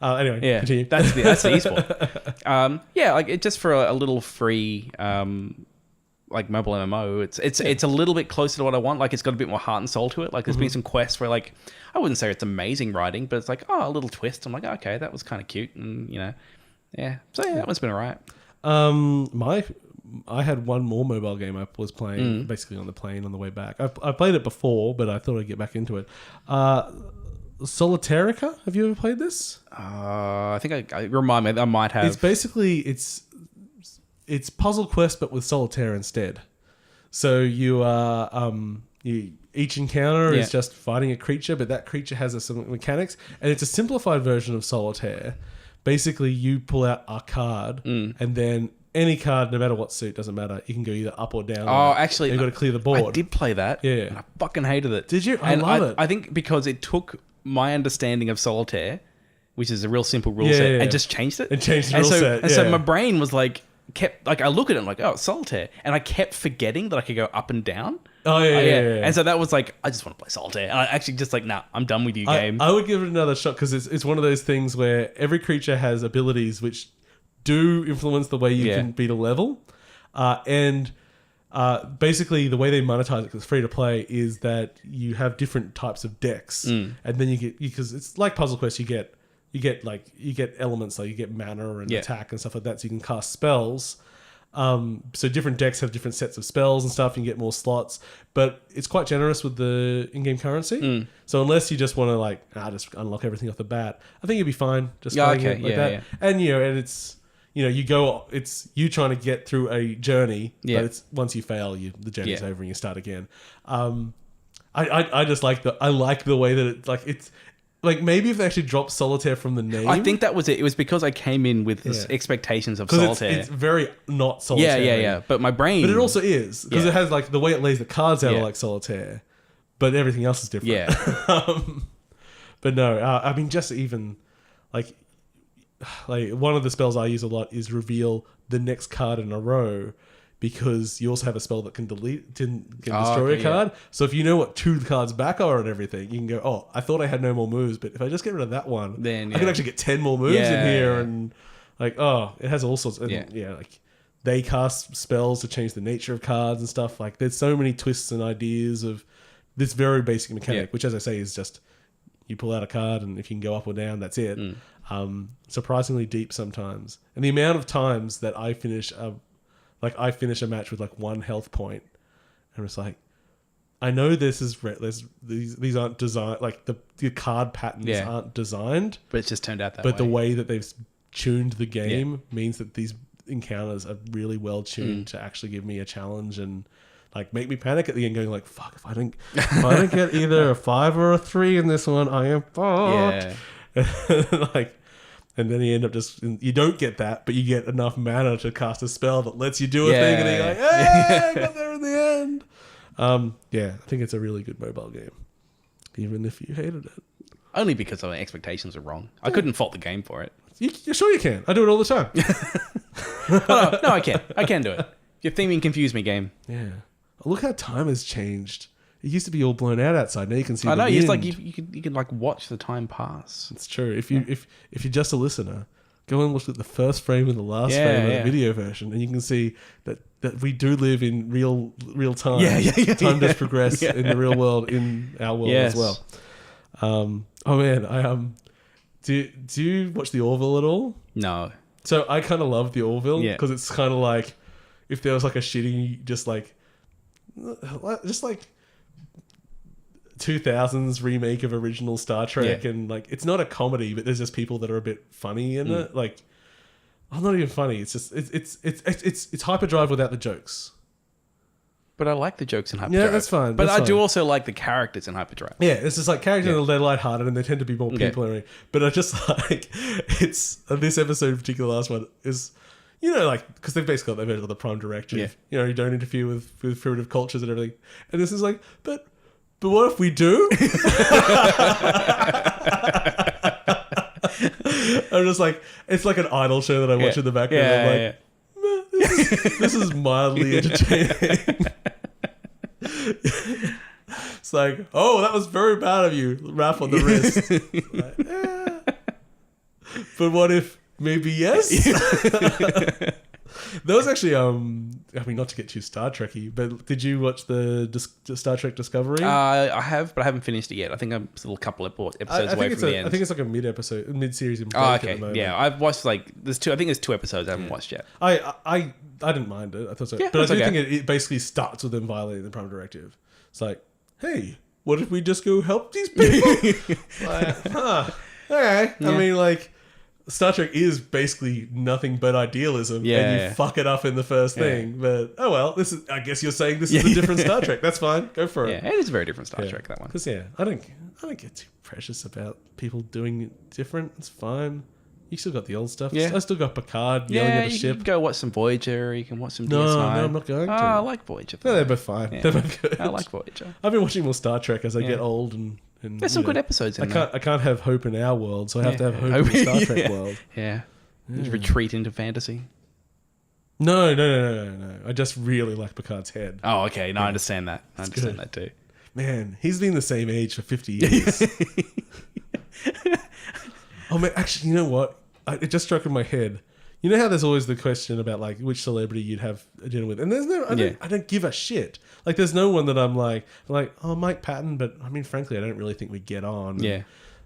Anyway, continue. That's the esport. Like it just for a little free like mobile MMO. It's a little bit closer to what I want. Like it's got a bit more heart and soul to it. Like there's been some quests where like I wouldn't say it's amazing writing, but it's like a little twist. I'm like, okay, that was kind of cute, and So that one's been alright. I had one more mobile game I was playing basically on the plane on the way back. I played it before, but I thought I'd get back into it. Soliatiarica. Have you ever played this? I think I remind me. I might have. It's basically it's Puzzle Quest, but with solitaire instead. So you are each encounter is just fighting a creature, but that creature has some mechanics, and it's a simplified version of solitaire. Basically, you pull out a card, and then any card, no matter what suit, doesn't matter. You can go either up or down. Oh, actually, you've got to clear the board. I did play that. Yeah, and I fucking hated it. Did you? I love it. I think because it took my understanding of solitaire, which is a real simple rule set, and just changed it. And changed the rule set. And so my brain was like, I look at it and I'm like, it's solitaire, and I kept forgetting that I could go up and down. Oh yeah. And so that was like, I just want to play solitaire, and I actually just like, nah, I'm done with you, game. I would give it another shot because it's one of those things where every creature has abilities which do influence the way you can beat a level, and basically the way they monetize it, because it's free to play, is that you have different types of decks, and then you get, because it's like Puzzle Quest, you get elements, like you get mana and attack and stuff like that, so you can cast spells. So different decks have different sets of spells and stuff. You can get more slots, but it's quite generous with the in-game currency. So unless you just want to like, just unlock everything off the bat, I think you'll be fine. Just playing it like that. Yeah. And and it's it's you trying to get through a journey, but it's once you fail, the journey's over and you start again. I just like the way that it's. Like, maybe if they actually dropped Solitaire from the name. I think that was it. It was because I came in with expectations of Solitaire. It's very not Solitaire. Yeah. But my brain... But it also is. Because it has, like, the way it lays the cards out are like Solitaire. But everything else is different. Yeah. But no, I mean, just even... Like, one of the spells I use a lot is reveal the next card in a row. Because you also have a spell that can destroy a card. So if you know what 2 cards back are and everything, you can go, oh, I thought I had no more moves, but if I just get rid of that one, then I can actually get 10 more moves in here. And like, it has all sorts of, like they cast spells to change the nature of cards and stuff. Like there's so many twists and ideas of this very basic mechanic, which as I say is just you pull out a card and if you can go up or down, that's it. Surprisingly deep sometimes. And the amount of times that I finish a match with like 1 health point, and it's like, I know this is these aren't designed, like the card patterns aren't designed, but it's just turned out that way. But the way that they've tuned the game means that these encounters are really well tuned to actually give me a challenge and like make me panic at the end, going like, fuck, if I don't get either a 5 or a 3 in this one, I am fucked. Like. And then you end up you don't get that, but you get enough mana to cast a spell that lets you do a thing, and then you're like, hey, I got there in the end. I think it's a really good mobile game, even if you hated it. Only because my expectations are wrong. I couldn't fault the game for it. You're sure you can? I do it all the time. No, I can. I can do it. Your theming confused me, game. Yeah. Look how time has changed. It used to be all blown out outside. Now you can see. I know. The It's wind. like you can like watch the time pass. It's true. If you're just a listener, go and look at the first frame and the last frame of the video version, and you can see that we do live in real time. Time does progress in the real world, in our world as well. Oh man, do you watch the Orville at all? No. So I kind of love the Orville because it's kind of like if there was like a shitty just like 2000s remake of original Star Trek, and like it's not a comedy, but there's just people that are a bit funny in it. Like, I'm not even funny. It's just it's hyperdrive without the jokes. But I like the jokes in hyperdrive. Yeah, that's fine. But I do also like the characters in hyperdrive. Yeah, it's just like characters are they're lighthearted and they tend to be more people. Anyway. But I just like this episode in particular, the last one is. Like, because they've basically got the Prime Directive. You don't interfere with primitive cultures and everything. And this is like, but what if we do? I'm just like, it's like an idol show that I watch in the background. I'm like, this is mildly entertaining. It's like, oh, that was very bad of you. Rap on the wrist. Like, But what if maybe yes? There was actually, I mean, not to get too Star Trekky, but did you watch the Star Trek Discovery? I have, but I haven't finished it yet. I think I'm still a couple of episodes away from the end. I think it's like a mid-series. Okay, yeah. I've watched I think there's 2 episodes I haven't watched yet. I didn't mind it. I thought so, but I do think it basically starts with them violating the Prime Directive. It's like, hey, what if we just go help these people? Like, okay. I mean, like. Star Trek is basically nothing but idealism, and you fuck it up in the first thing. But oh well, I guess you're saying this is a different Star Trek. That's fine. Go for it. Yeah, it is a very different Star Trek, that one. Because I don't get too precious about people doing it different. It's fine. You still got the old stuff. Yeah. I still got Picard yelling at a ship. You can go watch some Voyager. You can watch some DS9. No, I'm not going to. I like Voyager. No, they're both fine. Yeah. They're both good. I like Voyager. I've been watching more Star Trek as I get old and there's some good episodes in there. I can't have hope in our world, so I have to have hope in the Star Trek world. Yeah. Just retreat into fantasy. No. I just really like Picard's head. Oh, okay. No, I understand that. I understand that too. Man, he's been the same age for 50 years. Oh, man, actually, you know what? It just struck in my head. You know how there's always the question about like which celebrity you'd have a dinner with, and there's no, I don't give a shit. Like, there's no one that I'm like, oh, Mike Patton, but I mean, frankly, I don't really think we get on. Yeah.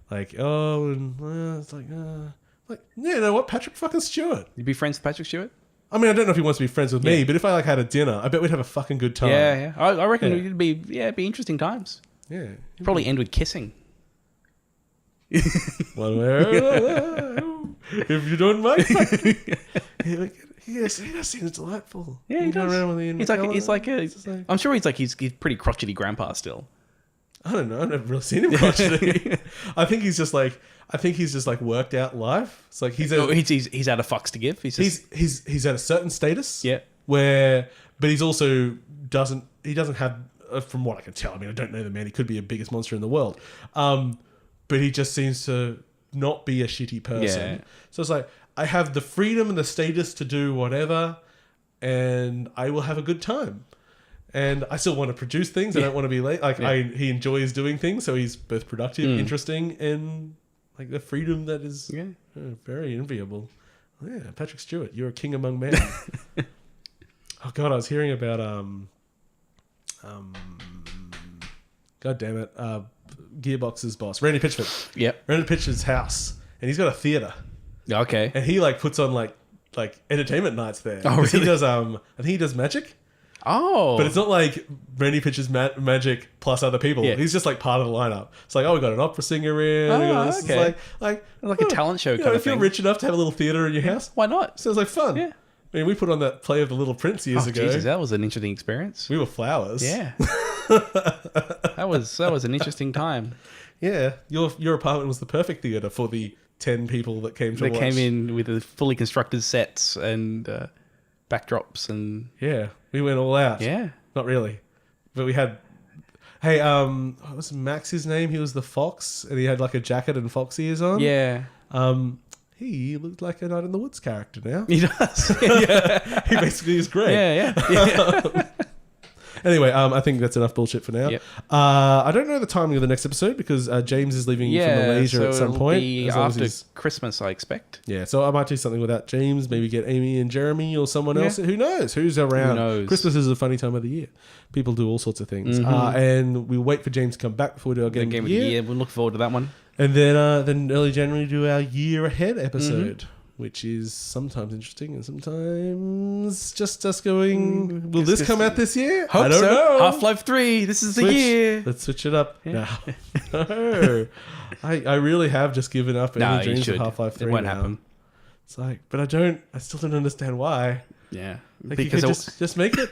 Like, oh, and it's like, you know what, Patrick fucking Stewart. You'd be friends with Patrick Stewart? I mean, I don't know if he wants to be friends with me, but if I like had a dinner, I bet we'd have a fucking good time. Yeah. I reckon it'd be interesting times. Yeah. Probably end with kissing. One way, if you don't mind. He just seems delightful. Yeah, he does. He's like I'm sure he's pretty crotchety grandpa still. I don't know. I've never really seen him crotchety. I think he's just like worked out life. It's like he's out of fucks to give. He's at a certain status. Yeah. But he's also doesn't have, from what I can tell. I mean, I don't know the man. He could be the biggest monster in the world. But he just seems to not be a shitty person. Yeah. So it's like, I have the freedom and the status to do whatever, and I will have a good time. And I still want to produce things. I don't want to be late. He enjoys doing things, so he's both productive, interesting, and like the freedom that is very enviable. Yeah, Patrick Stewart, you're a king among men. Oh God, I was hearing about God damn it, Gearbox's boss, Randy Pitchford. Yep. Randy Pitchford's house, and he's got a theater. Okay. And he puts on like entertainment nights there. Oh, really? He does I think he does magic. Oh. But it's not like Randy Pitchford's magic plus other people. Yeah. He's just like part of the lineup. It's like, we got an opera singer in. Oh, okay. It's like a talent show kind of if thing. If you're rich enough to have a little theater in your house, why not? Sounds like fun. Yeah. I mean, we put on that play of The Little Prince years ago. Jesus, that was an interesting experience. We were flowers. Yeah. that was an interesting time. Yeah. Your apartment was the perfect theater for the 10 people that came to watch. They came in with the fully constructed sets and backdrops and... Yeah. We went all out. Yeah. Not really. But we had... Hey, what was Max's name? He was the fox, and he had like a jacket and fox ears on. Yeah. He looked like a Night in the Woods character now. He does. Yeah. He basically is great. Yeah. Anyway, I think that's enough bullshit for now. Yep. I don't know the timing of the next episode because James is leaving for Malaysia at some point. Be after Christmas, I expect. Yeah, so I might do something without James. Maybe get Amy and Jeremy or someone else. Who knows? Who's around? Who knows? Christmas is a funny time of the year. People do all sorts of things. And we wait for James to come back before we do our game of the year. We'll look forward to that one. And then early January do our year ahead episode. Which is sometimes interesting and sometimes just us going, will this come out this year? I don't know. Half-Life 3, this is the year. Let's switch it up. Yeah. No. I really have just given up any dreams of Half-Life 3 It won't happen. It's like, but I still don't understand why. Yeah. Like because you could just make it.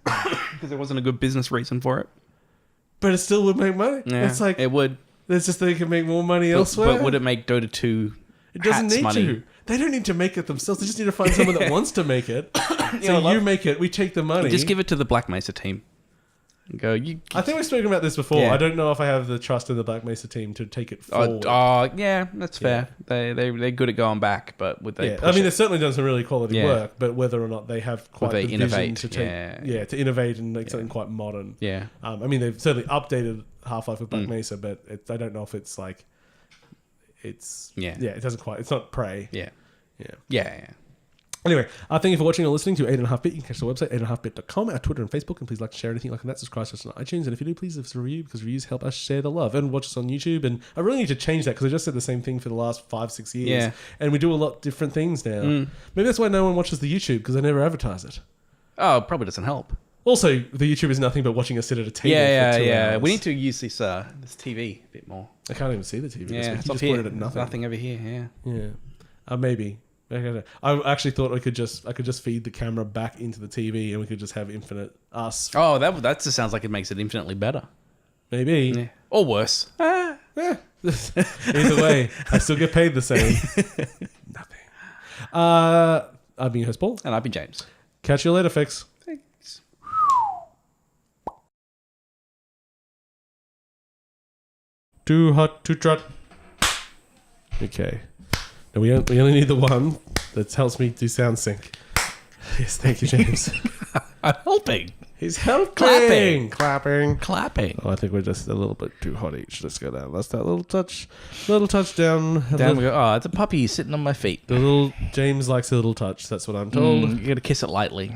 Because there wasn't a good business reason for it. But it still would make money. Yeah, it's like, it would. It's just they can make more money elsewhere. But would it make Dota 2 It doesn't need money? to. They don't need to make it themselves. They just need to find someone that wants to make it. So you make it. We take the money. Just give it to the Black Mesa team. And go. I think we've spoken about this before. Yeah. I don't know if I have the trust in the Black Mesa team to take it forward. Yeah, that's fair. They're good at going back, but would they? I mean, they've certainly done some really quality work, but whether or not they have quite the vision to take, to innovate and make something quite modern. Yeah. I mean, they've certainly updated Half-Life with Black Mesa, but I don't know if it's like. It doesn't quite. It's not Prey. Yeah. Anyway, thank you for watching or listening to 8.5bit. You can catch the website 8.5bit.com, our Twitter and Facebook, and please like to share anything like that. Subscribe to us on iTunes, and if you do, please leave us a review because reviews help us share the love. And watch us on YouTube. And I really need to change that because I just said the same thing for the last 5-6 years, and we do a lot different things now. Maybe that's why no one watches the YouTube because I never advertise it. Oh, it probably doesn't help. Also, the YouTube is nothing but watching us sit at a table for 2 hours. We need to use this TV a bit more. I can't even see the TV. Yeah, it's just pointed at nothing. Nothing over here. Yeah. Maybe. I actually thought I could just feed the camera back into the TV and we could just have infinite us. Oh, that just sounds like it makes it infinitely better. Maybe. Yeah. Or worse. Yeah. Either way, I still get paid the same. Nothing. I've been your host, Paul. And I've been James. Catch you later, Fix. Thanks. Too hot to trot. Okay. Now we only need the one that helps me do sound sync. Yes, thank you, James. I'm helping. He's helping. Clapping. Oh, I think we're just a little bit too hot each. Let's go down. That's that little touch down. Down we go. Oh, it's a puppy sitting on my feet. The little James likes a little touch. That's what I'm told. You got to kiss it lightly.